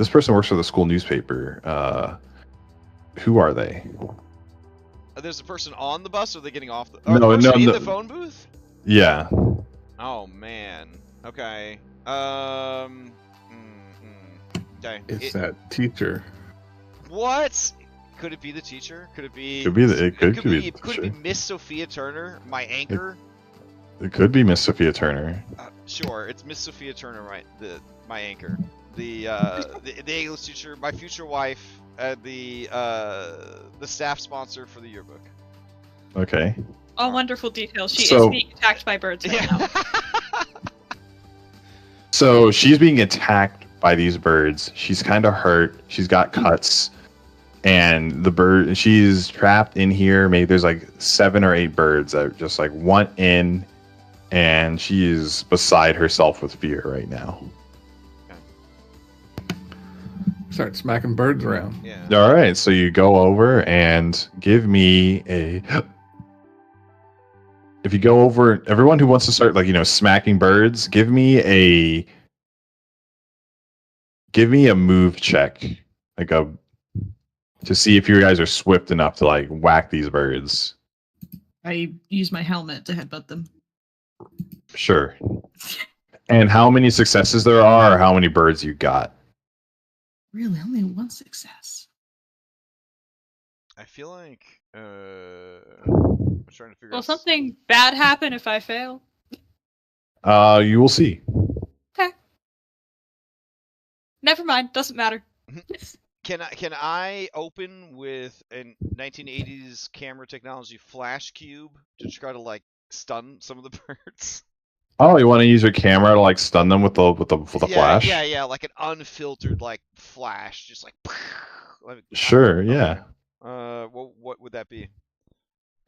person works for the school newspaper. Who are they? There's a person on the bus, or are they getting off the? No, a person no, in no. the phone booth. Yeah. Oh man. Okay. Okay. It's that teacher. What? Could it be the teacher? Could it be? Could be the. It could be. Could it be Miss Sophia Turner, my anchor? It could be Miss Sophia Turner. Sure, it's Miss Sophia Turner, right? My anchor, the English teacher, my future wife, the staff sponsor for the yearbook. Okay. All wonderful details. She So- is being attacked by birds right now. So she's being attacked by these birds. She's kind of hurt. She's got cuts, and she's trapped in here. Maybe there's like 7 or 8 birds that just like want in, and she is beside herself with fear right now. Start smacking birds around. Yeah. All right, so you go over and give me a. If you go over, everyone who wants to start smacking birds, give me a move check, to see if you guys are swift enough to whack these birds. I use my helmet to headbutt them. Sure. And how many successes there are, or how many birds you got? Really, only one success. I feel like I'm trying to figure Will out. something bad happen if I fail? You will see. Okay. Never mind. Doesn't matter. Can I open with a 1980s camera technology flash cube to try to stun some of the birds? Oh, you want to use your camera to stun them with the flash? Yeah, like an unfiltered flash, just Sure, yeah. What would that be?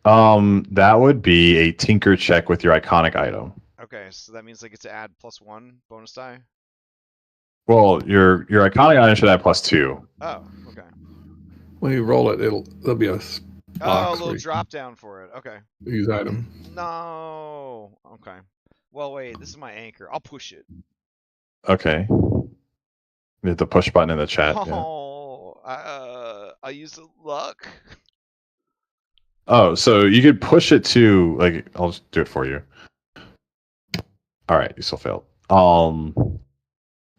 That would be a tinker check with your iconic item. Okay, so that means I get to add +1 bonus die. Well, your iconic item should add +2. Oh, okay. When you roll it, there'll be a box Oh, a little where you drop down for it. Okay. can use item. No. Okay. Well, wait. This is my anchor. I'll push it. Okay. You hit the push button in the chat. Yeah. Oh, I use the luck. Oh, so you could push it to I'll just do it for you. All right, you still failed. All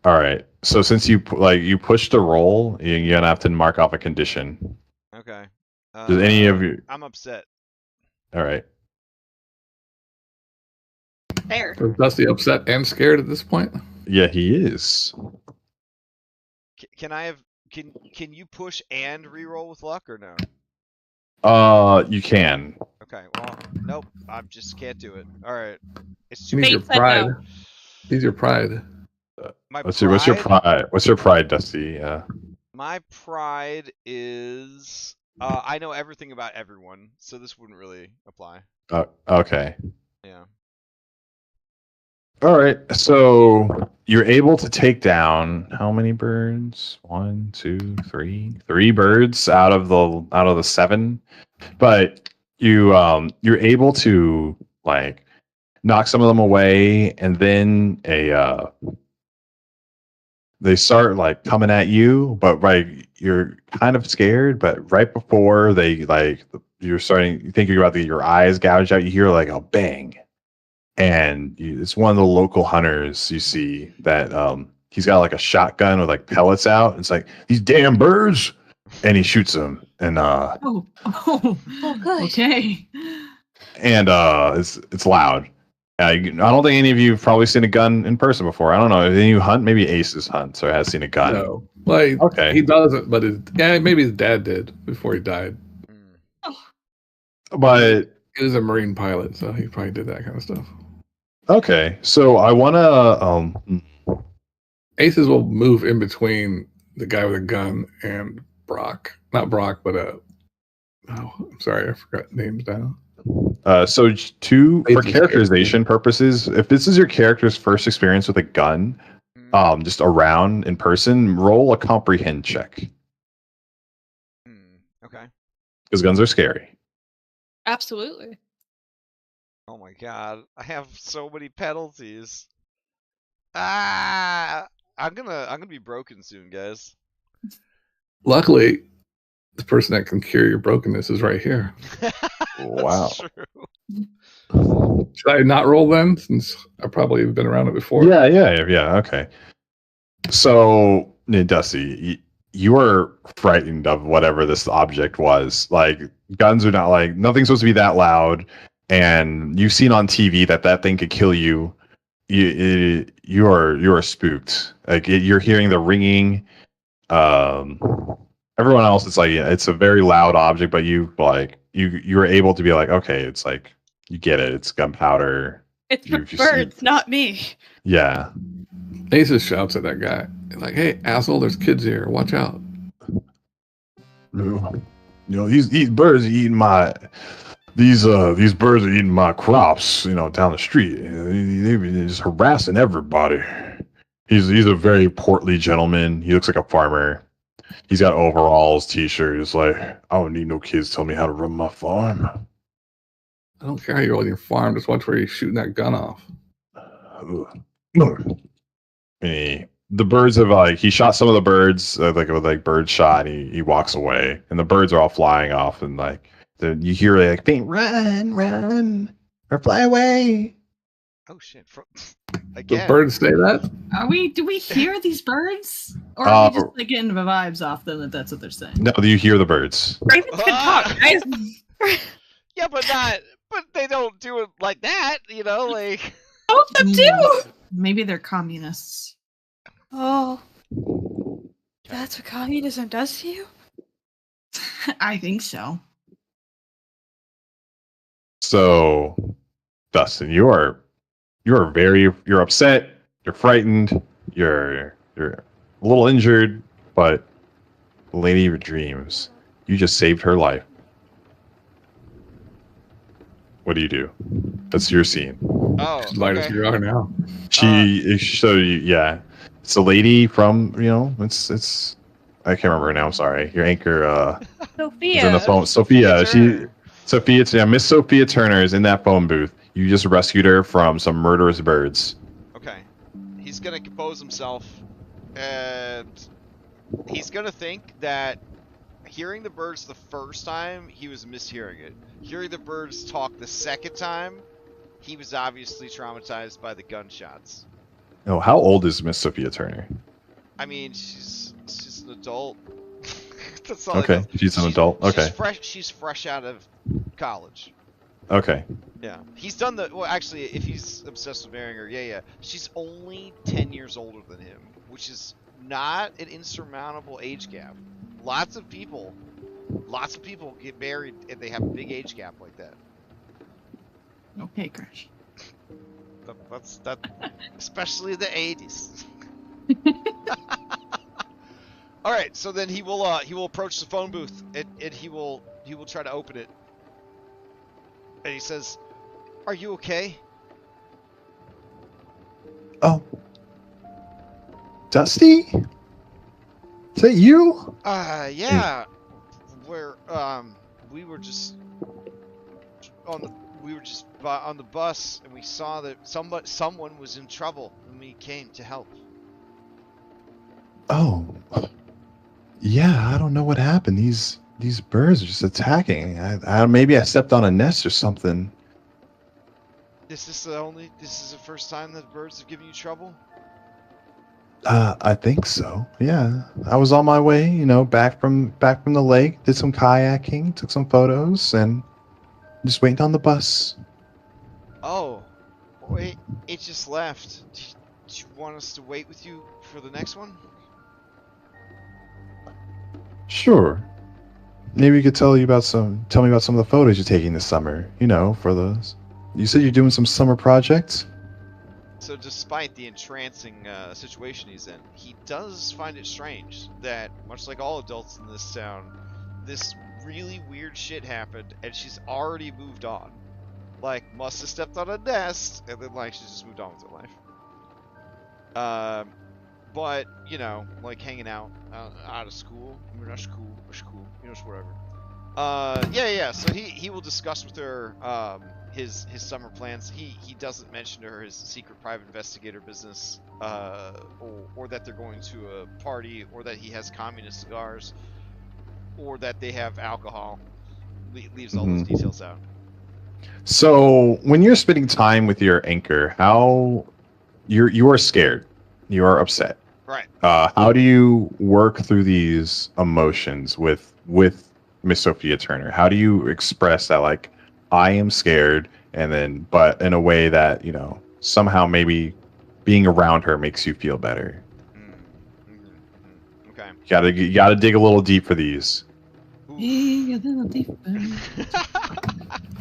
right. So since you pushed a roll, you're gonna have to mark off a condition. Okay. Does any of you? I'm upset. All right. There. Is Dusty upset and scared at this point? Yeah, he is. Can I have? Can you push and reroll with luck or no? You can. Okay. Well, nope. I just can't do it. All right. It's You too. need your Fate said pride. no. Needs your pride. My What's your pride? What's your pride, Dusty? My pride is I know everything about everyone, so this wouldn't really apply. Okay. Yeah. All right. So you're able to take down how many birds? 1, 2, 3. 3 birds out of the 7. But you're able to knock some of them away, and then they start coming at you, but you're kind of scared. But right before they you're thinking about your eyes gouged out, you hear a bang, and it's one of the local hunters. You see that he's got a shotgun with pellets out. It's these damn birds, and he shoots them, and Oh, good. okay. and it's loud. I don't think any of you have probably seen a gun in person before. I don't know. If any of you hunt, maybe Aces hunts or has seen a gun. No. Okay. He doesn't, but maybe his dad did before he died. But He was a Marine pilot, so he probably did that kind of stuff. okay, so I want to Aces will move in between the guy with a gun and Brock. Not Brock, but I'm sorry, I forgot names now. so for Aces characterization purposes, if this is your character's first experience with a gun, just around in person, roll a comprehend check Okay. because guns are scary. Absolutely. Oh my god, I have so many penalties. Ah, I'm gonna be broken soon, guys. Luckily, the person that can cure your brokenness is right here. Wow. That's true. Should I not roll then, since I've probably been around it before? Yeah. Okay. So, Dusty, you are frightened of whatever this object was. Like, guns are not like nothing's supposed to be that loud, and you've seen on TV that thing could kill you. You are spooked. Like you're hearing the ringing. Everyone else, it's like it's a very loud object, but you were able to be like, okay, it's like you get it. It's gunpowder. It's for birds, not me. Yeah. Ace just shouts at that guy, like, "Hey, asshole! There's kids here. Watch out!" You know, these birds are eating my these birds are eating my crops. You know, down the street. They're just harassing everybody. He's a very portly gentleman. He looks like a farmer. He's got overalls, t-shirt. He's like, I don't need no kids telling me how to run my farm. I don't care how you're on your farm. Just watch where you're shooting that gun off. The birds have he shot some of the birds with bird shot, and he walks away, and the birds are all flying off, and then you hear run or fly away. Oh shit! The Again. birds say that? Do we hear these birds? Or are we just getting the vibes off them that's what they're saying? No, you hear the birds. Ravens can talk, guys. Yeah, but they don't do it like that, you know, like. All of them do. Maybe they're communists. Oh. That's what communism does to you? I think so. So, Dustin, you're upset, you're frightened, you're a little injured, but the lady of your dreams, you just saved her life. What do you do? That's your scene. Oh, Light as you are now. It's a lady from, it's I can't remember her now, I'm sorry. Your anchor Sophia. is in the phone. Sophia, Miss Sophia Turner is in that phone booth. You just rescued her from some murderous birds. Okay. He's gonna compose himself, and he's gonna think that hearing the birds the first time, he was mishearing it. Hearing the birds talk the second time, he was obviously traumatized by the gunshots. Oh, how old is Miss Sophia Turner? I mean, she's an adult. That's all Okay, she's an adult. Okay. She's fresh out of college. Okay. Yeah. He's done well, actually, if he's obsessed with marrying her, yeah. She's only 10 years older than him, which is not an insurmountable age gap. Lots of people get married and they have a big age gap like that. Okay, Crash. That's especially in the 80s. All right, so then he will approach the phone booth and he will try to open it. And he says, "Are you okay?" Oh. Dusty? Is that you? Yeah. We were just on the bus and we saw that someone was in trouble and we came to help. Oh. Yeah, I don't know what happened. These birds are just attacking. Maybe I stepped on a nest or something. This is the first time that birds have given you trouble? I think so. Yeah. I was on my way, back from the lake, did some kayaking, took some photos, and just waiting on the bus. Oh. Wait, it just left. Do you want us to wait with you for the next one? Sure. Maybe you could tell me about some of the photos you're taking this summer, for those. You said you're doing some summer projects? So despite the entrancing situation he's in, he does find it strange that, much like all adults in this town, this really weird shit happened and she's already moved on. Must have stepped on a nest and then she's just moved on with her life. But, hanging out out of school, not school, whatever. Yeah, so he will discuss with her his summer plans. He doesn't mention to her his secret private investigator business, or that they're going to a party, or that he has communist cigars, or that they have alcohol. Leaves all those details out. So when you're spending time with your anchor, how you are scared, you are upset. Right. How do you work through these emotions with Miss Sophia Turner? How do you express that, like, I am scared, and then but in a way that, you know, somehow maybe being around her makes you feel better? Okay. You gotta dig a little deep for these.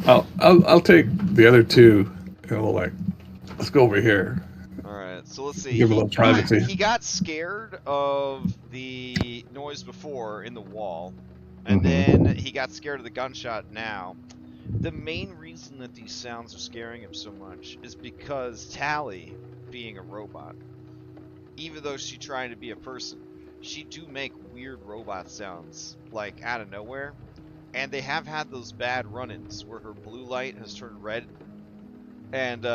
I'll take the other two. You know, like, let's go over here. All right. So let's see. Give a little privacy. He got scared of the noise before in the wall, and then he got scared of the gunshot now. The main reason that these sounds are scaring him so much is because Tally, being a robot, even though she's trying to be a person, she do make weird robot sounds, like, out of nowhere. And they have had those bad run-ins where her blue light has turned red. And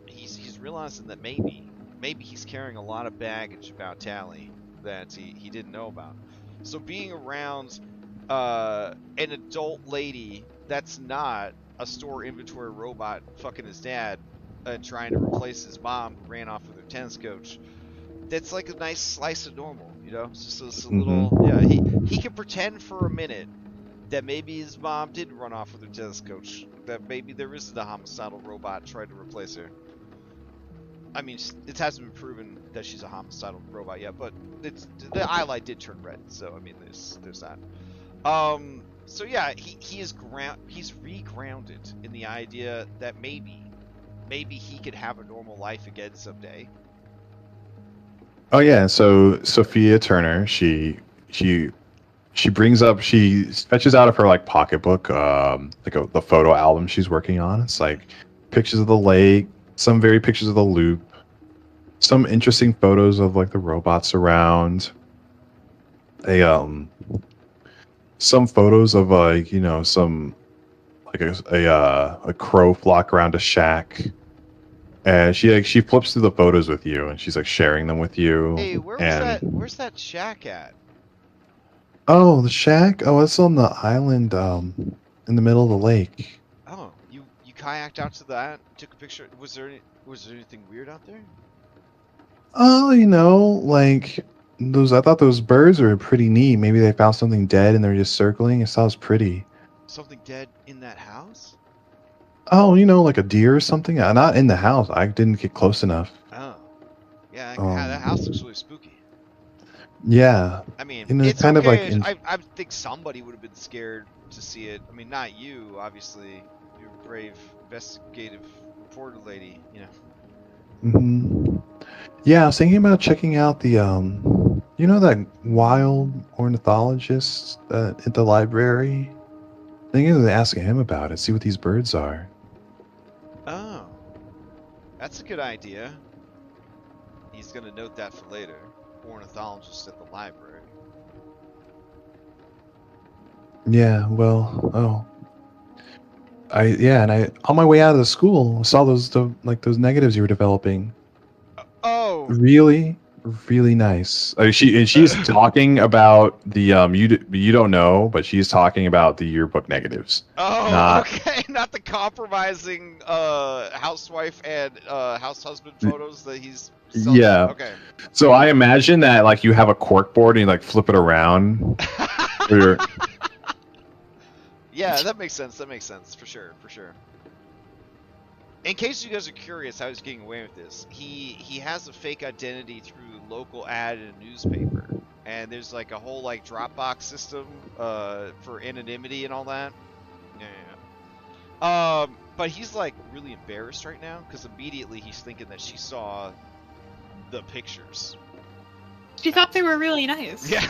he's realizing that maybe he's carrying a lot of baggage about Tally that he didn't know about. So being around an adult lady that's not a store inventory robot fucking his dad and trying to replace his mom who ran off with her tennis coach, that's like a nice slice of normal, you know? It's just a little, yeah, he can pretend for a minute that maybe his mom did run off with her tennis coach, that maybe there isn't a homicidal robot trying to replace her. I mean, it hasn't been proven that she's a homicidal robot yet, but the eye light did turn red, so I mean, there's that. So yeah, he's re-grounded in the idea that maybe he could have a normal life again someday. Oh yeah, so Sophia Turner, she brings up, she fetches out of her like pocketbook, the photo album she's working on. It's like pictures of the lake, some very pictures of the loop, some interesting photos of like the robots around. Some photos of like, you know, some like a crow flock around a shack. And she flips through the photos with you, and she's like sharing them with you. Hey, where's that shack at? Oh, the shack? Oh, it's on the island, in the middle of the lake. Oh, you kayaked out to that, took a picture. Was there anything weird out there? Oh, you know, like I thought those birds were pretty neat. Maybe they found something dead and they're just circling. It sounds pretty. Something dead in that house? Oh, you know, like a deer or something? Not in the house. I didn't get close enough. Oh. Yeah, that house looks really spooky. Yeah. I mean, You know, it's kind of okay. like I think somebody would have been scared to see it. I mean, not you, obviously. You're a brave, investigative reporter lady, you know. Yeah, I was thinking about checking out the, you know, that wild ornithologist at the library? Thinking of asking him about it, see what these birds are. Oh. That's a good idea. He's going to note that for later. Ornithologist at the library. Yeah, well, and on my way out of the school, saw those negatives you were developing. Oh. Really, really nice. She's talking about the you don't know, but she's talking about the yearbook negatives. Oh, okay, not the compromising housewife and house husband photos that he's selling. Yeah. Okay. So I imagine that like you have a cork board and you like flip it around. Yeah, that makes sense. For sure. In case you guys are curious how he's getting away with this, he has a fake identity through a local ad in a newspaper, and there's like a whole like Dropbox system for anonymity and all that. Yeah. But he's like really embarrassed right now because immediately he's thinking that she saw the pictures. She thought they were really nice. Yeah,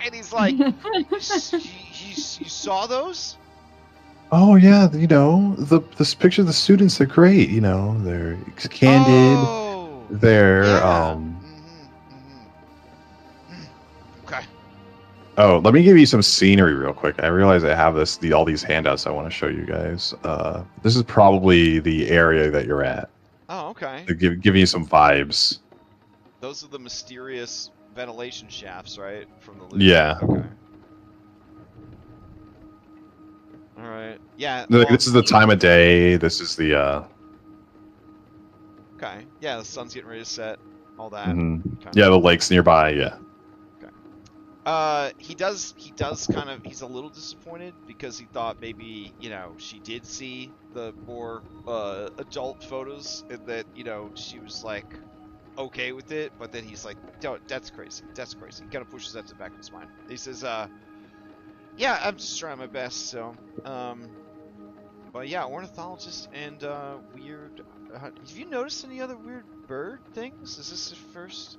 and he's like, you saw those? Oh yeah, you know, this picture of the students, they're great, you know, they're candid, they're yeah. Okay. Oh, let me give you some scenery real quick. I realize I have all these handouts I want to show you guys. This is probably the area that you're at. Oh, okay. To give you some vibes. Those are the mysterious ventilation shafts, right? From the loot. Yeah. Okay. All right. Yeah. Like, well, this is the time of day. This is the Okay. Yeah, the sun's getting ready to set. All that. mhm. Okay. Yeah, the lake's nearby. Yeah. He does kind of, he's a little disappointed because he thought maybe, she did see the more adult photos and that, she was like okay with it, but then he's like, that's crazy. He kind of pushes that to the back of his mind. He says, yeah, I'm just trying my best, so, but yeah, ornithologist and, weird, have you noticed any other weird bird things? Is this the first?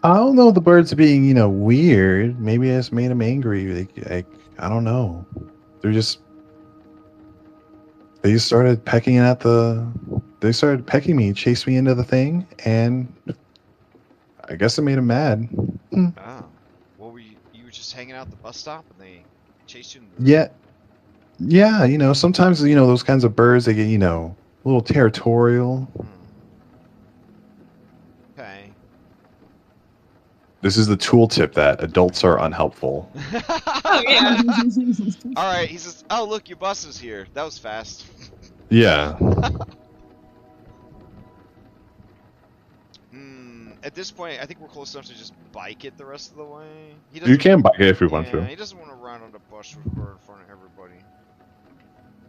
I don't know. The birds being, weird. Maybe I just made them angry. I don't know. They just started pecking at They started pecking me, chased me into the thing, and I guess it made them mad. Oh, what were you were just hanging out at the bus stop and they chased you? Yeah. Sometimes, those kinds of birds, they get, a little territorial. Okay. This is the tooltip that adults are unhelpful. Oh yeah. All right, he says, "Oh, look, your bus is here. That was fast." Yeah. At this point, I think we're close enough to just bike it the rest of the way. You can bike it if you want to. He doesn't want to run on the bus with her in front of everybody.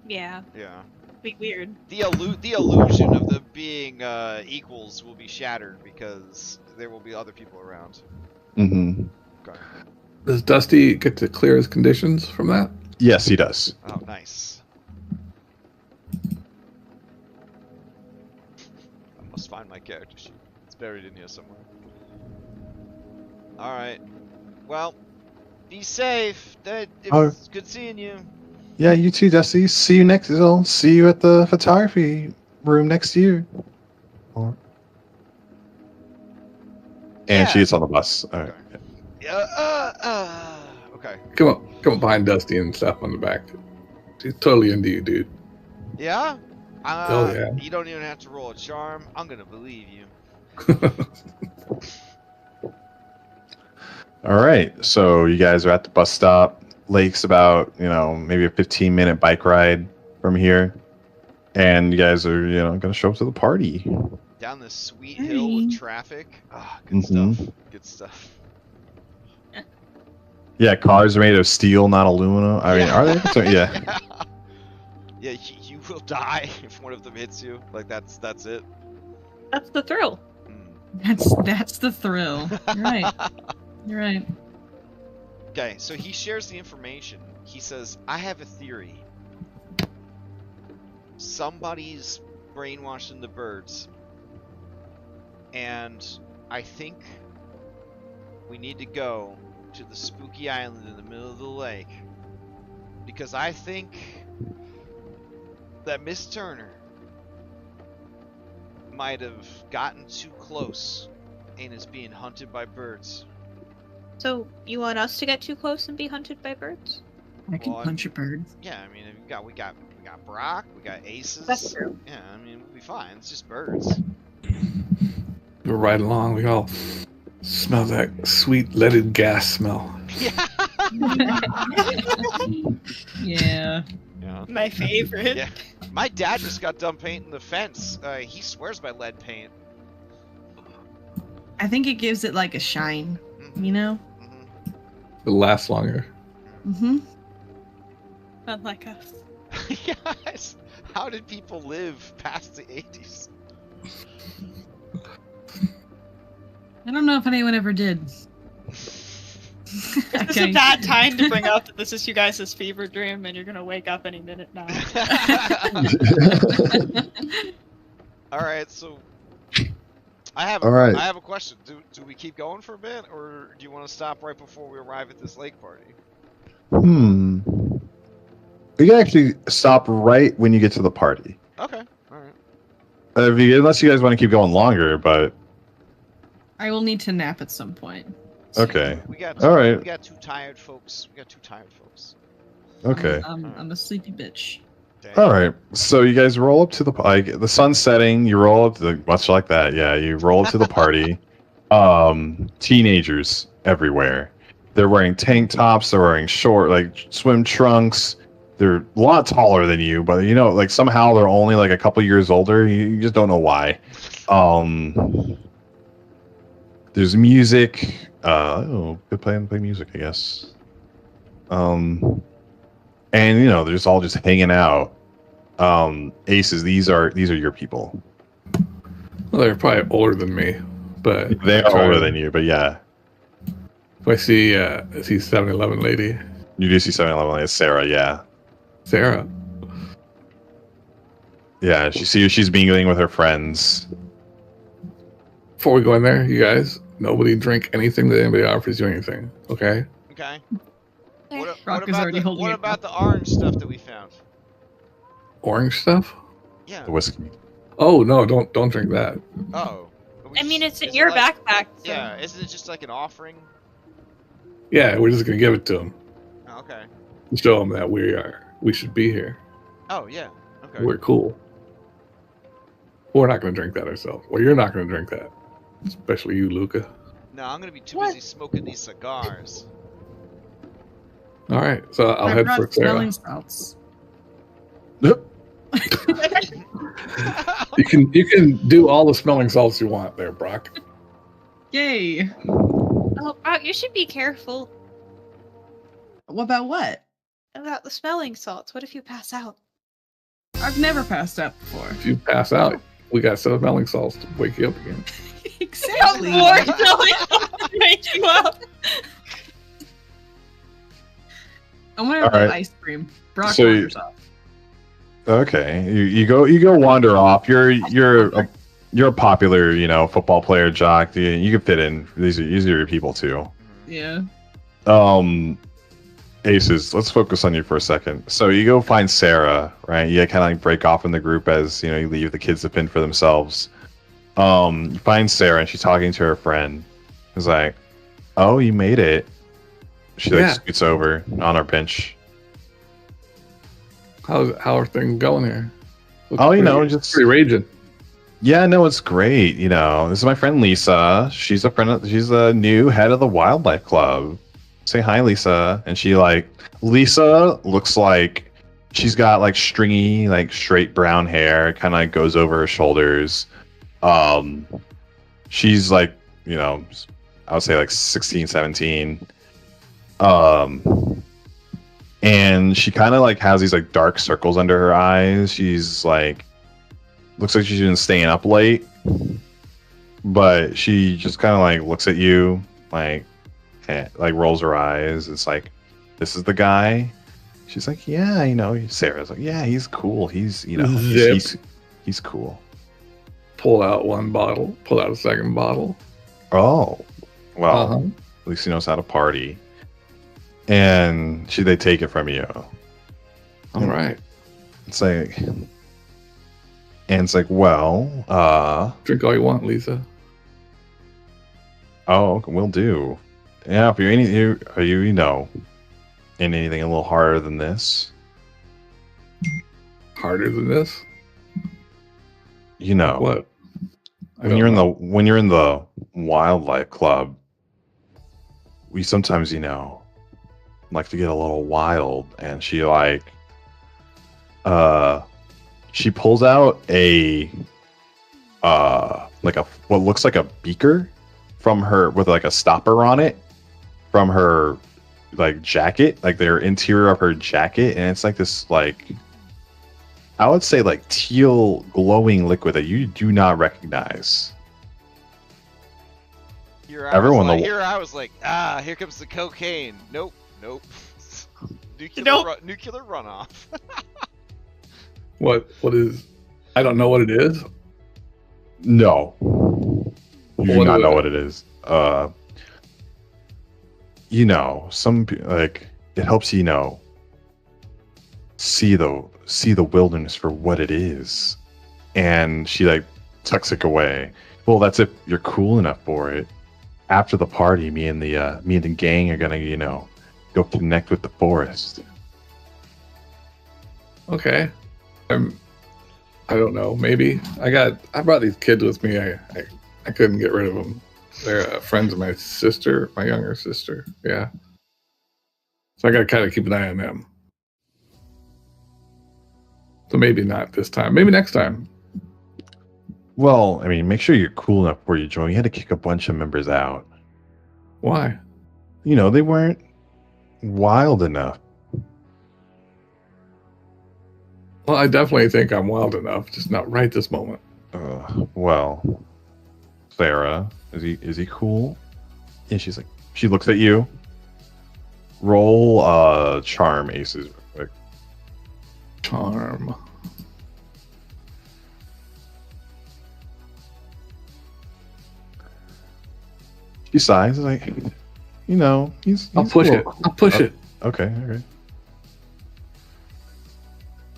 Yeah. Yeah. Be weird. The illusion of them being equals will be shattered because there will be other people around. Mm-hmm. Okay. Does Dusty get to clear his conditions from that? Yes, he does. Oh, nice. I must find my character sheet. It's buried in here somewhere. Alright. Well, be safe. It's good seeing you. Yeah, you too, Dusty. See you see you at the photography room next year. And Yeah. she gets on the bus. All right. Okay. Come on behind Dusty and slap on the back. She's totally into you, dude. Yeah? Oh, yeah. You don't even have to roll a charm. I'm gonna believe you. All right. So you guys are at the bus stop. Lake's about, maybe a 15-minute bike ride from here. And you guys are, going to show up to the party. Down this sweet hill with traffic. Ah, good Mhm. stuff. Good stuff. Yeah, cars are made of steel, not aluminum. I mean, are they? So, yeah. Yeah, you will die if one of them hits you. Like, that's it. That's the thrill. That's the thrill. You're right. You're right. Okay, so he shares the information. He says, I have a theory. Somebody's brainwashing the birds. And I think we need to go to the spooky island in the middle of the lake. Because I think that Miss Turner might have gotten too close and is being hunted by birds. So, you want us to get too close and be hunted by birds? I can Well, punch a bird. Yeah, I mean, we got Brock, we got Aces. That's true. Yeah, I mean, we'll be fine. It's just birds. We're right along. We all smell that sweet leaded gas smell. Yeah. Yeah. Yeah. My favorite. Yeah. My dad just got done painting the fence. He swears by lead paint. I think it gives it like a shine, Mhm. you know? Mhm. It'll last longer. Mm-hmm. Unlike us. Yes. How did people live past the 80s? I don't know if anyone ever did. This is a bad time to bring up that this is you guys' fever dream and you're gonna wake up any minute now. All right, so I have a question. Do we keep going for a bit, or do you want to stop right before we arrive at this lake party? We can actually stop right when you get to the party. Okay. All right. Unless you guys want to keep going longer, but I will need to nap at some point. Okay. We got All right. We got two tired folks. Okay. I'm a sleepy bitch. Dang. All right. So you guys roll up to the like the sun's setting. You roll up to the, much like that. Yeah. You roll up to the party. Teenagers everywhere. They're wearing tank tops. They're wearing short like swim trunks. They're a lot taller than you, but you know, like somehow they're only like a couple years older. You just don't know why. There's music. Good play music, I guess. And you know, they're just all just hanging out. Aces, these are your people. Well, they're probably older than me, but They are older than you, but yeah. If I see 7-Eleven lady, You do see 7-Eleven. It's Sarah, yeah. Sarah. Yeah, she's mingling with her friends. Before we go in there, you guys, nobody drink anything that anybody offers you anything, okay? Okay. Brock is already holding What it about the orange stuff that we found? Orange stuff? Yeah. The whiskey. Oh no, don't drink that. Oh. I mean, it's in is it your like- backpack. So. Yeah. Isn't it just like an offering? Yeah, we're just gonna give it to them. Oh, okay. To show them that we should be here. Oh yeah. Okay. We're cool. We're not gonna drink that ourselves. Well, you're not gonna drink that. Especially you, Luca. No, I'm gonna be too What? busy smoking these cigars. Alright, so I'll I head brought for Sarah. smelling salts. You can do all the smelling salts you want there, Brock. Yay! Oh, Brock, you should be careful What about what? about the smelling salts. What if you pass out? I've never passed out before. If you pass out, we got some smelling salts to wake you up again. Exactly. More smelling salts to wake you up. I want to All have right. ice cream. Brock So you- wanders off. Okay, you go wander off. You're a popular, you know, football player, jock. You can fit in. These are your people too. Yeah. Aces, let's focus on you for a second. So you go find Sarah, right? You kind of like break off from the group as you know you leave the kids to fend for themselves. You find Sarah and she's talking to her friend. It's like, oh, you made it. She like Yeah. scoots over on our bench. How are things going here? Oh, you know, pretty- just pretty raging. Yeah, no, it's great. You know, this is my friend Lisa. She's a new head of the wildlife club. Say hi, Lisa. And Lisa looks like she's got like stringy, like straight brown hair, kind of like goes over her shoulders. She's like, you know, I would say like 16, 17. And she kind of like has these like dark circles under her eyes. She's like, looks like she's been staying up late, but she just kind of like looks at you, like rolls her eyes. It's like, this is the guy. She's like, yeah, you know. Sarah's like, yeah, he's cool. He's, you know, he's cool. Pull out one bottle. Pull out a second bottle. Oh, well, Uh-huh. at least he knows how to party. And they take it from you. All right. It's like, well, Drink all you want, Lisa. oh, will do. Yeah, if you're you know, in anything a little harder than this, Harder than this? you know, What? I when don't you're know. when you're in the wildlife club, we sometimes, you know, like to get a little wild. And she she pulls out a what looks like a beaker from her with like a stopper on it from her like jacket, like their interior of her jacket, and it's like this like I would say like teal glowing liquid that you do not recognize. Here Everyone I was like, here comes the cocaine. Nope. Nuclear runoff. What is? I don't know what it is. No. You do What not is know it? what it is. You know, like it helps you know see the wilderness for what it is. And she like tucks it away. Well, that's if you're cool enough for it. after the party, me and the gang are gonna, go connect with the forest. Okay. I don't know. Maybe I brought these kids with me. I couldn't get rid of them. They're friends of my sister, my younger sister. Yeah. So I got to kind of keep an eye on them. So maybe not this time. Maybe next time. Well, I mean, make sure you're cool enough before you join. You had to kick a bunch of members out. Why? They weren't wild enough. Well, I definitely think I'm wild enough, just not right this moment. Well, Sarah, is he cool? And she looks at you. Roll charm aces real quick. Charm. She sighs, like, he's I'll push cool. it. I'll push it. Okay, all right.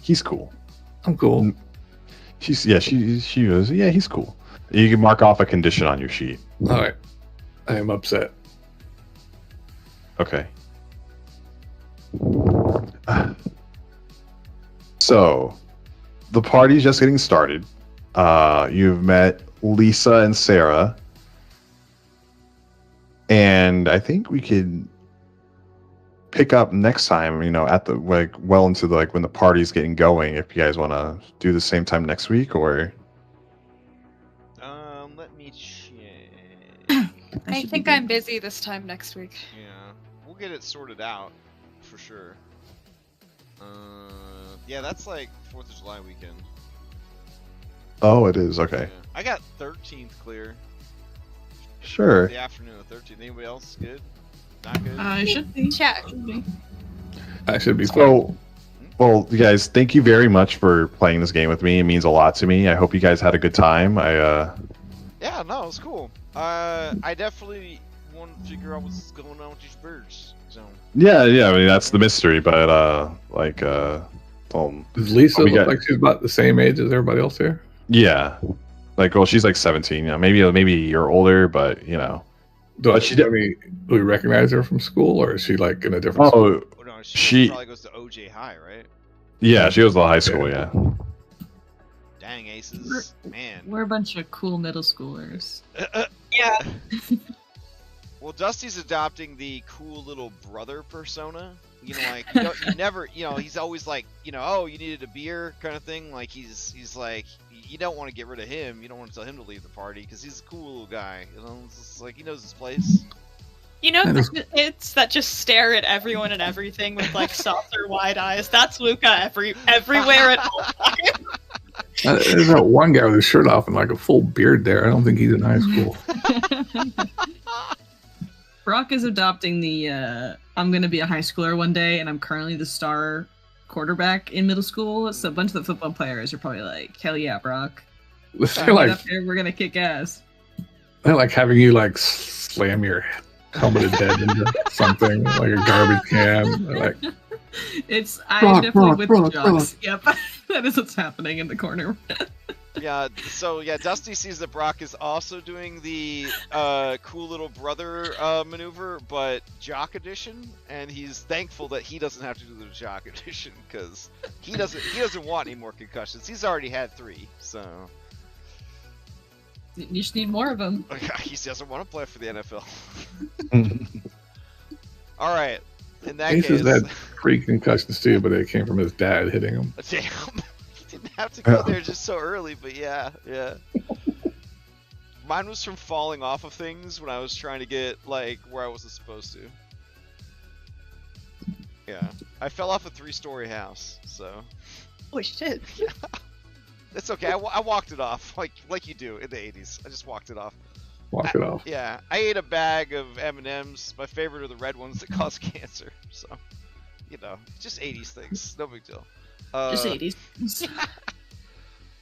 He's cool. I'm cool. She goes, yeah, he's cool. You can mark off a condition on your sheet. All right. I am upset. Okay. So, the party's just getting started. You've met Lisa and Sarah. And I think we could pick up next time, at the well into the when the party's getting going, if you guys want to do the same time next week, or Let me check. I think I'm busy this time next week. Yeah, we'll get it sorted out for sure. Yeah, that's like 4th of July weekend. Oh, it is. Okay. Yeah. I got 13th clear. Sure. The afternoon of 13th. Anybody else good? Not good? I should be. Check. I should be fine. So, well, you guys, thank you very much for playing this game with me. It means a lot to me. I hope you guys had a good time. Yeah, no, it was cool. I definitely want to figure out what's going on with these birds. So. Yeah. I mean, that's the mystery. But Does Lisa we look got- like she's about the same age as everybody else here? yeah, she's like 17. Maybe you're older, but Do we recognize her from school, or is she like in a different school? Oh, Oh, no, She- she probably goes to OJ High, right? yeah, she was to high school. Yeah. Dang aces, man. We're a bunch of cool middle schoolers. Yeah. Well, Dusty's adopting the cool little brother persona. You never, he's always like, oh, you needed a beer kind of thing. Like he's like, you don't want to get rid of him. You don't want to tell him to leave the party because he's a cool little guy. It's just like he knows his place. The kids that just stare at everyone and everything with like saucer wide eyes. That's Luca everywhere at all times. There's that one guy with his shirt off and like a full beard there. I don't think he's in high school. Brock is adopting the I'm going to be a high schooler one day, and I'm currently the star quarterback in middle school. So a bunch of the football players are probably like, hell yeah, Brock. They're Get like, up there, we're going to kick ass. they're like having you like slam your helmeted head into something like a garbage can. They're like, I'm definitely with the Brock. jocks. Yep, that is what's happening in the corner. Yeah, so yeah, Dusty sees that Brock is also doing the cool little brother maneuver, but jock edition, and he's thankful that he doesn't have to do the jock edition because he doesn't want any more concussions. He's already had 3, so You just need more of them. he doesn't want to play for the NFL. All right, in that Ace case, has had 3 concussions too, but they came from his dad hitting him. damn. Didn't have to go there just so early, but yeah. Mine was from falling off of things when I was trying to get like where I wasn't supposed to. Yeah, I fell off a 3-story house, so Oh shit. it's okay. I walked it off like you do in the 80s. I just walked it off. Walk it off. Yeah, I ate a bag of M&Ms. My favorite are the red ones that cause cancer. So, just 80s things. No big deal. Just 80s.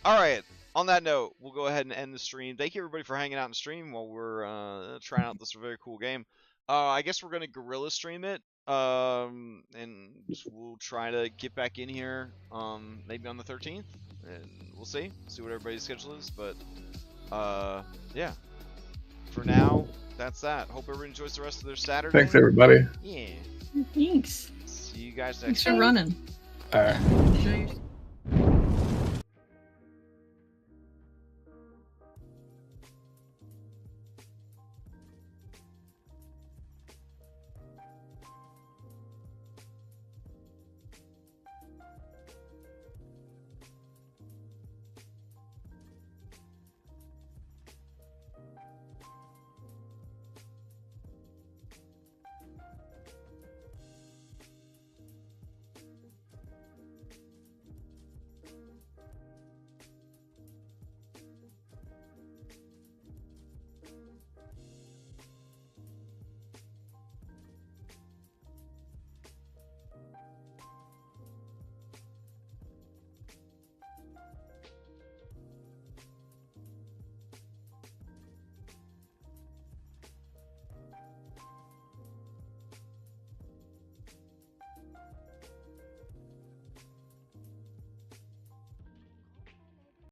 All right. On that note, we'll go ahead and end the stream. Thank you everybody for hanging out in the stream while we're trying out this very cool game. I guess we're gonna guerrilla stream it, and we'll try to get back in here, maybe on the 13th, and we'll see what everybody's schedule is. But yeah, for now, that's that. Hope everyone enjoys the rest of their Saturday. Thanks, everybody. Yeah. Thanks. See you guys Thanks next for time. running. All right. Show your